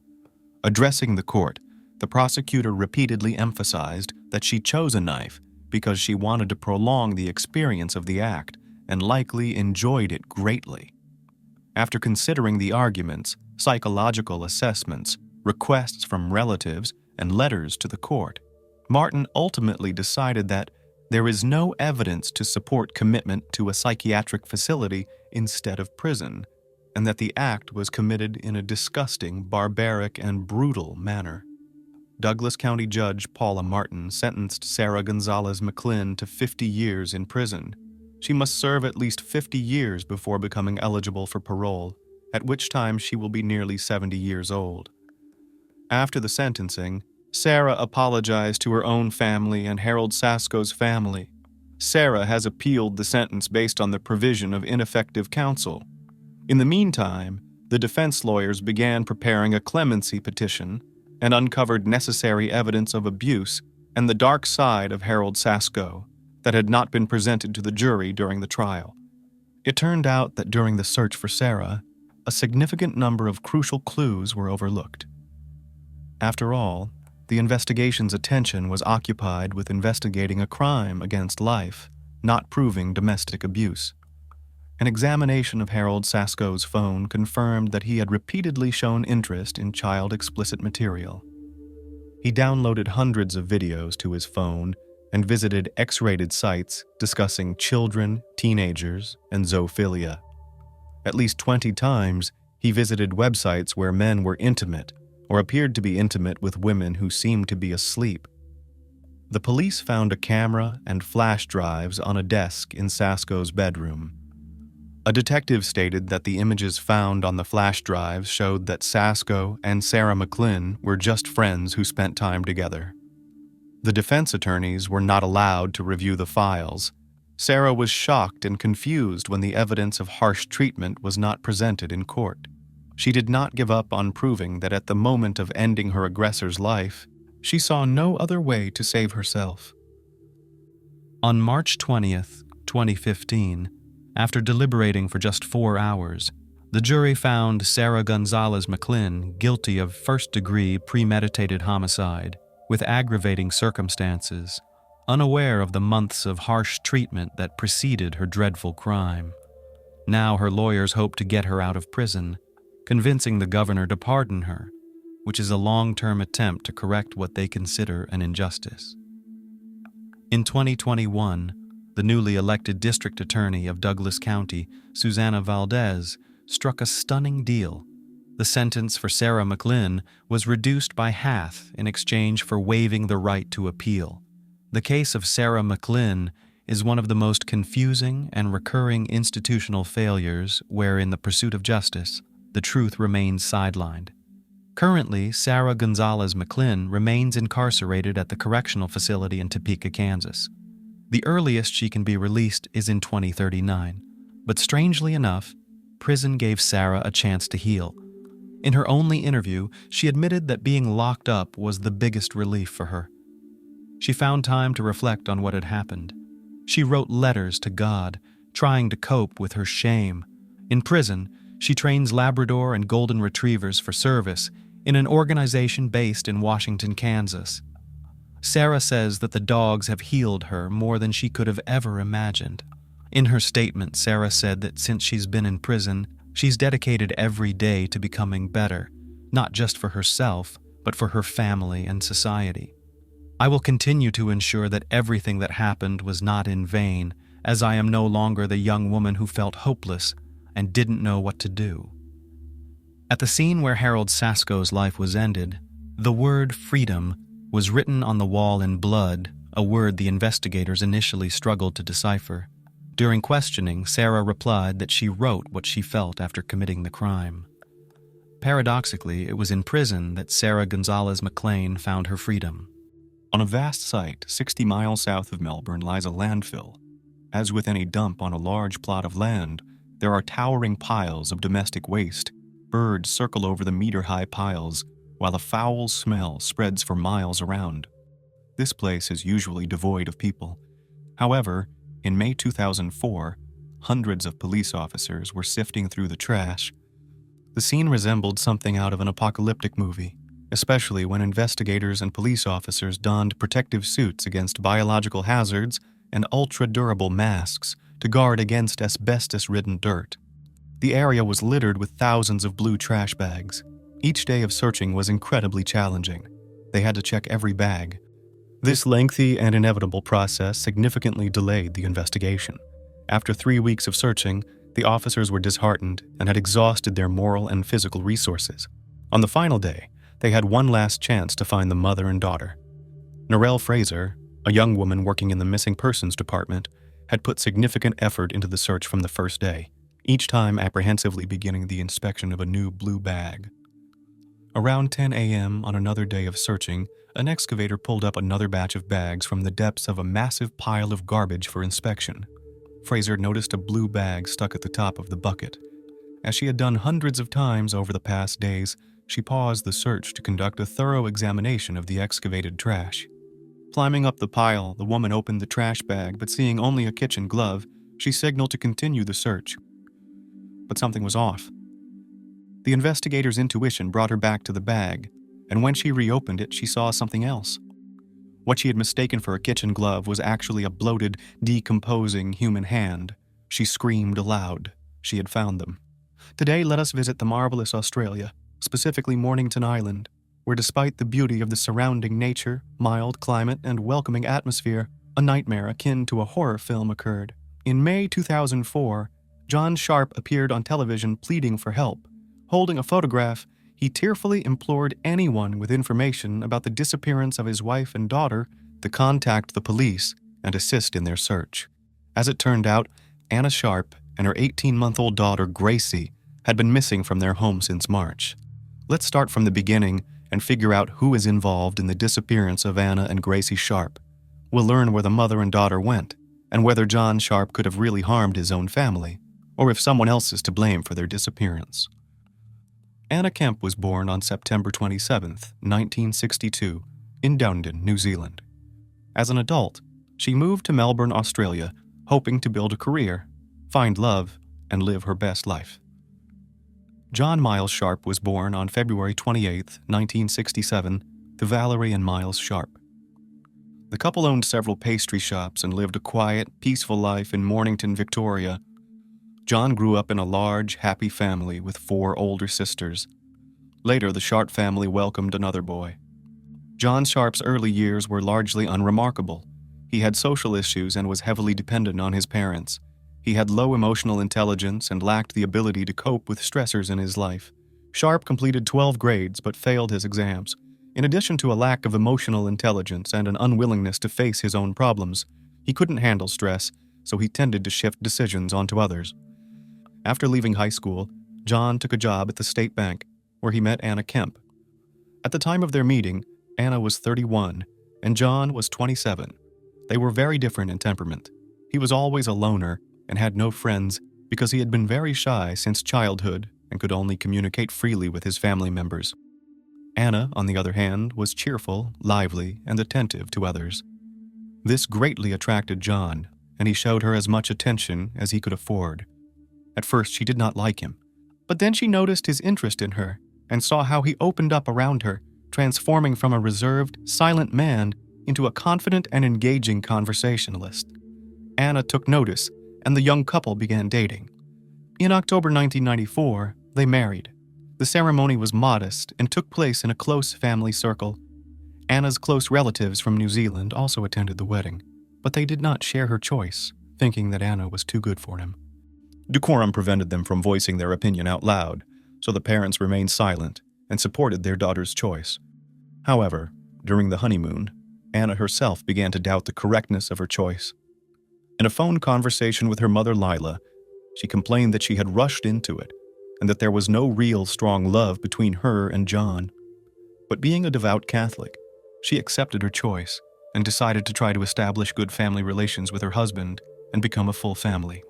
Addressing the court, the prosecutor repeatedly emphasized that she chose a knife because she wanted to prolong the experience of the act and likely enjoyed it greatly. After considering the arguments, psychological assessments, requests from relatives, and letters to the court, Martin ultimately decided that there is no evidence to support commitment to a psychiatric facility instead of prison, and that the act was committed in a disgusting, barbaric, and brutal manner. Douglas County Judge Paula Martin sentenced Sarah Gonzalez McLynn to 50 years in prison. She must serve at least 50 years before becoming eligible for parole, at which time she will be nearly 70 years old. After the sentencing, Sarah apologized to her own family and Harold Sasso's family. Sarah has appealed the sentence based on the provision of ineffective counsel. In the meantime, the defense lawyers began preparing a clemency petition and uncovered necessary evidence of abuse and the dark side of Harold Sasso that had not been presented to the jury during the trial. It turned out that during the search for Sarah, a significant number of crucial clues were overlooked. After all, the investigation's attention was occupied with investigating a crime against life, not proving domestic abuse. An examination of Harold Sasso's phone confirmed that he had repeatedly shown interest in child-explicit material. He downloaded hundreds of videos to his phone and visited X-rated sites discussing children, teenagers, and zoophilia. At least 20 times, he visited websites where men were intimate or appeared to be intimate with women who seemed to be asleep. The police found a camera and flash drives on a desk in Sasso's bedroom. A detective stated that the images found on the flash drives showed that Sasso and Sarah McLynn were just friends who spent time together. The defense attorneys were not allowed to review the files. Sarah was shocked and confused when the evidence of harsh treatment was not presented in court. She did not give up on proving that at the moment of ending her aggressor's life, she saw no other way to save herself. On March 20th, 2015, after deliberating for just 4 hours, the jury found Sarah Gonzalez McLynn guilty of first-degree premeditated homicide with aggravating circumstances, unaware of the months of harsh treatment that preceded her dreadful crime. Now her lawyers hope to get her out of prison, convincing the governor to pardon her, which is a long-term attempt to correct what they consider an injustice. In 2021, the newly elected district attorney of Douglas County, Susana Valdez, struck a stunning deal. The sentence for Sarah McLynn was reduced by half in exchange for waiving the right to appeal. The case of Sarah McLynn is one of the most confusing and recurring institutional failures where, in the pursuit of justice, the truth remains sidelined. Currently, Sarah Gonzalez McLynn remains incarcerated at the correctional facility in Topeka, Kansas. The earliest she can be released is in 2039, but strangely enough, prison gave Sarah a chance to heal. In her only interview, she admitted that being locked up was the biggest relief for her. She found time to reflect on what had happened. She wrote letters to God, trying to cope with her shame. In prison, she trains Labrador and Golden Retrievers for service in an organization based in Washington, Kansas. Sarah says that the dogs have healed her more than she could have ever imagined. In her statement, Sarah said that since she's been in prison, she's dedicated every day to becoming better, not just for herself, but for her family and society. I will continue to ensure that everything that happened was not in vain, as I am no longer the young woman who felt hopeless and didn't know what to do. At the scene where Harold Sasso's life was ended, the word freedom was written on the wall in blood, a word the investigators initially struggled to decipher. During questioning, Sarah replied that she wrote what she felt after committing the crime. Paradoxically, it was in prison that Sarah Gonzalez McLynn found her freedom. On a vast site 60 miles south of Melbourne lies a landfill. As with any dump on a large plot of land, there are towering piles of domestic waste. Birds circle over the meter-high piles, while a foul smell spreads for miles around. This place is usually devoid of people. However, in May 2004, hundreds of police officers were sifting through the trash. The scene resembled something out of an apocalyptic movie, especially when investigators and police officers donned protective suits against biological hazards and ultra-durable masks to guard against asbestos-ridden dirt. The area was littered with thousands of blue trash bags. Each day of searching was incredibly challenging. They had to check every bag. This lengthy and inevitable process significantly delayed the investigation. After 3 weeks of searching, the officers were disheartened and had exhausted their moral and physical resources. On the final day, they had one last chance to find the mother and daughter. Narelle Fraser, a young woman working in the missing persons department, had put significant effort into the search from the first day, each time apprehensively beginning the inspection of a new blue bag. Around 10 a.m. on another day of searching, an excavator pulled up another batch of bags from the depths of a massive pile of garbage for inspection. Fraser noticed a blue bag stuck at the top of the bucket. As she had done hundreds of times over the past days, she paused the search to conduct a thorough examination of the excavated trash. Climbing up the pile, the woman opened the trash bag, but seeing only a kitchen glove, she signaled to continue the search. But something was off. The investigator's intuition brought her back to the bag, and when she reopened it, she saw something else. What she had mistaken for a kitchen glove was actually a bloated, decomposing human hand. She screamed aloud. She had found them. Today, let us visit the marvelous Australia, specifically Mornington Island, where despite the beauty of the surrounding nature, mild climate, and welcoming atmosphere, a nightmare akin to a horror film occurred. In May 2004, John Sharp appeared on television pleading for help. Holding a photograph, he tearfully implored anyone with information about the disappearance of his wife and daughter to contact the police and assist in their search. As it turned out, Anna Sharp and her 18-month-old daughter, Gracie, had been missing from their home since March. Let's start from the beginning and figure out who is involved in the disappearance of Anna and Gracie Sharp. We'll learn where the mother and daughter went, and whether John Sharp could have really harmed his own family, or if someone else is to blame for their disappearance. Anna Kemp was born on September 27, 1962, in Dunedin, New Zealand. As an adult, she moved to Melbourne, Australia, hoping to build a career, find love, and live her best life. John Miles Sharp was born on February 28, 1967, to Valerie and Miles Sharp. The couple owned several pastry shops and lived a quiet, peaceful life in Mornington, Victoria. John grew up in a large, happy family with 4 older sisters. Later, the Sharp family welcomed another boy. John Sharp's early years were largely unremarkable. He had social issues and was heavily dependent on his parents. He had low emotional intelligence and lacked the ability to cope with stressors in his life. Sharp completed 12 grades but failed his exams. In addition to a lack of emotional intelligence and an unwillingness to face his own problems, he couldn't handle stress, so he tended to shift decisions onto others. After leaving high school, John took a job at the State Bank, where he met Anna Kemp. At the time of their meeting, Anna was 31, and John was 27. They were very different in temperament. He was always a loner and had no friends because he had been very shy since childhood and could only communicate freely with his family members. Anna, on the other hand, was cheerful, lively, and attentive to others. This greatly attracted John, and he showed her as much attention as he could afford. At first, she did not like him, but then she noticed his interest in her and saw how he opened up around her, transforming from a reserved, silent man into a confident and engaging conversationalist. Anna took notice, and the young couple began dating. In October 1994, they married. The ceremony was modest and took place in a close family circle. Anna's close relatives from New Zealand also attended the wedding, but they did not share her choice, thinking that Anna was too good for him. Decorum prevented them from voicing their opinion out loud, so the parents remained silent and supported their daughter's choice. However, during the honeymoon, Anna herself began to doubt the correctness of her choice. In a phone conversation with her mother Lila, she complained that she had rushed into it and that there was no real strong love between her and John. But being a devout Catholic, she accepted her choice and decided to try to establish good family relations with her husband and become a full family.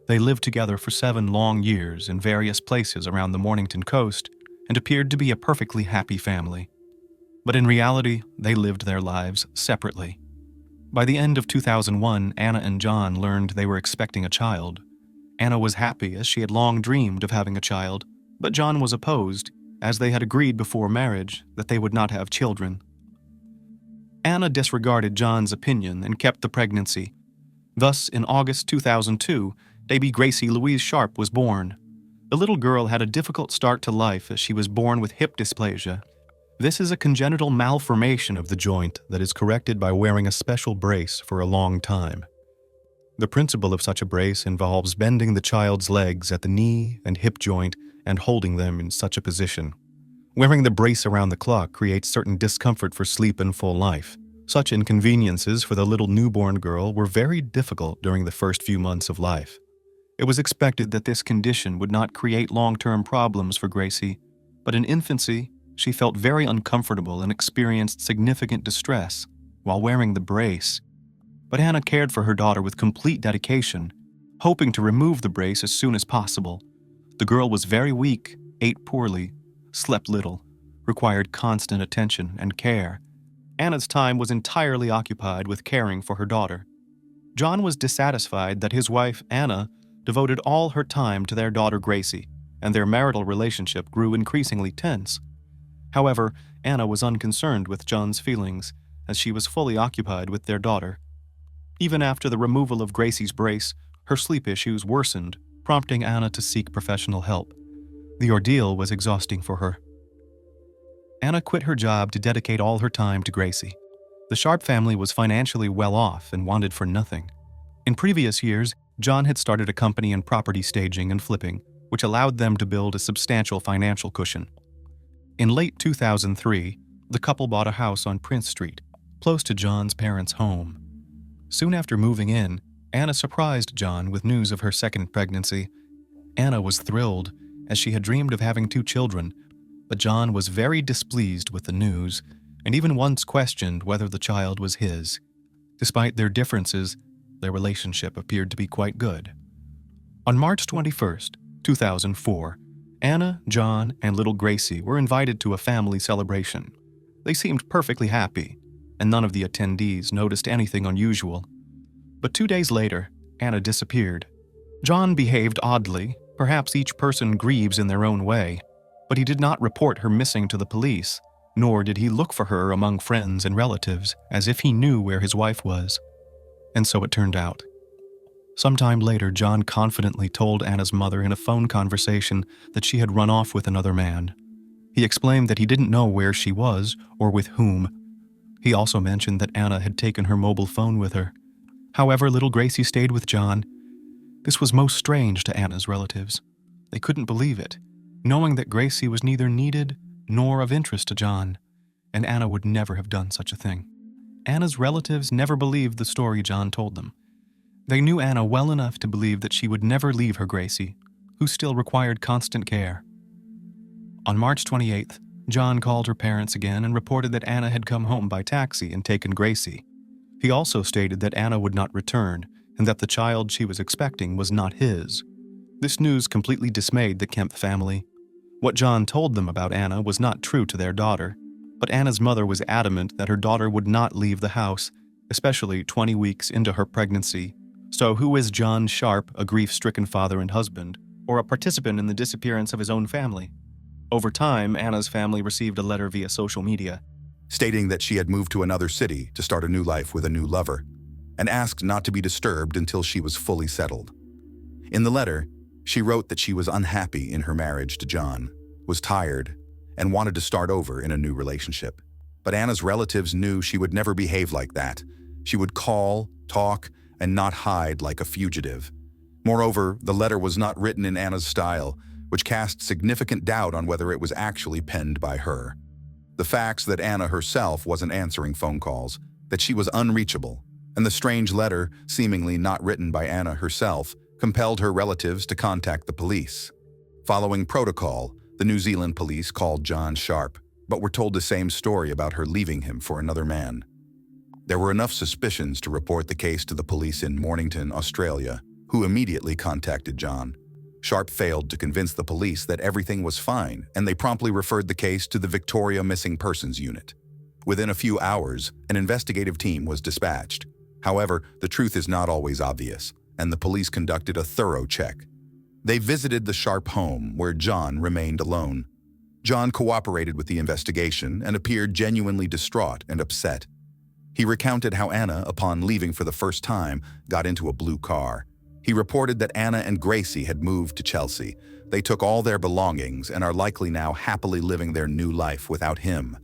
They lived together for 7 long years in various places around the Mornington coast and appeared to be a perfectly happy family. But in reality, they lived their lives separately. By the end of 2001, Anna and John learned they were expecting a child. Anna was happy as she had long dreamed of having a child, but John was opposed, as they had agreed before marriage that they would not have children. Anna disregarded John's opinion and kept the pregnancy. Thus, in August 2002, baby Gracie Louise Sharp was born. The little girl had a difficult start to life as she was born with hip dysplasia. This is a congenital malformation of the joint that is corrected by wearing a special brace for a long time. The principle of such a brace involves bending the child's legs at the knee and hip joint and holding them in such a position. Wearing the brace around the clock creates certain discomfort for sleep and full life. Such inconveniences for the little newborn girl were very difficult during the first few months of life. It was expected that this condition would not create long-term problems for Gracie, but in infancy, she felt very uncomfortable and experienced significant distress while wearing the brace. But Anna cared for her daughter with complete dedication, hoping to remove the brace as soon as possible. The girl was very weak, ate poorly, slept little, required constant attention and care. Anna's time was entirely occupied with caring for her daughter. John was dissatisfied that his wife, Anna, devoted all her time to their daughter Gracie, and their marital relationship grew increasingly tense. However, Anna was unconcerned with John's feelings, as she was fully occupied with their daughter. Even after the removal of Gracie's brace, her sleep issues worsened, prompting Anna to seek professional help. The ordeal was exhausting for her. Anna quit her job to dedicate all her time to Gracie. The Sharp family was financially well off and wanted for nothing. In previous years, John had started a company in property staging and flipping, which allowed them to build a substantial financial cushion. In late 2003, the couple bought a house on Prince Street, close to John's parents' home. Soon after moving in, Anna surprised John with news of her second pregnancy. Anna was thrilled, as she had dreamed of having 2 children, but John was very displeased with the news and even once questioned whether the child was his. Despite their differences, their relationship appeared to be quite good. On March 21st, 2004, Anna, John, and little Gracie were invited to a family celebration. They seemed perfectly happy, and none of the attendees noticed anything unusual. But 2 days later, Anna disappeared. John behaved oddly. Perhaps each person grieves in their own way, but he did not report her missing to the police, nor did he look for her among friends and relatives, as if he knew where his wife was. And so it turned out. Sometime later, John confidently told Anna's mother in a phone conversation that she had run off with another man. He explained that he didn't know where she was or with whom. He also mentioned that Anna had taken her mobile phone with her. However, little Gracie stayed with John. This was most strange to Anna's relatives. They couldn't believe it, knowing that Gracie was neither needed nor of interest to John, and Anna would never have done such a thing. Anna's relatives never believed the story John told them. They knew Anna well enough to believe that she would never leave her Gracie, who still required constant care. On March 28th, John called her parents again and reported that Anna had come home by taxi and taken Gracie. He also stated that Anna would not return and that the child she was expecting was not his. This news completely dismayed the Kemp family. What John told them about Anna was not true to their daughter, but Anna's mother was adamant that her daughter would not leave the house, especially 20 weeks into her pregnancy. So who is John Sharp, a grief-stricken father and husband, or a participant in the disappearance of his own family? Over time, Anna's family received a letter via social media, stating that she had moved to another city to start a new life with a new lover, and asked not to be disturbed until she was fully settled. In the letter, she wrote that she was unhappy in her marriage to John, was tired, and wanted to start over in a new relationship. But Anna's relatives knew she would never behave like that. She would call, talk, and not hide like a fugitive. Moreover, the letter was not written in Anna's style, which cast significant doubt on whether it was actually penned by her. The facts that Anna herself wasn't answering phone calls, that she was unreachable, and the strange letter, seemingly not written by Anna herself, compelled her relatives to contact the police. Following protocol, the New Zealand police called John Sharp, but were told the same story about her leaving him for another man. There were enough suspicions to report the case to the police in Mornington, Australia, who immediately contacted John. Sharp failed to convince the police that everything was fine, and they promptly referred the case to the Victoria Missing Persons Unit. Within a few hours, an investigative team was dispatched. However, the truth is not always obvious, and the police conducted a thorough check. They visited the Sharp home, where John remained alone. John cooperated with the investigation and appeared genuinely distraught and upset. He recounted how Anna, upon leaving for the first time, got into a blue car. He reported that Anna and Gracie had moved to Chelsea. They took all their belongings and are likely now happily living their new life without him.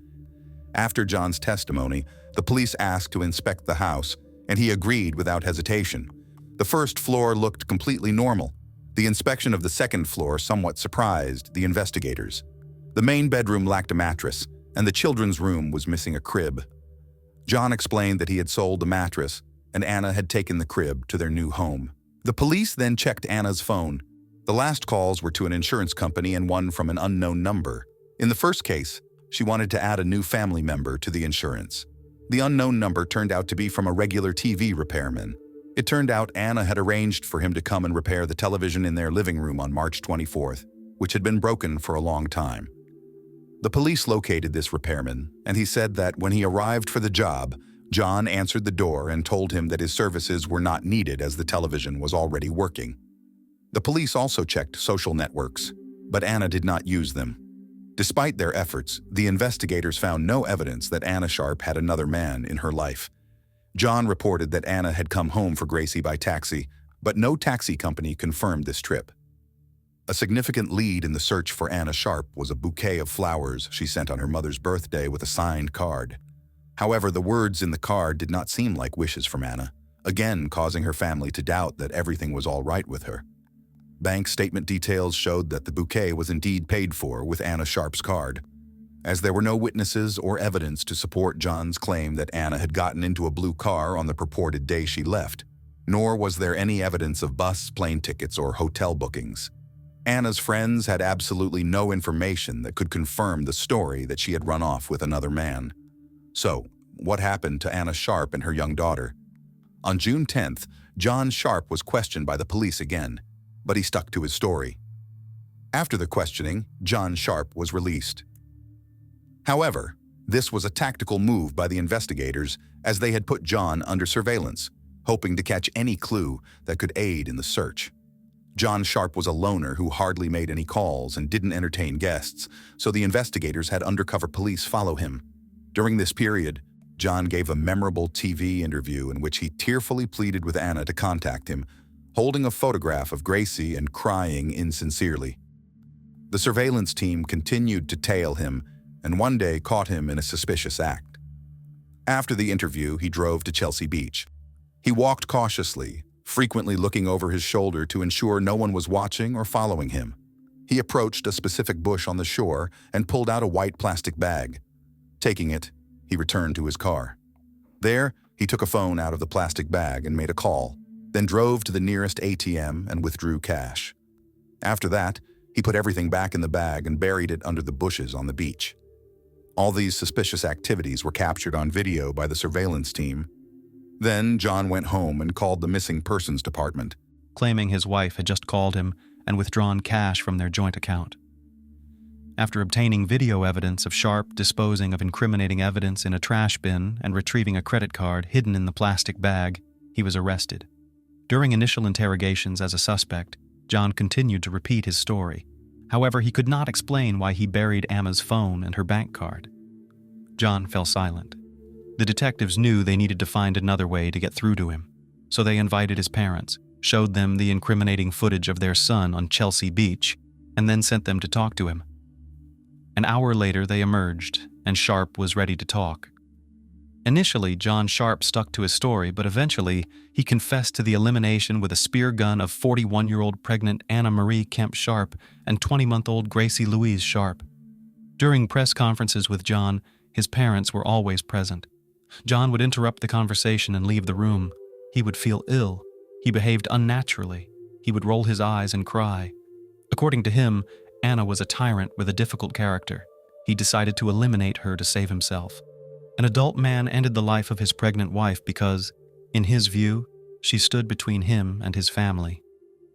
After John's testimony, the police asked to inspect the house, and he agreed without hesitation. The first floor looked completely normal. The inspection of the second floor somewhat surprised the investigators. The main bedroom lacked a mattress, and the children's room was missing a crib. John explained that he had sold the mattress, and Anna had taken the crib to their new home. The police then checked Anna's phone. The last calls were to an insurance company and one from an unknown number. In the first case, she wanted to add a new family member to the insurance. The unknown number turned out to be from a regular TV repairman. It turned out Anna had arranged for him to come and repair the television in their living room on March 24th, which had been broken for a long time. The police located this repairman, and he said that when he arrived for the job, John answered the door and told him that his services were not needed as the television was already working. The police also checked social networks, but Anna did not use them. Despite their efforts, the investigators found no evidence that Anna Sharp had another man in her life. John reported that Anna had come home for Gracie by taxi, but no taxi company confirmed this trip. A significant lead in the search for Anna Sharp was a bouquet of flowers she sent on her mother's birthday with a signed card. However, the words in the card did not seem like wishes from Anna, again causing her family to doubt that everything was all right with her. Bank statement details showed that the bouquet was indeed paid for with Anna Sharp's card. As there were no witnesses or evidence to support John's claim that Anna had gotten into a blue car on the purported day she left, nor was there any evidence of bus, plane tickets, or hotel bookings. Anna's friends had absolutely no information that could confirm the story that she had run off with another man. So, what happened to Anna Sharp and her young daughter? On June 10th, John Sharp was questioned by the police again, but he stuck to his story. After the questioning, John Sharp was released. However, this was a tactical move by the investigators as they had put John under surveillance, hoping to catch any clue that could aid in the search. John Sharp was a loner who hardly made any calls and didn't entertain guests, so the investigators had undercover police follow him. During this period, John gave a memorable TV interview in which he tearfully pleaded with Anna to contact him, holding a photograph of Gracie and crying insincerely. The surveillance team continued to tail him and one day caught him in a suspicious act. After the interview, he drove to Chelsea Beach. He walked cautiously, frequently looking over his shoulder to ensure no one was watching or following him. He approached a specific bush on the shore and pulled out a white plastic bag. Taking it, he returned to his car. There, he took a phone out of the plastic bag and made a call, then drove to the nearest ATM and withdrew cash. After that, he put everything back in the bag and buried it under the bushes on the beach. All these suspicious activities were captured on video by the surveillance team. Then John went home and called the missing persons department, claiming his wife had just called him and withdrawn cash from their joint account. After obtaining video evidence of Sharp disposing of incriminating evidence in a trash bin and retrieving a credit card hidden in the plastic bag, he was arrested. During initial interrogations as a suspect, John continued to repeat his story. However, he could not explain why he buried Anna's phone and her bank card. John fell silent. The detectives knew they needed to find another way to get through to him, so they invited his parents, showed them the incriminating footage of their son on Chelsea Beach, and then sent them to talk to him. An hour later, they emerged, and Sharp was ready to talk. Initially, John Sharp stuck to his story, but eventually, he confessed to the elimination with a spear gun of 41-year-old pregnant Anna Marie Kemp Sharp and 20-month-old Gracie Louise Sharp. During press conferences with John, his parents were always present. John would interrupt the conversation and leave the room. He would feel ill. He behaved unnaturally. He would roll his eyes and cry. According to him, Anna was a tyrant with a difficult character. He decided to eliminate her to save himself. An adult man ended the life of his pregnant wife because, in his view, she stood between him and his family.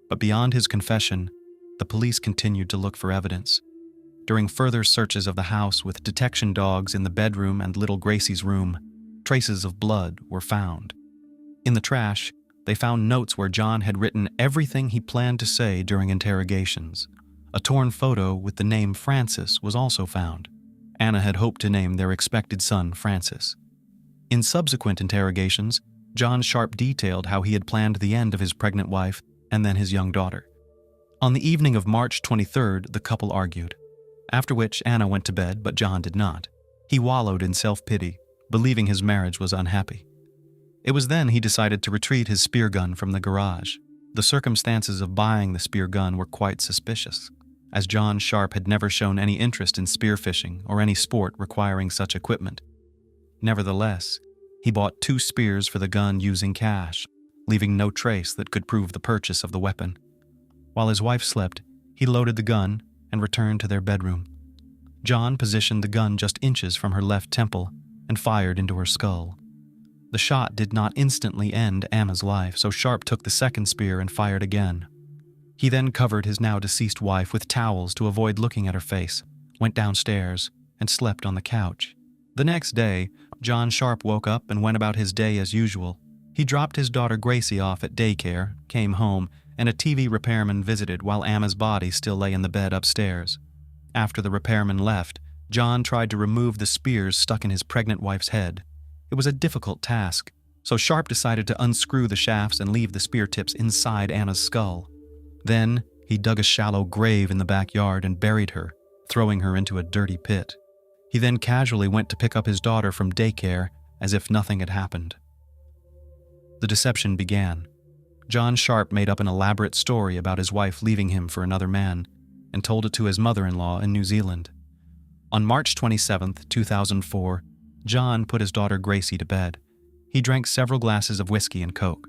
But beyond his confession, the police continued to look for evidence. During further searches of the house with detection dogs in the bedroom and little Gracie's room, traces of blood were found. In the trash, they found notes where John had written everything he planned to say during interrogations. A torn photo with the name Francis was also found. Anna had hoped to name their expected son Francis. In subsequent interrogations, John Sharp detailed how he had planned the end of his pregnant wife and then his young daughter. On the evening of March 23rd, the couple argued, after which Anna went to bed, but John did not. He wallowed in self-pity, believing his marriage was unhappy. It was then he decided to retrieve his spear gun from the garage. The circumstances of buying the spear gun were quite suspicious, as John Sharp had never shown any interest in spearfishing or any sport requiring such equipment. Nevertheless, he bought 2 spears for the gun using cash, leaving no trace that could prove the purchase of the weapon. While his wife slept, he loaded the gun and returned to their bedroom. John positioned the gun just inches from her left temple and fired into her skull. The shot did not instantly end Anna's life, so Sharp took the second spear and fired again. He then covered his now deceased wife with towels to avoid looking at her face, went downstairs, and slept on the couch. The next day, John Sharp woke up and went about his day as usual. He dropped his daughter Gracie off at daycare, came home, and a TV repairman visited while Anna's body still lay in the bed upstairs. After the repairman left, John tried to remove the spears stuck in his pregnant wife's head. It was a difficult task, so Sharp decided to unscrew the shafts and leave the spear tips inside Anna's skull. Then, he dug a shallow grave in the backyard and buried her, throwing her into a dirty pit. He then casually went to pick up his daughter from daycare as if nothing had happened. The deception began. John Sharp made up an elaborate story about his wife leaving him for another man and told it to his mother-in-law in New Zealand. On March 27, 2004, John put his daughter Gracie to bed. He drank several glasses of whiskey and Coke.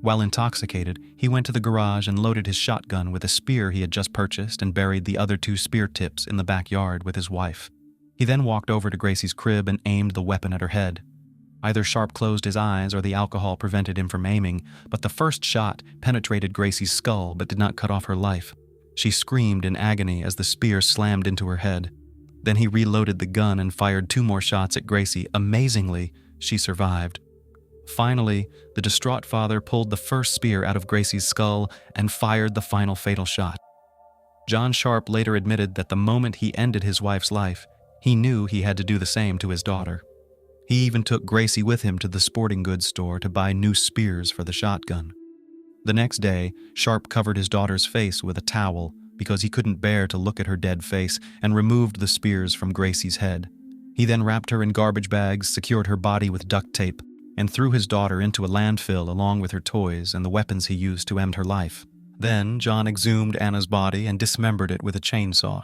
While intoxicated, he went to the garage and loaded his shotgun with a spear he had just purchased and buried the other 2 spear tips in the backyard with his wife. He then walked over to Gracie's crib and aimed the weapon at her head. Either Sharp closed his eyes or the alcohol prevented him from aiming, but the first shot penetrated Gracie's skull but did not cut off her life. She screamed in agony as the spear slammed into her head. Then he reloaded the gun and fired 2 more shots at Gracie. Amazingly, she survived. Finally, the distraught father pulled the first spear out of Gracie's skull and fired the final fatal shot. John Sharp later admitted that the moment he ended his wife's life, he knew he had to do the same to his daughter. He even took Gracie with him to the sporting goods store to buy new spears for the shotgun. The next day, Sharp covered his daughter's face with a towel because he couldn't bear to look at her dead face and removed the spears from Gracie's head. He then wrapped her in garbage bags, secured her body with duct tape, and threw his daughter into a landfill along with her toys and the weapons he used to end her life. Then, John exhumed Anna's body and dismembered it with a chainsaw.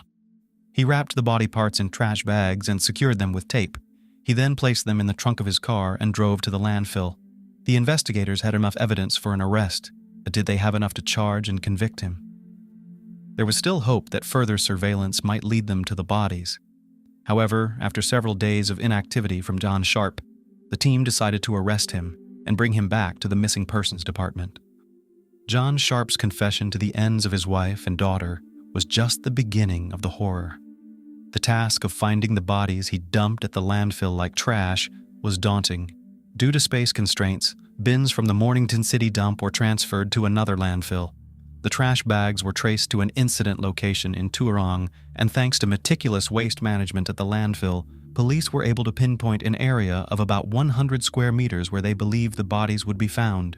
He wrapped the body parts in trash bags and secured them with tape. He then placed them in the trunk of his car and drove to the landfill. The investigators had enough evidence for an arrest, but did they have enough to charge and convict him? There was still hope that further surveillance might lead them to the bodies. However, after several days of inactivity from John Sharp, the team decided to arrest him and bring him back to the Missing Persons Department. John Sharp's confession to the ends of his wife and daughter was just the beginning of the horror. The task of finding the bodies he dumped at the landfill like trash was daunting. Due to space constraints, bins from the Mornington city dump were transferred to another landfill. The trash bags were traced to an incident location in Tuarong, and thanks to meticulous waste management at the landfill, police were able to pinpoint an area of about 100 square meters where they believed the bodies would be found.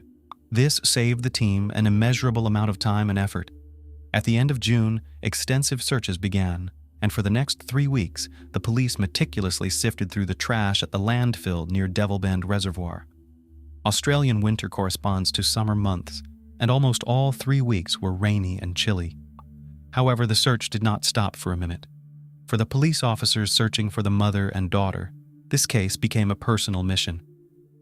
This saved the team an immeasurable amount of time and effort. At the end of June, extensive searches began, and for the next 3 weeks, the police meticulously sifted through the trash at the landfill near Devil Bend Reservoir. Australian winter corresponds to summer months, and almost all 3 weeks were rainy and chilly. However, the search did not stop for a minute. For the police officers searching for the mother and daughter, this case became a personal mission.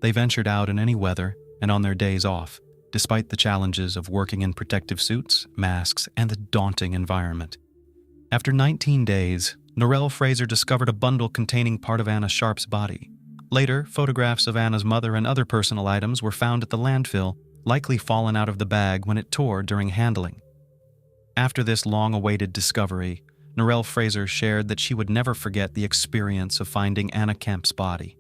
They ventured out in any weather and on their days off, despite the challenges of working in protective suits, masks, and the daunting environment. After 19 days, Norell Fraser discovered a bundle containing part of Anna Sharp's body. Later, photographs of Anna's mother and other personal items were found at the landfill, likely fallen out of the bag when it tore during handling. After this long-awaited discovery, Norell Fraser shared that she would never forget the experience of finding Anna Kemp's body.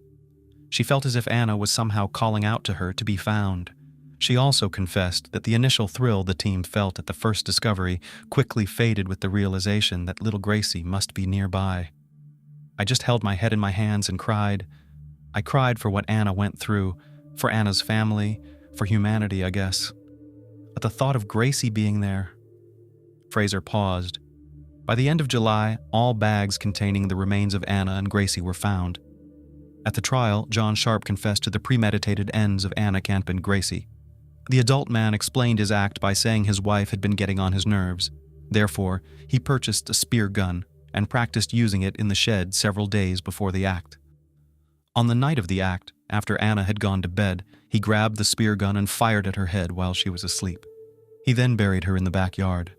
She felt as if Anna was somehow calling out to her to be found. She also confessed that the initial thrill the team felt at the first discovery quickly faded with the realization that little Gracie must be nearby. "I just held my head in my hands and cried. I cried for what Anna went through, for Anna's family, for humanity, I guess. But the thought of Gracie being there..." Fraser paused. By the end of July, all bags containing the remains of Anna and Gracie were found. At the trial, John Sharp confessed to the premeditated ends of Anna Kemp and Gracie. The adult man explained his act by saying his wife had been getting on his nerves. Therefore, he purchased a spear gun and practiced using it in the shed several days before the act. On the night of the act, after Anna had gone to bed, he grabbed the spear gun and fired at her head while she was asleep. He then buried her in the backyard.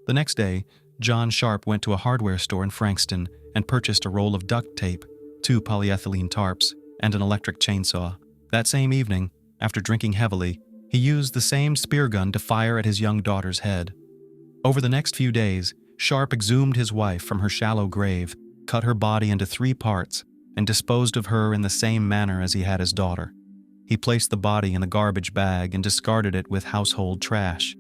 The next day, John Sharp went to a hardware store in Frankston and purchased a roll of duct tape, 2 polyethylene tarps, and an electric chainsaw. That same evening, after drinking heavily, he used the same spear gun to fire at his young daughter's head. Over the next few days, Sharp exhumed his wife from her shallow grave, cut her body into 3 parts, and disposed of her in the same manner as he had his daughter. He placed the body in a garbage bag and discarded it with household trash.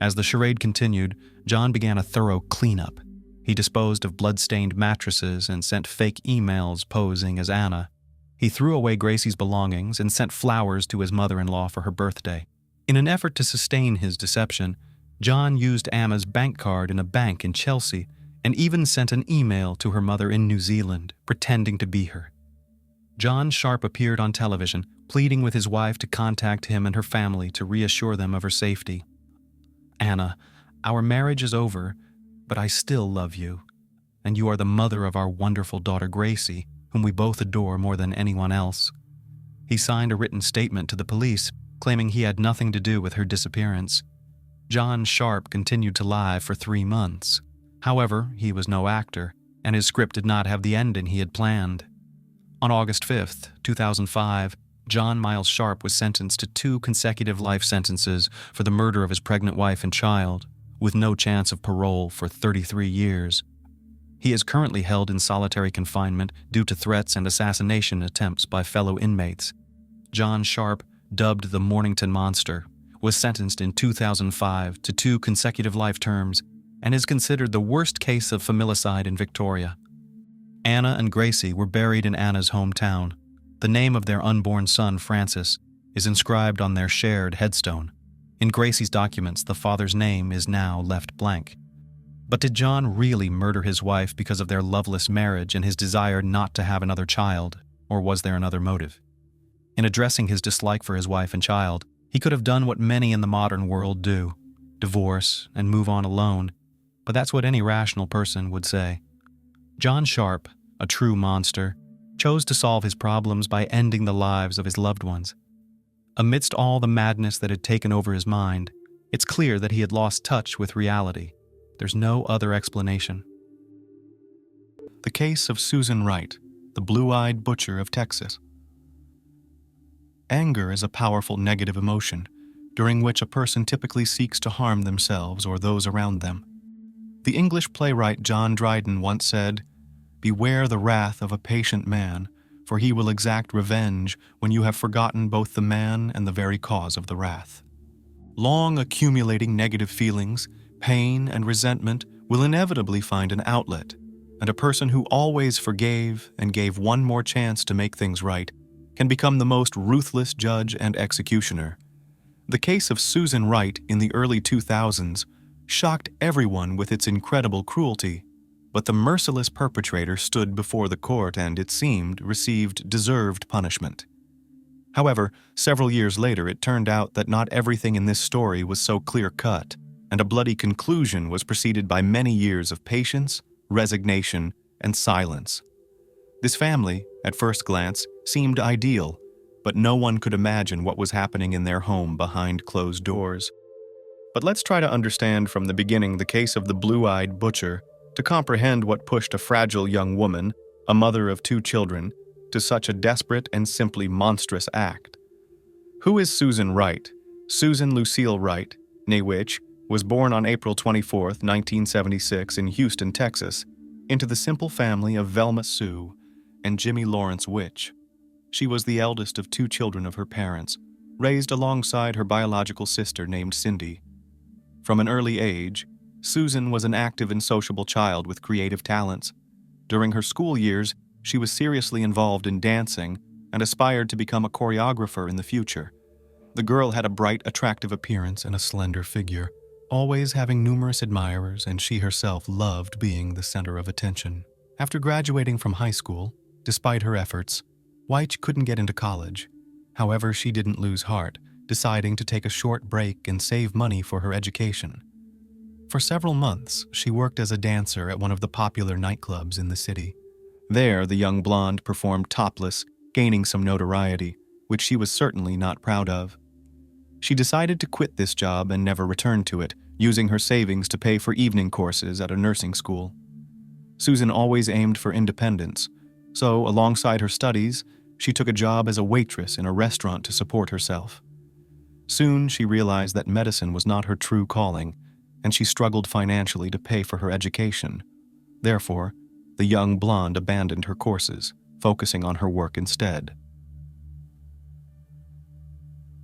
As the charade continued, John began a thorough cleanup. He disposed of blood-stained mattresses and sent fake emails posing as Anna. He threw away Gracie's belongings and sent flowers to his mother-in-law for her birthday. In an effort to sustain his deception, John used Anna's bank card in a bank in Chelsea and even sent an email to her mother in New Zealand, pretending to be her. John Sharp appeared on television, pleading with his wife to contact him and her family to reassure them of her safety. "Anna, our marriage is over, but I still love you, and you are the mother of our wonderful daughter Gracie, whom we both adore more than anyone else." He signed a written statement to the police, claiming he had nothing to do with her disappearance. John Sharp continued to lie for 3 months. However, he was no actor, and his script did not have the ending he had planned. On August 5th, 2005, John Miles Sharp was sentenced to 2 consecutive life sentences for the murder of his pregnant wife and child, with no chance of parole for 33 years. He is currently held in solitary confinement due to threats and assassination attempts by fellow inmates. John Sharp, dubbed the Mornington Monster, was sentenced in 2005 to 2 consecutive life terms and is considered the worst case of familicide in Victoria. Anna and Gracie were buried in Anna's hometown. The name of their unborn son, Francis, is inscribed on their shared headstone. In Gracie's documents, the father's name is now left blank. But did John really murder his wife because of their loveless marriage and his desire not to have another child, or was there another motive? In addressing his dislike for his wife and child, he could have done what many in the modern world do, divorce and move on alone, but that's what any rational person would say. John Sharp, a true monster, chose to solve his problems by ending the lives of his loved ones. Amidst all the madness that had taken over his mind, it's clear that he had lost touch with reality. There's no other explanation. The case of Susan Wright, the blue-eyed butcher of Texas. Anger is a powerful negative emotion, during which a person typically seeks to harm themselves or those around them. The English playwright John Dryden once said, "Beware the wrath of a patient man, for he will exact revenge when you have forgotten both the man and the very cause of the wrath." Long accumulating negative feelings, pain, and resentment will inevitably find an outlet, and a person who always forgave and gave one more chance to make things right can become the most ruthless judge and executioner. The case of Susan Wright in the early 2000s shocked everyone with its incredible cruelty, but the merciless perpetrator stood before the court and, it seemed, received deserved punishment. However, several years later it turned out that not everything in this story was so clear-cut, and a bloody conclusion was preceded by many years of patience, resignation, and silence. This family, at first glance, seemed ideal, but no one could imagine what was happening in their home behind closed doors. But let's try to understand from the beginning the case of the blue-eyed butcher to comprehend what pushed a fragile young woman, a mother of 2 children, to such a desperate and simply monstrous act. Who is Susan Wright? Susan Lucille Wright, née Witch, was born on April 24, 1976 in Houston, Texas, into the simple family of Velma Sue and Jimmy Lawrence Witch. She was the eldest of 2 children of her parents, raised alongside her biological sister named Cindy. From an early age, Susan was an active and sociable child with creative talents. During her school years, she was seriously involved in dancing and aspired to become a choreographer in the future. The girl had a bright, attractive appearance and a slender figure, always having numerous admirers, and she herself loved being the center of attention. After graduating from high school, despite her efforts, Wright couldn't get into college. However, she didn't lose heart, deciding to take a short break and save money for her education. For several months, she worked as a dancer at one of the popular nightclubs in the city. There, the young blonde performed topless, gaining some notoriety, which she was certainly not proud of. She decided to quit this job and never return to it, using her savings to pay for evening courses at a nursing school. Susan always aimed for independence, so alongside her studies, she took a job as a waitress in a restaurant to support herself. Soon, she realized that medicine was not her true calling, and she struggled financially to pay for her education. Therefore, the young blonde abandoned her courses, focusing on her work instead.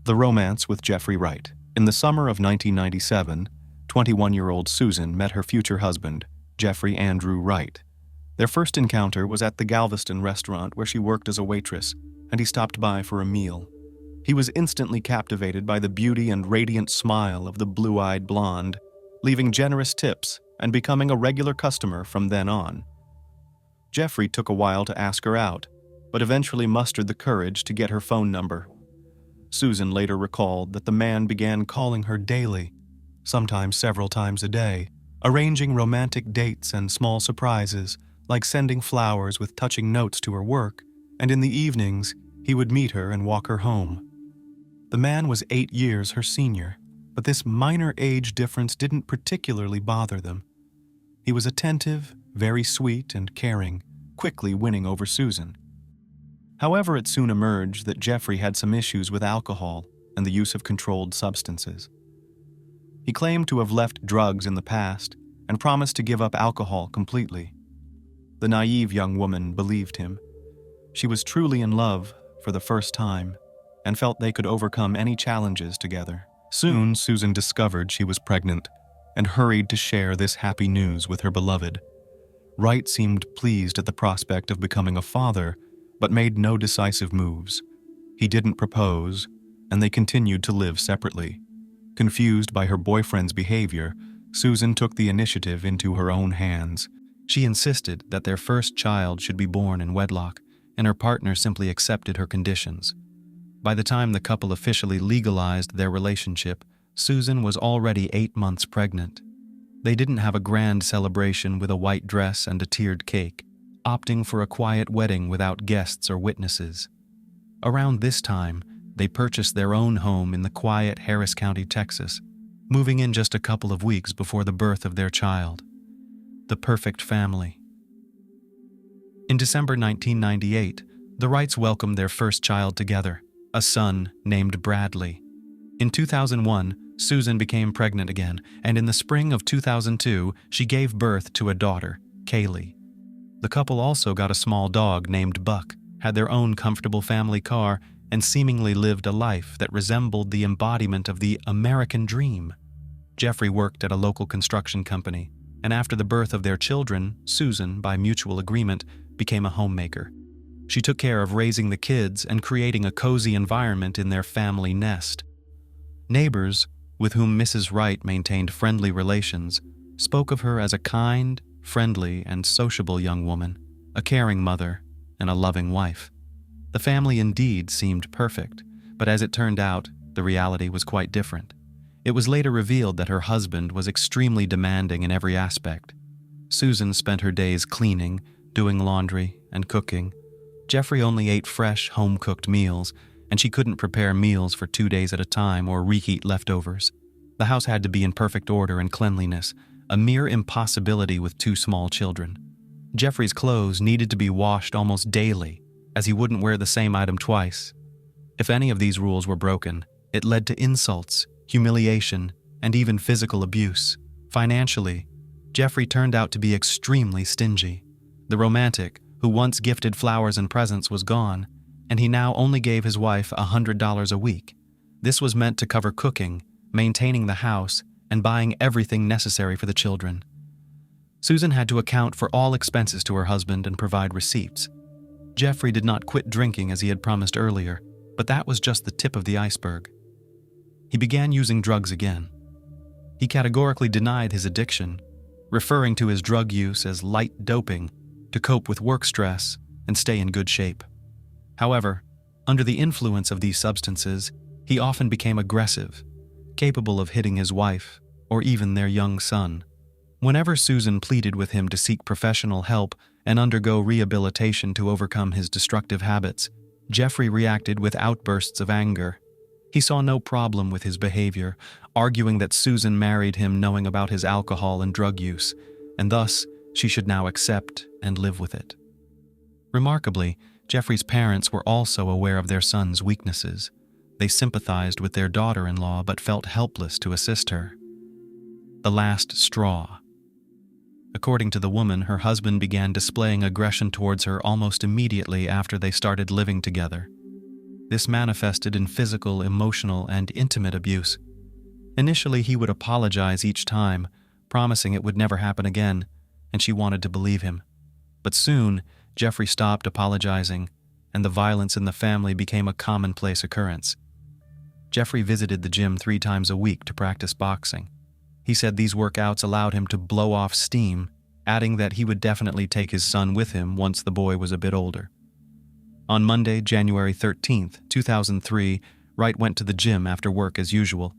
The romance with Jeffrey Wright. In the summer of 1997, 21-year-old Susan met her future husband, Jeffrey Andrew Wright. Their first encounter was at the Galveston restaurant where she worked as a waitress, and he stopped by for a meal. He was instantly captivated by the beauty and radiant smile of the blue-eyed blonde, leaving generous tips and becoming a regular customer from then on. Jeffrey took a while to ask her out, but eventually mustered the courage to get her phone number. Susan later recalled that the man began calling her daily, sometimes several times a day, arranging romantic dates and small surprises, like sending flowers with touching notes to her work, and in the evenings, he would meet her and walk her home. The man was 8 years her senior, but this minor age difference didn't particularly bother them. He was attentive, very sweet and caring, quickly winning over Susan. However, it soon emerged that Jeffrey had some issues with alcohol and the use of controlled substances. He claimed to have left drugs in the past and promised to give up alcohol completely. The naive young woman believed him. She was truly in love for the first time and felt they could overcome any challenges together. Soon, Susan discovered she was pregnant and hurried to share this happy news with her beloved. Wright seemed pleased at the prospect of becoming a father, but made no decisive moves. He didn't propose, and they continued to live separately. Confused by her boyfriend's behavior, Susan took the initiative into her own hands. She insisted that their first child should be born in wedlock, and her partner simply accepted her conditions. By the time the couple officially legalized their relationship, Susan was already 8 months pregnant. They didn't have a grand celebration with a white dress and a tiered cake, opting for a quiet wedding without guests or witnesses. Around this time, they purchased their own home in the quiet Harris County, Texas, moving in just a couple of weeks before the birth of their child. The perfect family. In December 1998, the Wrights welcomed their first child together, a son named Bradley. In 2001, Susan became pregnant again, and in the spring of 2002, she gave birth to a daughter, Kaylee. The couple also got a small dog named Buck, had their own comfortable family car, and seemingly lived a life that resembled the embodiment of the American dream. Jeffrey worked at a local construction company, and after the birth of their children, Susan, by mutual agreement, became a homemaker. She took care of raising the kids and creating a cozy environment in their family nest. Neighbors, with whom Mrs. Wright maintained friendly relations, spoke of her as a kind, friendly, and sociable young woman, a caring mother, and a loving wife. The family indeed seemed perfect, but as it turned out, the reality was quite different. It was later revealed that her husband was extremely demanding in every aspect. Susan spent her days cleaning, doing laundry, and cooking. Jeffrey only ate fresh, home-cooked meals, and she couldn't prepare meals for 2 days at a time or reheat leftovers. The house had to be in perfect order and cleanliness, a mere impossibility with 2 small children. Jeffrey's clothes needed to be washed almost daily, as he wouldn't wear the same item twice. If any of these rules were broken, it led to insults, humiliation, and even physical abuse. Financially, Jeffrey turned out to be extremely stingy. The romantic, who once gifted flowers and presents, was gone, and he now only gave his wife $100 a week. This was meant to cover cooking, maintaining the house, and buying everything necessary for the children. Susan had to account for all expenses to her husband and provide receipts. Jeffrey did not quit drinking as he had promised earlier, but that was just the tip of the iceberg. He began using drugs again. He categorically denied his addiction, referring to his drug use as light doping to cope with work stress and stay in good shape. However, under the influence of these substances, he often became aggressive, capable of hitting his wife or even their young son. Whenever Susan pleaded with him to seek professional help and undergo rehabilitation to overcome his destructive habits, Jeffrey reacted with outbursts of anger. He saw no problem with his behavior, arguing that Susan married him knowing about his alcohol and drug use, and thus she should now accept and live with it. Remarkably, Jeffrey's parents were also aware of their son's weaknesses. They sympathized with their daughter-in-law but felt helpless to assist her. The last straw. According to the woman, her husband began displaying aggression towards her almost immediately after they started living together. This manifested in physical, emotional, and intimate abuse. Initially, he would apologize each time, promising it would never happen again, and she wanted to believe him. But soon, Jeffrey stopped apologizing, and the violence in the family became a commonplace occurrence. Jeffrey visited the gym 3 times a week to practice boxing. He said these workouts allowed him to blow off steam, adding that he would definitely take his son with him once the boy was a bit older. On Monday, January 13th, 2003, Wright went to the gym after work as usual.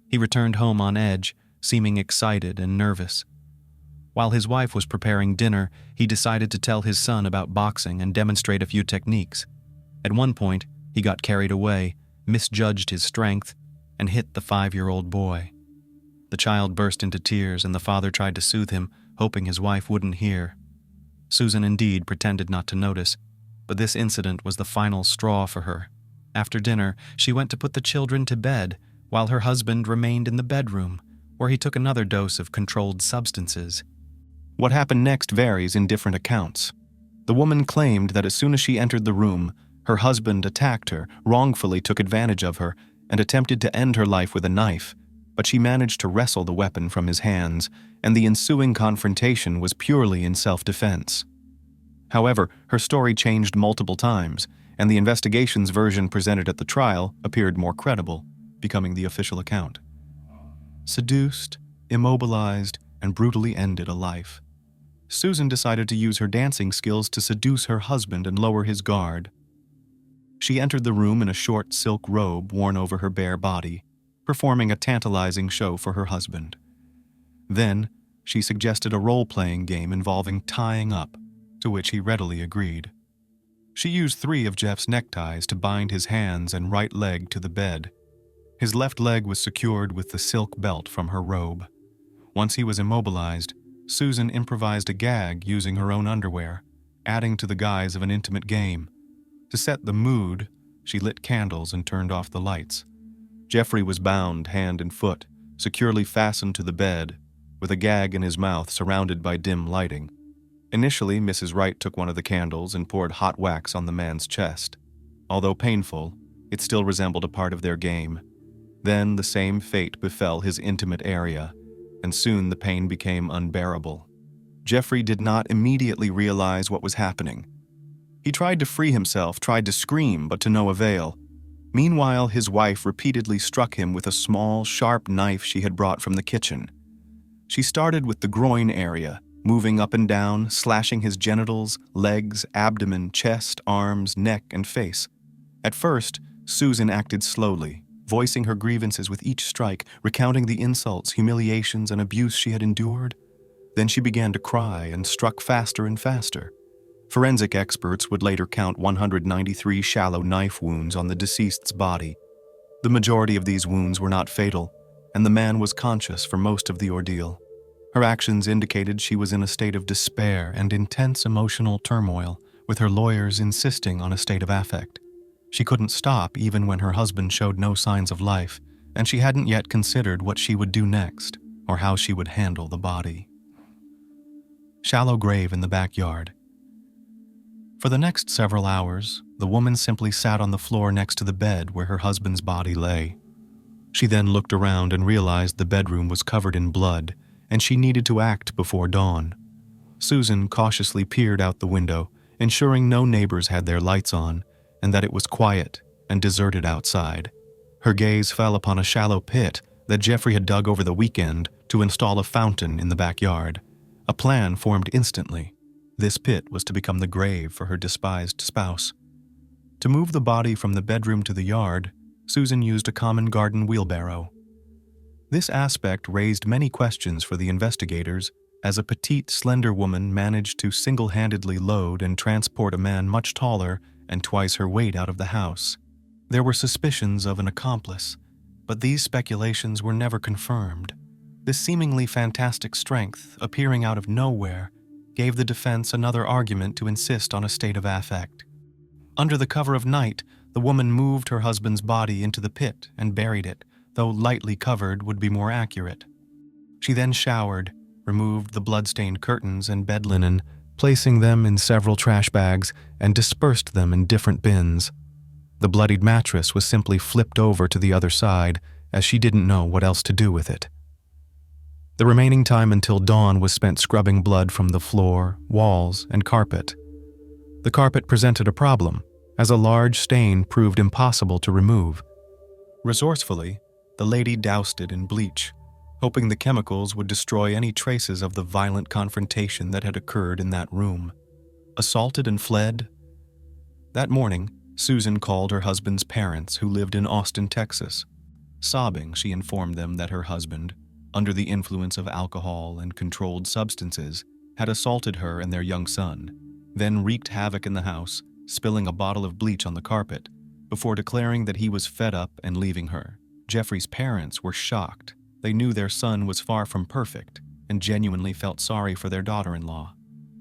He returned home on edge, seeming excited and nervous. While his wife was preparing dinner, he decided to tell his son about boxing and demonstrate a few techniques. At one point, he got carried away, misjudged his strength, and hit the 5-year-old boy. The child burst into tears, and the father tried to soothe him, hoping his wife wouldn't hear. Susan indeed pretended not to notice, but this incident was the final straw for her. After dinner, she went to put the children to bed, while her husband remained in the bedroom, where he took another dose of controlled substances. What happened next varies in different accounts. The woman claimed that as soon as she entered the room, her husband attacked her, wrongfully took advantage of her, and attempted to end her life with a knife, but she managed to wrestle the weapon from his hands, and the ensuing confrontation was purely in self-defense. However, her story changed multiple times, and the investigation's version presented at the trial appeared more credible, becoming the official account. Seduced, immobilized, and brutally ended a life. Susan decided to use her dancing skills to seduce her husband and lower his guard. She entered the room in a short silk robe worn over her bare body, performing a tantalizing show for her husband. Then, she suggested a role-playing game involving tying up, to which he readily agreed. She used 3 of Jeff's neckties to bind his hands and right leg to the bed. His left leg was secured with the silk belt from her robe. Once he was immobilized, Susan improvised a gag using her own underwear, adding to the guise of an intimate game. To set the mood, she lit candles and turned off the lights. Jeffrey was bound hand and foot, securely fastened to the bed, with a gag in his mouth surrounded by dim lighting. Initially, Mrs. Wright took one of the candles and poured hot wax on the man's chest. Although painful, it still resembled a part of their game. Then the same fate befell his intimate area, and soon the pain became unbearable. Jeffrey did not immediately realize what was happening. He tried to free himself, tried to scream, but to no avail. Meanwhile, his wife repeatedly struck him with a small, sharp knife she had brought from the kitchen. She started with the groin area, moving up and down, slashing his genitals, legs, abdomen, chest, arms, neck, and face. At first, Susan acted slowly, voicing her grievances with each strike, recounting the insults, humiliations, and abuse she had endured. Then she began to cry and struck faster and faster. Forensic experts would later count 193 shallow knife wounds on the deceased's body. The majority of these wounds were not fatal, and the man was conscious for most of the ordeal. Her actions indicated she was in a state of despair and intense emotional turmoil, with her lawyers insisting on a state of affect. She couldn't stop even when her husband showed no signs of life, and she hadn't yet considered what she would do next, or how she would handle the body. Shallow grave in the backyard. For the next several hours, the woman simply sat on the floor next to the bed where her husband's body lay. She then looked around and realized the bedroom was covered in blood, and she needed to act before dawn. Susan cautiously peered out the window, ensuring no neighbors had their lights on, and that it was quiet and deserted outside. Her gaze fell upon a shallow pit that Jeffrey had dug over the weekend to install a fountain in the backyard. A plan formed instantly. This pit was to become the grave for her despised spouse. To move the body from the bedroom to the yard, Susan used a common garden wheelbarrow. This aspect raised many questions for the investigators, as a petite, slender woman managed to single-handedly load and transport a man much taller and twice her weight out of the house. There were suspicions of an accomplice, but these speculations were never confirmed. This seemingly fantastic strength, appearing out of nowhere, gave the defense another argument to insist on a state of affect. Under the cover of night, the woman moved her husband's body into the pit and buried it, though lightly covered would be more accurate. She then showered, removed the blood-stained curtains and bed linen, placing them in several trash bags, and dispersed them in different bins. The bloodied mattress was simply flipped over to the other side, as she didn't know what else to do with it. The remaining time until dawn was spent scrubbing blood from the floor, walls, and carpet. The carpet presented a problem, as a large stain proved impossible to remove. Resourcefully, the lady doused it in bleach, hoping the chemicals would destroy any traces of the violent confrontation that had occurred in that room. Assaulted and fled? That morning, Susan called her husband's parents, who lived in Austin, Texas. Sobbing, she informed them that her husband, under the influence of alcohol and controlled substances, had assaulted her and their young son, then wreaked havoc in the house, spilling a bottle of bleach on the carpet, before declaring that he was fed up and leaving her. Jeffrey's parents were shocked. They knew their son was far from perfect and genuinely felt sorry for their daughter-in-law.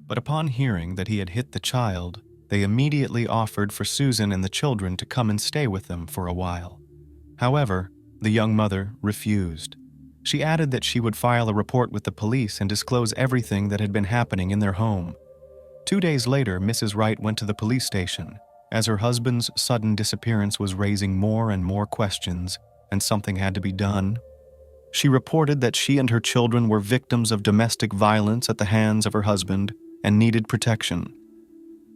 But upon hearing that he had hit the child, they immediately offered for Susan and the children to come and stay with them for a while. However, the young mother refused. She added that she would file a report with the police and disclose everything that had been happening in their home. 2 days later, Mrs. Wright went to the police station, as her husband's sudden disappearance was raising more and more questions, and something had to be done. She reported that she and her children were victims of domestic violence at the hands of her husband and needed protection.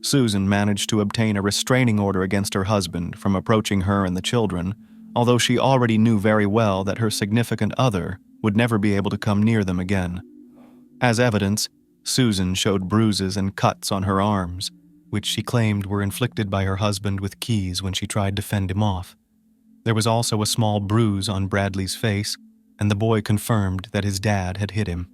Susan managed to obtain a restraining order against her husband from approaching her and the children, although she already knew very well that her significant other would never be able to come near them again. As evidence, Susan showed bruises and cuts on her arms, which she claimed were inflicted by her husband with keys when she tried to fend him off. There was also a small bruise on Bradley's face, and the boy confirmed that his dad had hit him.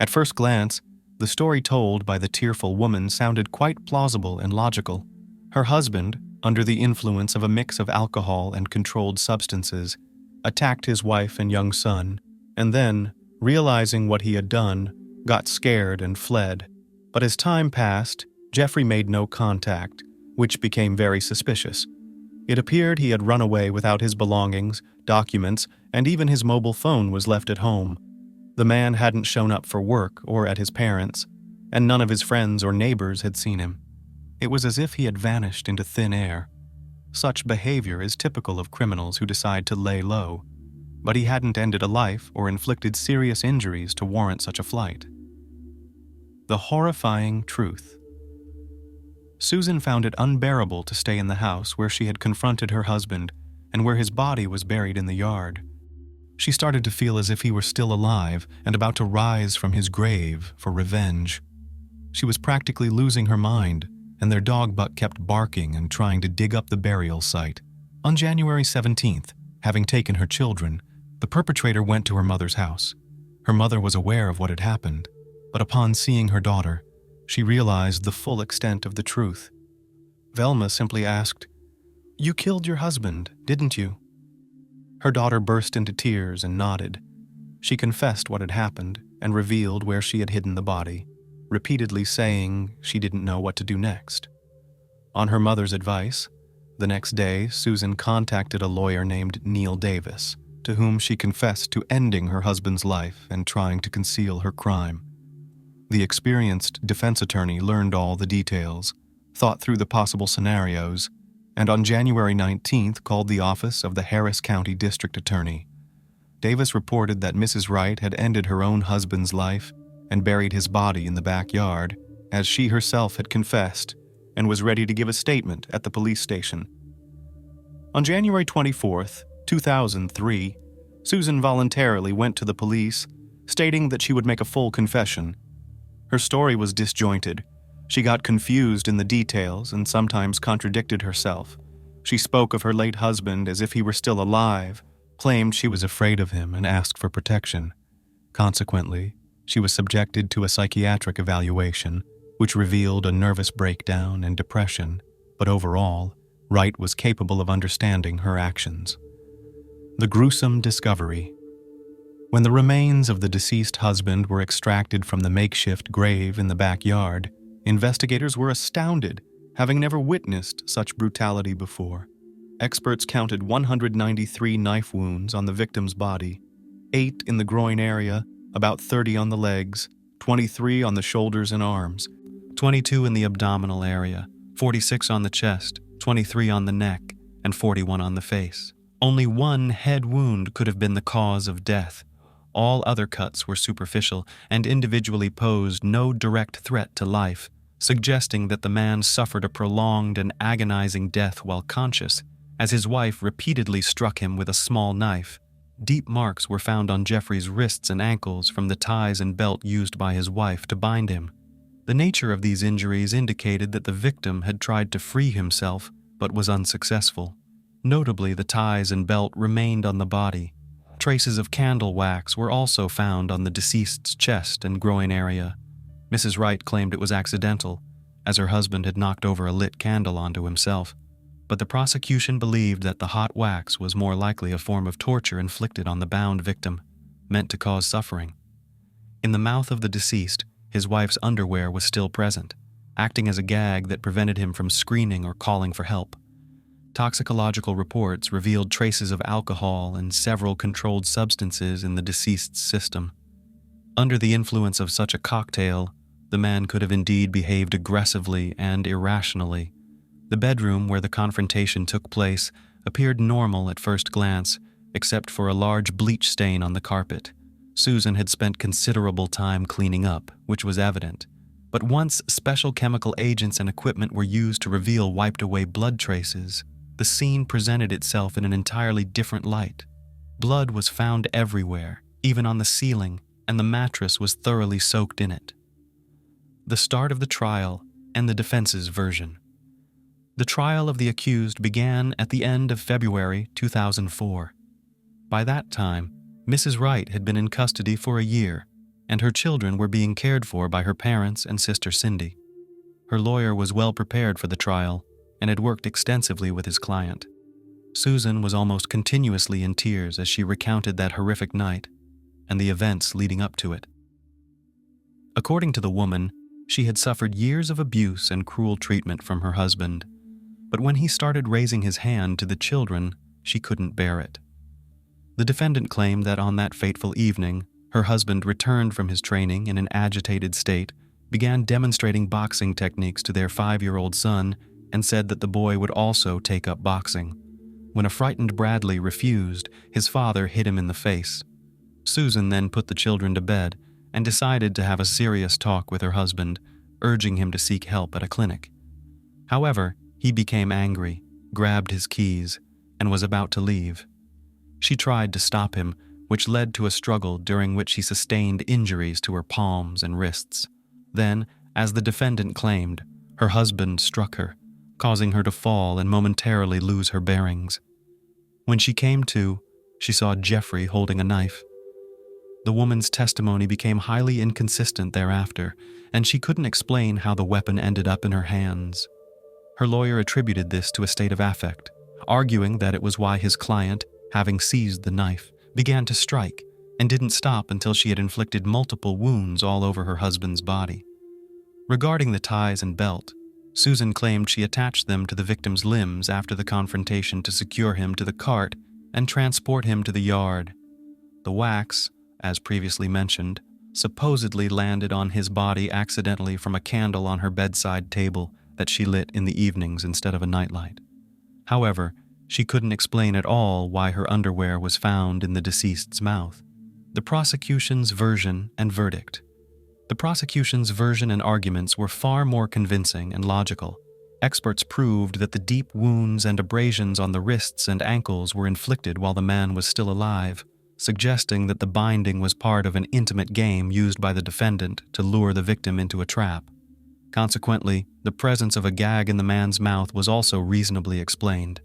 At first glance, the story told by the tearful woman sounded quite plausible and logical. Her husband, under the influence of a mix of alcohol and controlled substances, attacked his wife and young son, and then, realizing what he had done, got scared and fled. But as time passed, Jeffrey made no contact, which became very suspicious. It appeared he had run away without his belongings, documents, and even his mobile phone was left at home. The man hadn't shown up for work or at his parents', and none of his friends or neighbors had seen him. It was as if he had vanished into thin air. Such behavior is typical of criminals who decide to lay low, but he hadn't ended a life or inflicted serious injuries to warrant such a flight. The horrifying truth. Susan found it unbearable to stay in the house where she had confronted her husband and where his body was buried in the yard. She started to feel as if he were still alive and about to rise from his grave for revenge. She was practically losing her mind, and their dog Buck kept barking and trying to dig up the burial site. On January 17th, having taken her children, the perpetrator went to her mother's house. Her mother was aware of what had happened, but upon seeing her daughter, she realized the full extent of the truth. Velma simply asked, "You killed your husband, didn't you?" Her daughter burst into tears and nodded. She confessed what had happened and revealed where she had hidden the body, repeatedly saying she didn't know what to do next. On her mother's advice, the next day Susan contacted a lawyer named Neil Davis, to whom she confessed to ending her husband's life and trying to conceal her crime. The experienced defense attorney learned all the details, thought through the possible scenarios, and on January 19th called the office of the Harris County District Attorney. Davis reported that Mrs. Wright had ended her own husband's life and buried his body in the backyard, as she herself had confessed, and was ready to give a statement at the police station. On January 24th, 2003, Susan voluntarily went to the police, stating that she would make a full confession. Her story was disjointed. She got confused in the details and sometimes contradicted herself. She spoke of her late husband as if he were still alive, claimed she was afraid of him, and asked for protection. Consequently, she was subjected to a psychiatric evaluation, which revealed a nervous breakdown and depression, but overall, Wright was capable of understanding her actions. The gruesome discovery. When the remains of the deceased husband were extracted from the makeshift grave in the backyard, investigators were astounded, having never witnessed such brutality before. Experts counted 193 knife wounds on the victim's body, 8 in the groin area, about 30 on the legs, 23 on the shoulders and arms, 22 in the abdominal area, 46 on the chest, 23 on the neck, and 41 on the face. Only one head wound could have been the cause of death. all other cuts were superficial and individually posed no direct threat to life, suggesting that the man suffered a prolonged and agonizing death while conscious, as his wife repeatedly struck him with a small knife. Deep marks were found on Jeffrey's wrists and ankles from the ties and belt used by his wife to bind him. The nature of these injuries indicated that the victim had tried to free himself but was unsuccessful. Notably, the ties and belt remained on the body. Traces of candle wax were also found on the deceased's chest and groin area. Mrs. Wright claimed it was accidental, as her husband had knocked over a lit candle onto himself, but the prosecution believed that the hot wax was more likely a form of torture inflicted on the bound victim, meant to cause suffering. In the mouth of the deceased, his wife's underwear was still present, acting as a gag that prevented him from screaming or calling for help. Toxicological reports revealed traces of alcohol and several controlled substances in the deceased's system. Under the influence of such a cocktail, the man could have indeed behaved aggressively and irrationally. The bedroom where the confrontation took place appeared normal at first glance, except for a large bleach stain on the carpet. Susan had spent considerable time cleaning up, which was evident. But once special chemical agents and equipment were used to reveal wiped-away blood traces, the scene presented itself in an entirely different light. Blood was found everywhere, even on the ceiling, and the mattress was thoroughly soaked in it. The start of the trial and the defense's version. The trial of the accused began at the end of February 2004. By that time, Mrs. Wright had been in custody for a year, and her children were being cared for by her parents and sister Cindy. Her lawyer was well prepared for the trial and had worked extensively with his client. Susan was almost continuously in tears as she recounted that horrific night and the events leading up to it. According to the woman, she had suffered years of abuse and cruel treatment from her husband, but when he started raising his hand to the children, she couldn't bear it. The defendant claimed that on that fateful evening, her husband returned from his training in an agitated state, began demonstrating boxing techniques to their 5-year-old son, and said that the boy would also take up boxing. When a frightened Bradley refused, his father hit him in the face. Susan then put the children to bed and decided to have a serious talk with her husband, urging him to seek help at a clinic. However, he became angry, grabbed his keys, and was about to leave. She tried to stop him, which led to a struggle during which he sustained injuries to her palms and wrists. Then, as the defendant claimed, her husband struck her, causing her to fall and momentarily lose her bearings. When she came to, she saw Jeffrey holding a knife. The woman's testimony became highly inconsistent thereafter, and she couldn't explain how the weapon ended up in her hands. Her lawyer attributed this to a state of affect, arguing that it was why his client, having seized the knife, began to strike and didn't stop until she had inflicted multiple wounds all over her husband's body. Regarding the ties and belt, Susan claimed she attached them to the victim's limbs after the confrontation to secure him to the cart and transport him to the yard. The wax, as previously mentioned, supposedly landed on his body accidentally from a candle on her bedside table that she lit in the evenings instead of a nightlight. However, she couldn't explain at all why her underwear was found in the deceased's mouth. The prosecution's version and verdict. The prosecution's version and arguments were far more convincing and logical. Experts proved that the deep wounds and abrasions on the wrists and ankles were inflicted while the man was still alive, suggesting that the binding was part of an intimate game used by the defendant to lure the victim into a trap. Consequently, the presence of a gag in the man's mouth was also reasonably explained.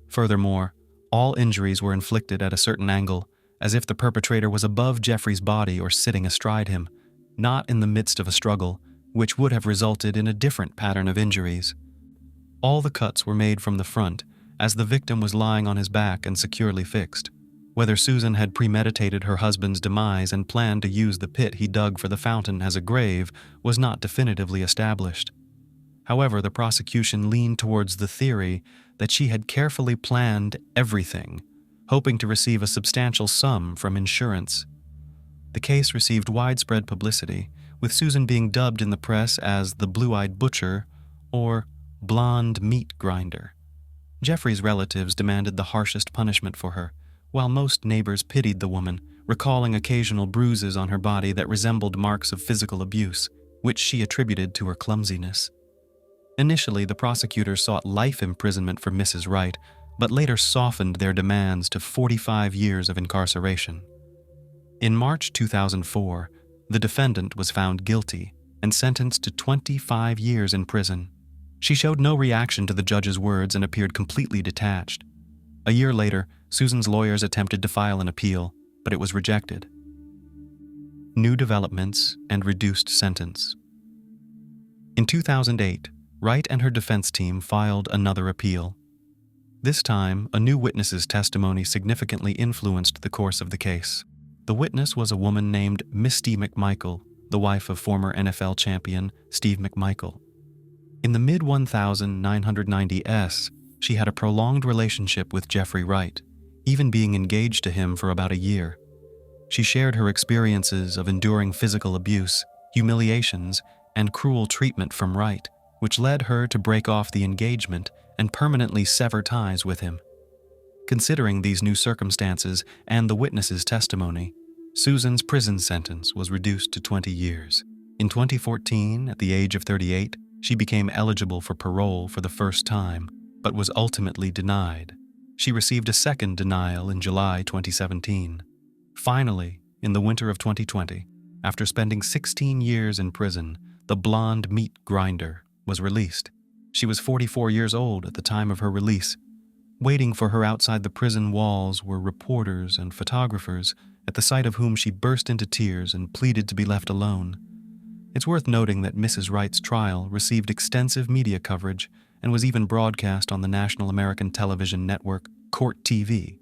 Furthermore, all injuries were inflicted at a certain angle, as if the perpetrator was above Jeffrey's body or sitting astride him, not in the midst of a struggle, which would have resulted in a different pattern of injuries. All the cuts were made from the front, as the victim was lying on his back and securely fixed. Whether Susan had premeditated her husband's demise and planned to use the pit he dug for the fountain as a grave was not definitively established. However, the prosecution leaned towards the theory that she had carefully planned everything, hoping to receive a substantial sum from insurance. The case received widespread publicity, with Susan being dubbed in the press as the Blue-Eyed Butcher or Blonde Meat Grinder. Jeffrey's relatives demanded the harshest punishment for her, while most neighbors pitied the woman, recalling occasional bruises on her body that resembled marks of physical abuse, which she attributed to her clumsiness. Initially, the prosecutors sought life imprisonment for Mrs. Wright, but later softened their demands to 45 years of incarceration. In March 2004, the defendant was found guilty and sentenced to 25 years in prison. She showed no reaction to the judge's words and appeared completely detached. A year later, Susan's lawyers attempted to file an appeal, but it was rejected. New developments and reduced sentence. In 2008, Wright and her defense team filed another appeal. This time, a new witness's testimony significantly influenced the course of the case. The witness was a woman named Misty McMichael, the wife of former NFL champion Steve McMichael. In the mid-1990s, she had a prolonged relationship with Jeffrey Wright, even being engaged to him for about a year. She shared her experiences of enduring physical abuse, humiliations, and cruel treatment from Wright, which led her to break off the engagement and permanently sever ties with him. Considering these new circumstances and the witness's testimony, Susan's prison sentence was reduced to 20 years. In 2014, at the age of 38, she became eligible for parole for the first time, but was ultimately denied. She received a second denial in July 2017. Finally, in the winter of 2020, after spending 16 years in prison, the blonde meat grinder was released. She was 44 years old at the time of her release. Waiting for her outside the prison walls were reporters and photographers, at the sight of whom she burst into tears and pleaded to be left alone. It's worth noting that Mrs. Wright's trial received extensive media coverage and was even broadcast on the national American television network Court TV.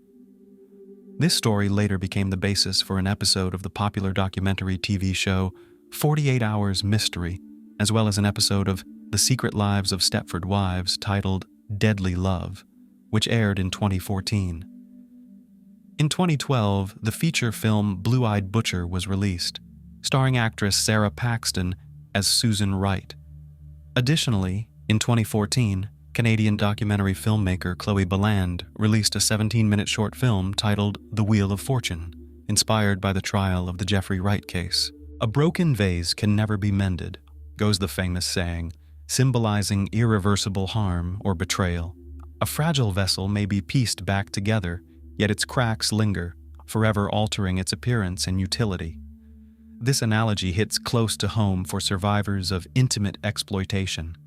This story later became the basis for an episode of the popular documentary TV show 48 Hours Mystery, as well as an episode of The Secret Lives of Stepford Wives titled Deadly Love, which aired in 2014. In 2012, the feature film Blue-Eyed Butcher was released, starring actress Sarah Paxton as Susan Wright. Additionally, in 2014, Canadian documentary filmmaker Chloe Balland released a 17-minute short film titled The Wheel of Fortune, inspired by the trial of the Jeffrey Wright case. A broken vase can never be mended, goes the famous saying, symbolizing irreversible harm or betrayal. A fragile vessel may be pieced back together, yet its cracks linger, forever altering its appearance and utility. This analogy hits close to home for survivors of intimate exploitation.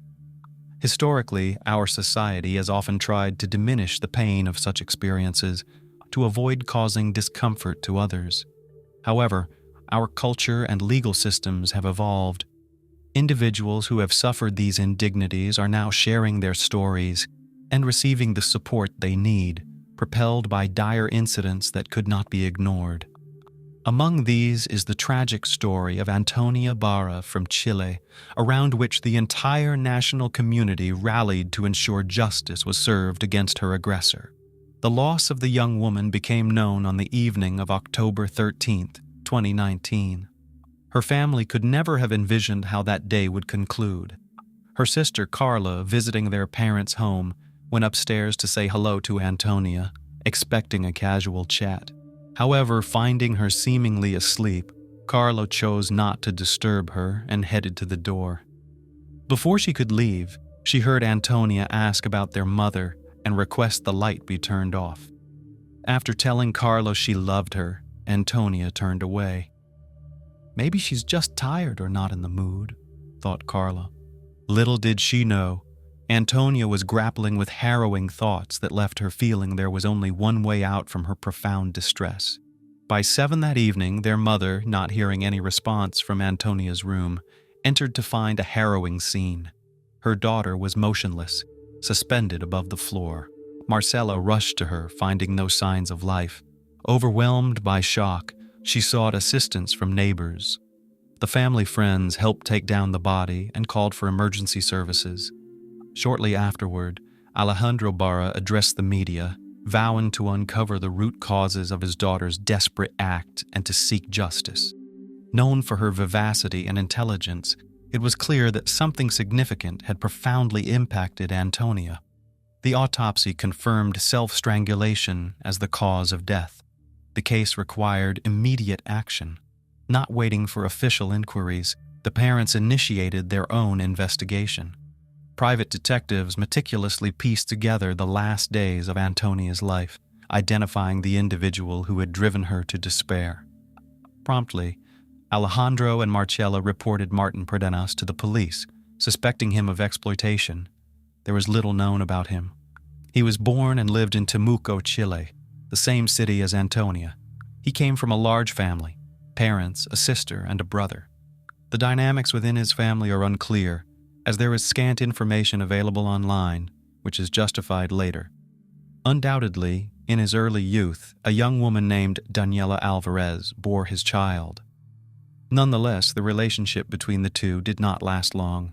Historically, our society has often tried to diminish the pain of such experiences to avoid causing discomfort to others. However, our culture and legal systems have evolved. Individuals who have suffered these indignities are now sharing their stories and receiving the support they need, propelled by dire incidents that could not be ignored. Among these is the tragic story of Antonia Barra from Chile, around which the entire national community rallied to ensure justice was served against her aggressor. The loss of the young woman became known on the evening of October 13th, 2019. Her family could never have envisioned how that day would conclude. Her sister Carla, visiting their parents' home, went upstairs to say hello to Antonia, expecting a casual chat. However, finding her seemingly asleep, Carla chose not to disturb her and headed to the door. Before she could leave, she heard Antonia ask about their mother and request the light be turned off. After telling Carla she loved her, Antonia turned away. Maybe she's just tired or not in the mood, thought Carla. Little did she know, Antonia was grappling with harrowing thoughts that left her feeling there was only one way out from her profound distress. By 7 that evening, their mother, not hearing any response from Antonia's room, entered to find a harrowing scene. Her daughter was motionless, suspended above the floor. Marcella rushed to her, finding no signs of life. Overwhelmed by shock, she sought assistance from neighbors. The family friends helped take down the body and called for emergency services. Shortly afterward, Alejandro Barra addressed the media, vowing to uncover the root causes of his daughter's desperate act and to seek justice. Known for her vivacity and intelligence, it was clear that something significant had profoundly impacted Antonia. The autopsy confirmed self-strangulation as the cause of death. The case required immediate action. Not waiting for official inquiries, the parents initiated their own investigation. Private detectives meticulously pieced together the last days of Antonia's life, identifying the individual who had driven her to despair. Promptly, Alejandro and Marcella reported Martin Perdenas to the police, suspecting him of exploitation. There was little known about him. He was born and lived in Temuco, Chile, the same city as Antonia. He came from a large family, parents, a sister, and a brother. The dynamics within his family are unclear, as there is scant information available online, which is justified later. Undoubtedly, in his early youth, a young woman named Daniela Alvarez bore his child. Nonetheless, the relationship between the two did not last long.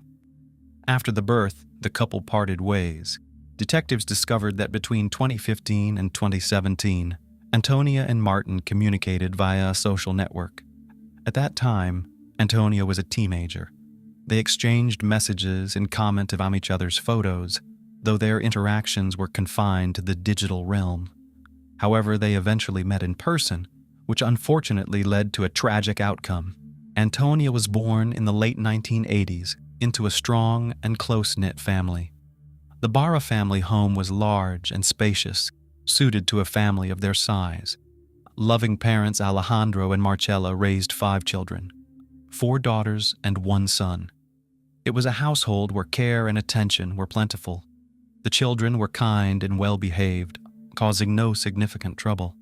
After the birth, the couple parted ways. Detectives discovered that between 2015 and 2017, Antonia and Martin communicated via a social network. At that time, Antonia was a teenager. They exchanged messages and commented on each other's photos, though their interactions were confined to the digital realm. However, they eventually met in person, which unfortunately led to a tragic outcome. Antonia was born in the late 1980s into a strong and close-knit family. The Barra family home was large and spacious, suited to a family of their size. Loving parents Alejandro and Marcella raised 5 children, 4 daughters and 1 son. It was a household where care and attention were plentiful. The children were kind and well-behaved, causing no significant trouble.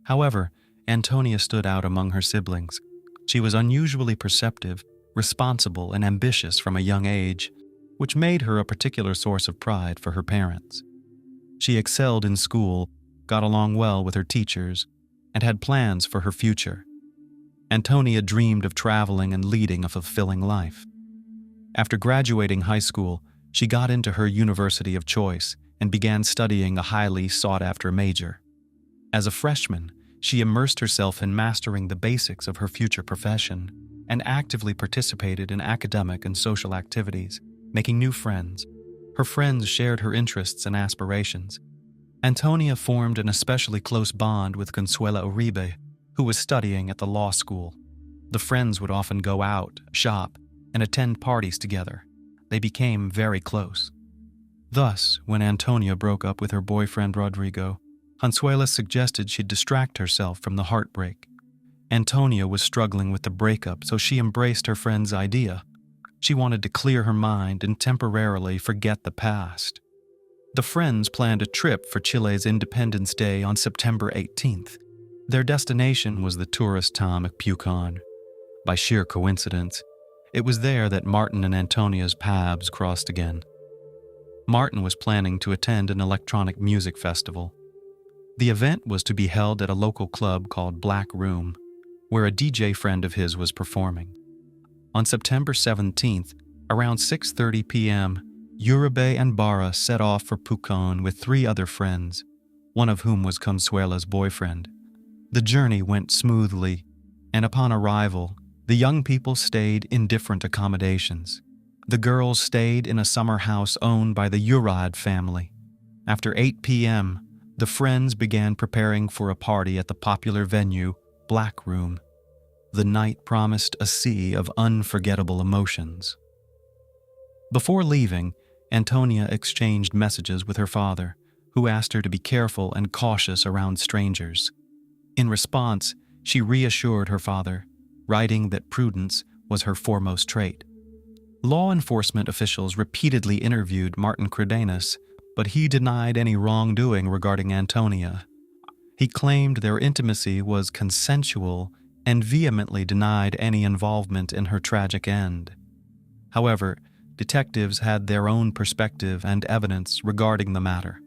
However, Antonia stood out among her siblings. She was unusually perceptive, responsible, and ambitious from a young age, which made her a particular source of pride for her parents. She excelled in school, got along well with her teachers, and had plans for her future. Antonia dreamed of traveling and leading a fulfilling life. After graduating high school, she got into her university of choice and began studying a highly sought-after major. As a freshman, she immersed herself in mastering the basics of her future profession and actively participated in academic and social activities, making new friends. Her friends shared her interests and aspirations. Antonia formed an especially close bond with Consuela Uribe, who was studying at the law school. The friends would often go out, shop, and attend parties together. They became very close. Thus, when Antonia broke up with her boyfriend Rodrigo, Consuela suggested she distract herself from the heartbreak. Antonia was struggling with the breakup, so she embraced her friend's idea. She wanted to clear her mind and temporarily forget the past. The friends planned a trip for Chile's Independence Day on September 18th. Their destination was the tourist town of Pucón. By sheer coincidence, it was there that Martin and Antonia's paths crossed again. Martin was planning to attend an electronic music festival. The event was to be held at a local club called Black Room, where a DJ friend of his was performing. On September 17th, around 6:30 p.m., Uribe and Barra set off for Pucón with 3 other friends, one of whom was Consuela's boyfriend. The journey went smoothly, and upon arrival, the young people stayed in different accommodations. The girls stayed in a summer house owned by the Urad family. After 8 p.m., the friends began preparing for a party at the popular venue, Black Room. The night promised a sea of unforgettable emotions. Before leaving, Antonia exchanged messages with her father, who asked her to be careful and cautious around strangers. In response, she reassured her father, writing that prudence was her foremost trait. Law enforcement officials repeatedly interviewed Martin Perdenas, but he denied any wrongdoing regarding Antonia. He claimed their intimacy was consensual and vehemently denied any involvement in her tragic end. However, detectives had their own perspective and evidence regarding the matter.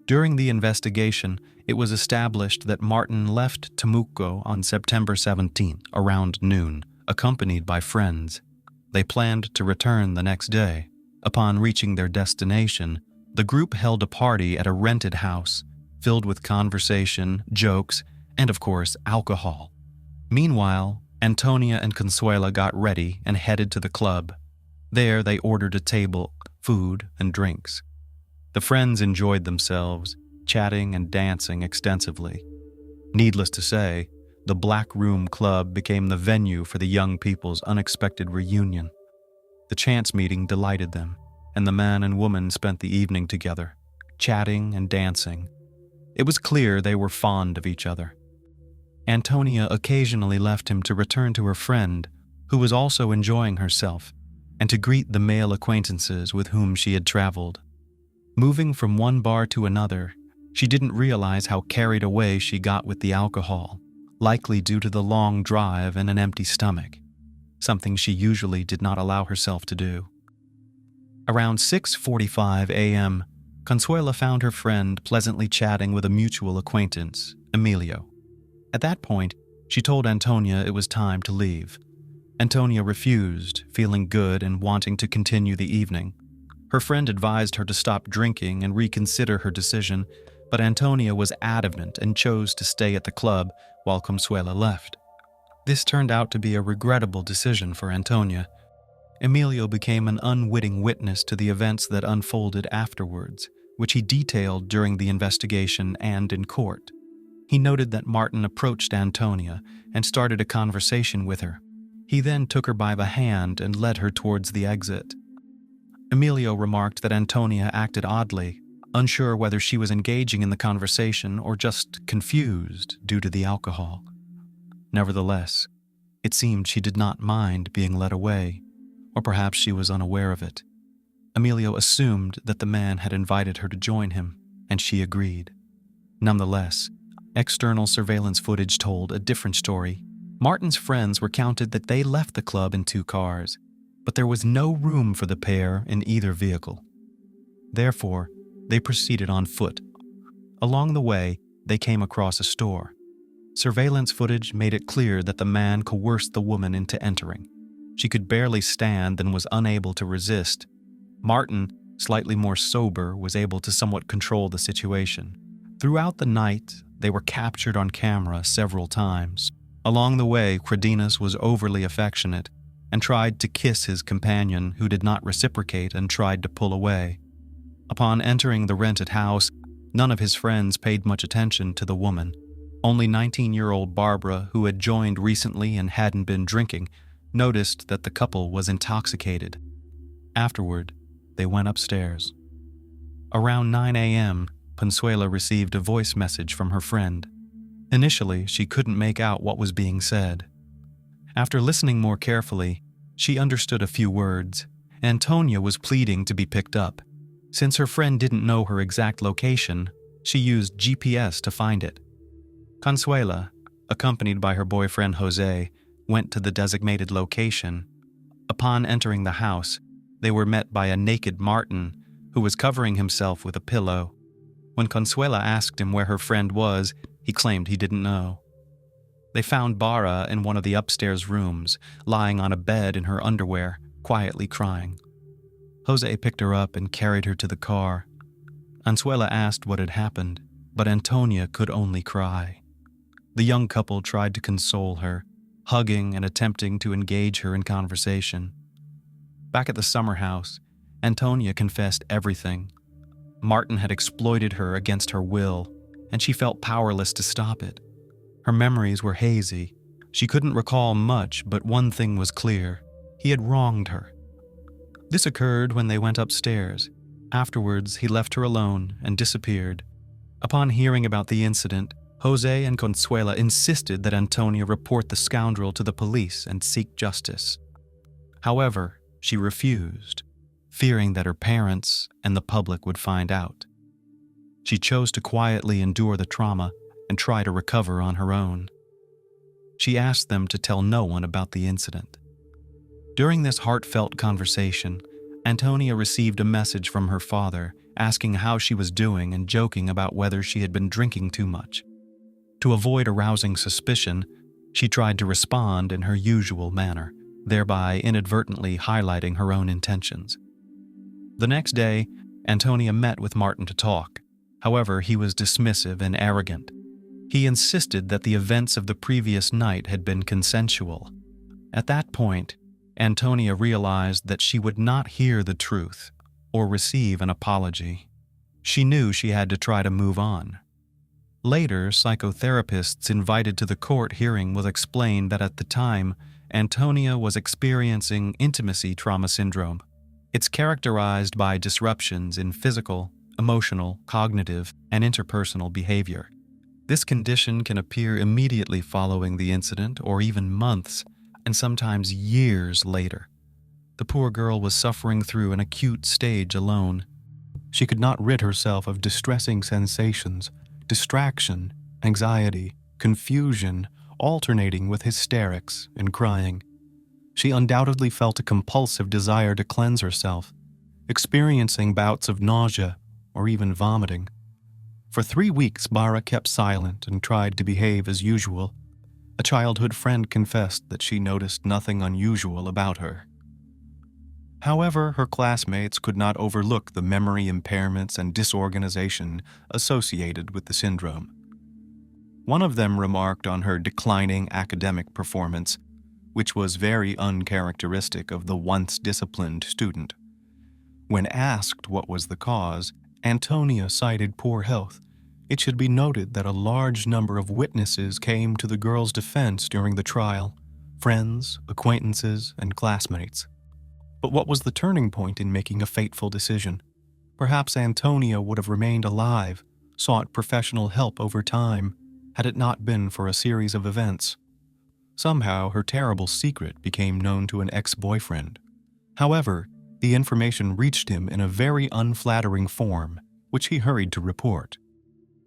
During the investigation, it was established that Martin left Temuco on September 17th around noon, accompanied by friends. They planned to return the next day. Upon reaching their destination, the group held a party at a rented house, filled with conversation, jokes, and of course, alcohol. Meanwhile, Antonia and Consuela got ready and headed to the club. There, they ordered a table, food, and drinks. The friends enjoyed themselves, chatting and dancing extensively. Needless to say, the Black Room Club became the venue for the young people's unexpected reunion. The chance meeting delighted them, and the man and woman spent the evening together, chatting and dancing. It was clear they were fond of each other. Antonia occasionally left him to return to her friend, who was also enjoying herself, and to greet the male acquaintances with whom she had traveled. Moving from one bar to another, she didn't realize how carried away she got with the alcohol, likely due to the long drive and an empty stomach, something she usually did not allow herself to do. Around 6:45 a.m., Consuela found her friend pleasantly chatting with a mutual acquaintance, Emilio. At that point, she told Antonia it was time to leave. Antonia refused, feeling good and wanting to continue the evening. Her friend advised her to stop drinking and reconsider her decision, but Antonia was adamant and chose to stay at the club while Consuela left. This turned out to be a regrettable decision for Antonia. Emilio became an unwitting witness to the events that unfolded afterwards, which he detailed during the investigation and in court. He noted that Martin approached Antonia and started a conversation with her. He then took her by the hand and led her towards the exit. Emilio remarked that Antonia acted oddly, unsure whether she was engaging in the conversation or just confused due to the alcohol. Nevertheless, it seemed she did not mind being led away, or perhaps she was unaware of it. Emilio assumed that the man had invited her to join him, and she agreed. Nonetheless, external surveillance footage told a different story. Martin's friends recounted that they left the club in 2 cars, but there was no room for the pair in either vehicle. Therefore, they proceeded on foot. Along the way, they came across a store. Surveillance footage made it clear that the man coerced the woman into entering. She could barely stand and was unable to resist. Martin, slightly more sober, was able to somewhat control the situation. Throughout the night, they were captured on camera several times. Along the way, Cardenas was overly affectionate and tried to kiss his companion, who did not reciprocate and tried to pull away. Upon entering the rented house, none of his friends paid much attention to the woman. Only 19-year-old Barbara, who had joined recently and hadn't been drinking, noticed that the couple was intoxicated. Afterward, they went upstairs. Around 9 a.m., Consuela received a voice message from her friend. Initially, she couldn't make out what was being said. After listening more carefully, she understood a few words. Antonia was pleading to be picked up. Since her friend didn't know her exact location, she used GPS to find it. Consuela, accompanied by her boyfriend Jose, went to the designated location. Upon entering the house, they were met by a naked Martin, who was covering himself with a pillow. When Consuela asked him where her friend was, he claimed he didn't know. They found Barra in one of the upstairs rooms, lying on a bed in her underwear, quietly crying. Jose picked her up and carried her to the car. Consuela asked what had happened, but Antonia could only cry. The young couple tried to console her, hugging and attempting to engage her in conversation. Back at the summer house, Antonia confessed everything. Martin had exploited her against her will, and she felt powerless to stop it. Her memories were hazy. She couldn't recall much, but one thing was clear. He had wronged her. This occurred when they went upstairs. Afterwards, he left her alone and disappeared. Upon hearing about the incident, Jose and Consuela insisted that Antonia report the scoundrel to the police and seek justice. However, she refused, fearing that her parents and the public would find out. She chose to quietly endure the trauma and try to recover on her own. She asked them to tell no one about the incident. During this heartfelt conversation, Antonia received a message from her father asking how she was doing and joking about whether she had been drinking too much. To avoid arousing suspicion, she tried to respond in her usual manner, thereby inadvertently highlighting her own intentions. The next day, Antonia met with Martin to talk. However, he was dismissive and arrogant. He insisted that the events of the previous night had been consensual. At that point, Antonia realized that she would not hear the truth or receive an apology. She knew she had to try to move on. Later, psychotherapists invited to the court hearing will explain that at the time, Antonia was experiencing intimacy trauma syndrome. It's characterized by disruptions in physical, emotional, cognitive, and interpersonal behavior. This condition can appear immediately following the incident or even months, and sometimes years later. The poor girl was suffering through an acute stage alone. She could not rid herself of distressing sensations, distraction, anxiety, confusion, alternating with hysterics and crying. She undoubtedly felt a compulsive desire to cleanse herself, experiencing bouts of nausea or even vomiting. For 3 weeks, Barra kept silent and tried to behave as usual. A childhood friend confessed that she noticed nothing unusual about her. However, her classmates could not overlook the memory impairments and disorganization associated with the syndrome. One of them remarked on her declining academic performance, which was very uncharacteristic of the once disciplined student. When asked what was the cause, Antonia cited poor health. It should be noted that a large number of witnesses came to the girl's defense during the trial: friends, acquaintances, and classmates. But what was the turning point in making a fateful decision? Perhaps Antonia would have remained alive, sought professional help over time, had it not been for a series of events. Somehow, her terrible secret became known to an ex-boyfriend. However, the information reached him in a very unflattering form, which he hurried to report.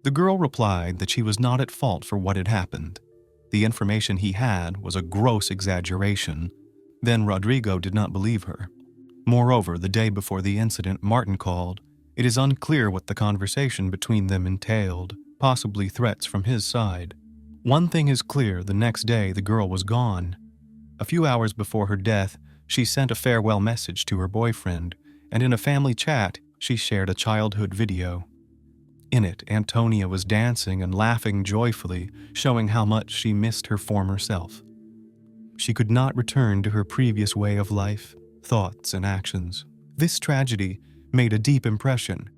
The girl replied that she was not at fault for what had happened. The information he had was a gross exaggeration. Then Rodrigo did not believe her. Moreover, the day before the incident, Martin called. It is unclear what the conversation between them entailed, possibly threats from his side. One thing is clear: the next day the girl was gone. A few hours before her death, she sent a farewell message to her boyfriend, and in a family chat, she shared a childhood video. In it, Antonia was dancing and laughing joyfully, showing how much she missed her former self. She could not return to her previous way of life, thoughts, and actions. This tragedy made a deep impression.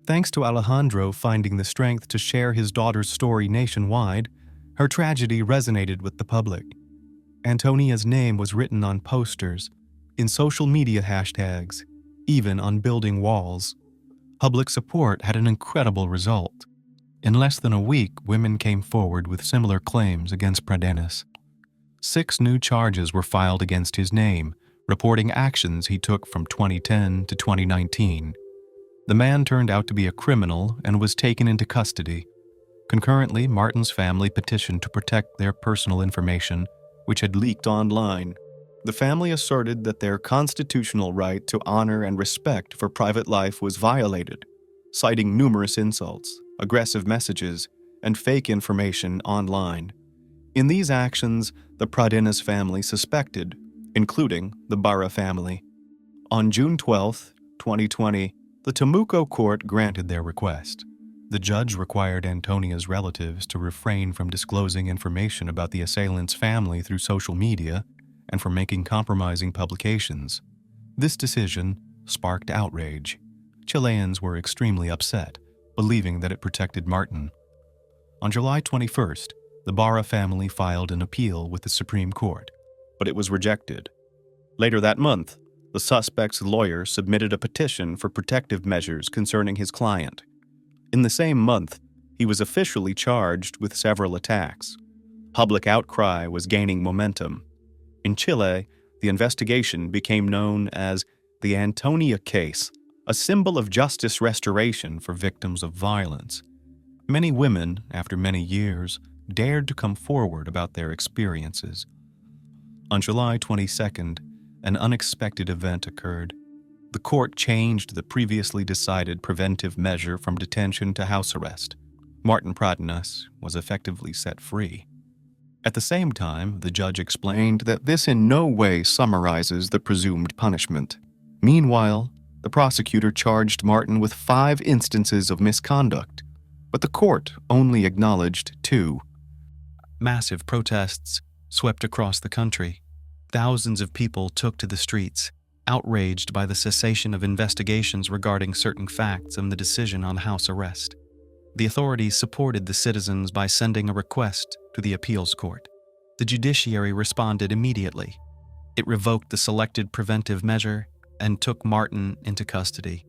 Thanks to Alejandro finding the strength to share his daughter's story nationwide, her tragedy resonated with the public. Antonia's name was written on posters, in social media hashtags, even on building walls. Public support had an incredible result. In less than a week, women came forward with similar claims against Pradenas. 6 new charges were filed against his name, reporting actions he took from 2010 to 2019. The man turned out to be a criminal and was taken into custody. Concurrently, Martin's family petitioned to protect their personal information, which had leaked online. The family asserted that their constitutional right to honor and respect for private life was violated, citing numerous insults, aggressive messages, and fake information online. In these actions, the Pradenas family suspected, including the Barra family. On June 12, 2020, the Temuco court granted their request. The judge required Antonia's relatives to refrain from disclosing information about the assailant's family through social media and from making compromising publications. This decision sparked outrage. Chileans were extremely upset, believing that it protected Martin. On July 21st, the Barra family filed an appeal with the Supreme Court, but it was rejected. Later that month, the suspect's lawyer submitted a petition for protective measures concerning his client. In the same month, he was officially charged with several attacks. Public outcry was gaining momentum. In Chile, the investigation became known as the Antonia case, a symbol of justice restoration for victims of violence. Many women, after many years, dared to come forward about their experiences. On July 22nd, an unexpected event occurred. The court changed the previously decided preventive measure from detention to house arrest. Martin Pradenas was effectively set free. At the same time, the judge explained that this in no way summarizes the presumed punishment. Meanwhile, the prosecutor charged Martin with 5 instances of misconduct, but the court only acknowledged 2. Massive protests swept across the country. Thousands of people took to the streets, outraged by the cessation of investigations regarding certain facts and the decision on house arrest. The authorities supported the citizens by sending a request to the appeals court. The judiciary responded immediately. It revoked the selected preventive measure and took Martin into custody.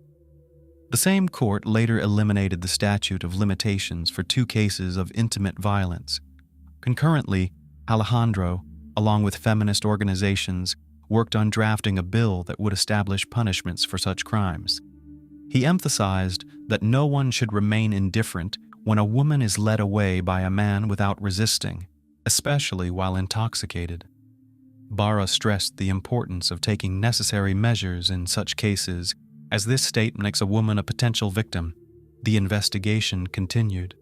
The same court later eliminated the statute of limitations for 2 cases of intimate violence. Concurrently, Alejandro, along with feminist organizations, worked on drafting a bill that would establish punishments for such crimes. He emphasized that no one should remain indifferent when a woman is led away by a man without resisting, especially while intoxicated. Barra stressed the importance of taking necessary measures in such cases, as this state makes a woman a potential victim. The investigation continued.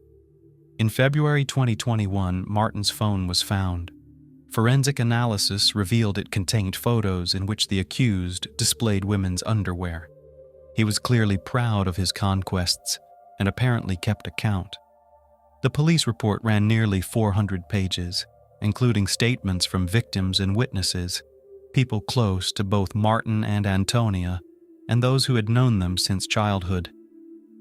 In February 2021, Martin's phone was found. Forensic analysis revealed it contained photos in which the accused displayed women's underwear. He was clearly proud of his conquests and apparently kept account. The police report ran nearly 400 pages, including statements from victims and witnesses, people close to both Martin and Antonia, and those who had known them since childhood.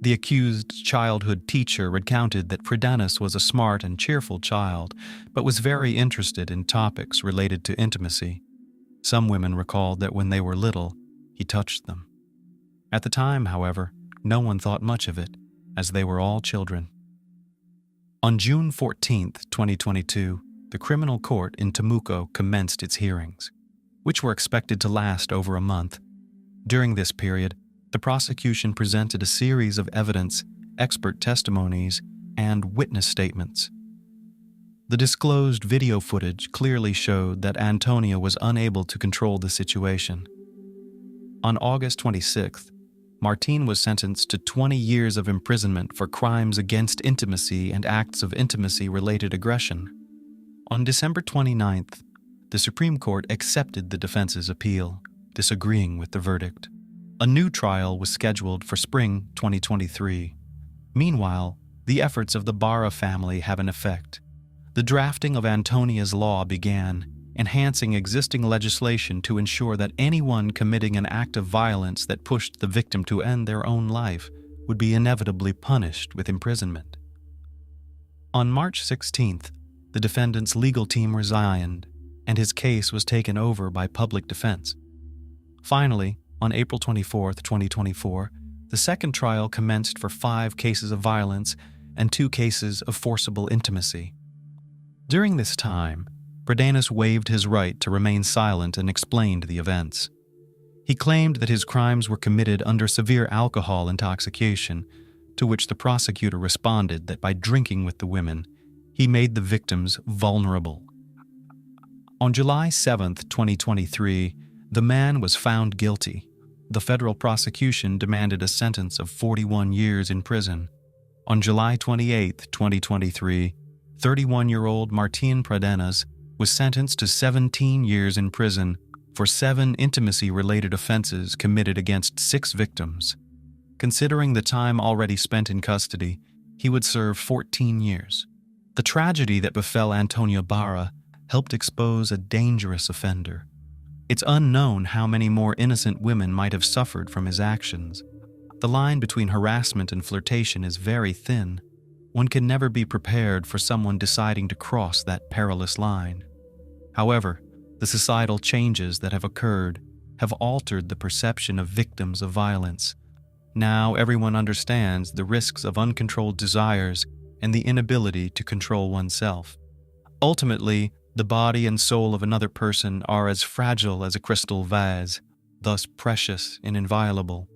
The accused's childhood teacher recounted that Fredenis was a smart and cheerful child, but was very interested in topics related to intimacy. Some women recalled that when they were little, he touched them. At the time, however, no one thought much of it, as they were all children. On June 14, 2022, the criminal court in Temuco commenced its hearings, which were expected to last over a month. During this period, the prosecution presented a series of evidence, expert testimonies, and witness statements. The disclosed video footage clearly showed that Antonia was unable to control the situation. On August 26th, Martin was sentenced to 20 years of imprisonment for crimes against intimacy and acts of intimacy-related aggression. On December 29th, the Supreme Court accepted the defense's appeal, disagreeing with the verdict. A new trial was scheduled for spring 2023. Meanwhile, the efforts of the Barra family have an effect. The drafting of Antonia's law began, enhancing existing legislation to ensure that anyone committing an act of violence that pushed the victim to end their own life would be inevitably punished with imprisonment. On March 16th, the defendant's legal team resigned, and his case was taken over by public defense. Finally, on April 24, 2024, the second trial commenced for 5 cases of violence and 2 cases of forcible intimacy. During this time, Fredenis waived his right to remain silent and explained the events. He claimed that his crimes were committed under severe alcohol intoxication, to which the prosecutor responded that by drinking with the women, he made the victims vulnerable. On July 7, 2023, the man was found guilty. The federal prosecution demanded a sentence of 41 years in prison. On July 28, 2023, 31-year-old Martin Fredenis was sentenced to 17 years in prison for 7 intimacy-related offenses committed against 6 victims. Considering the time already spent in custody, he would serve 14 years. The tragedy that befell Antonia Barra helped expose a dangerous offender. It's unknown how many more innocent women might have suffered from his actions. The line between harassment and flirtation is very thin. One can never be prepared for someone deciding to cross that perilous line. However, the societal changes that have occurred have altered the perception of victims of violence. Now everyone understands the risks of uncontrolled desires and the inability to control oneself. Ultimately, the body and soul of another person are as fragile as a crystal vase, thus precious and inviolable.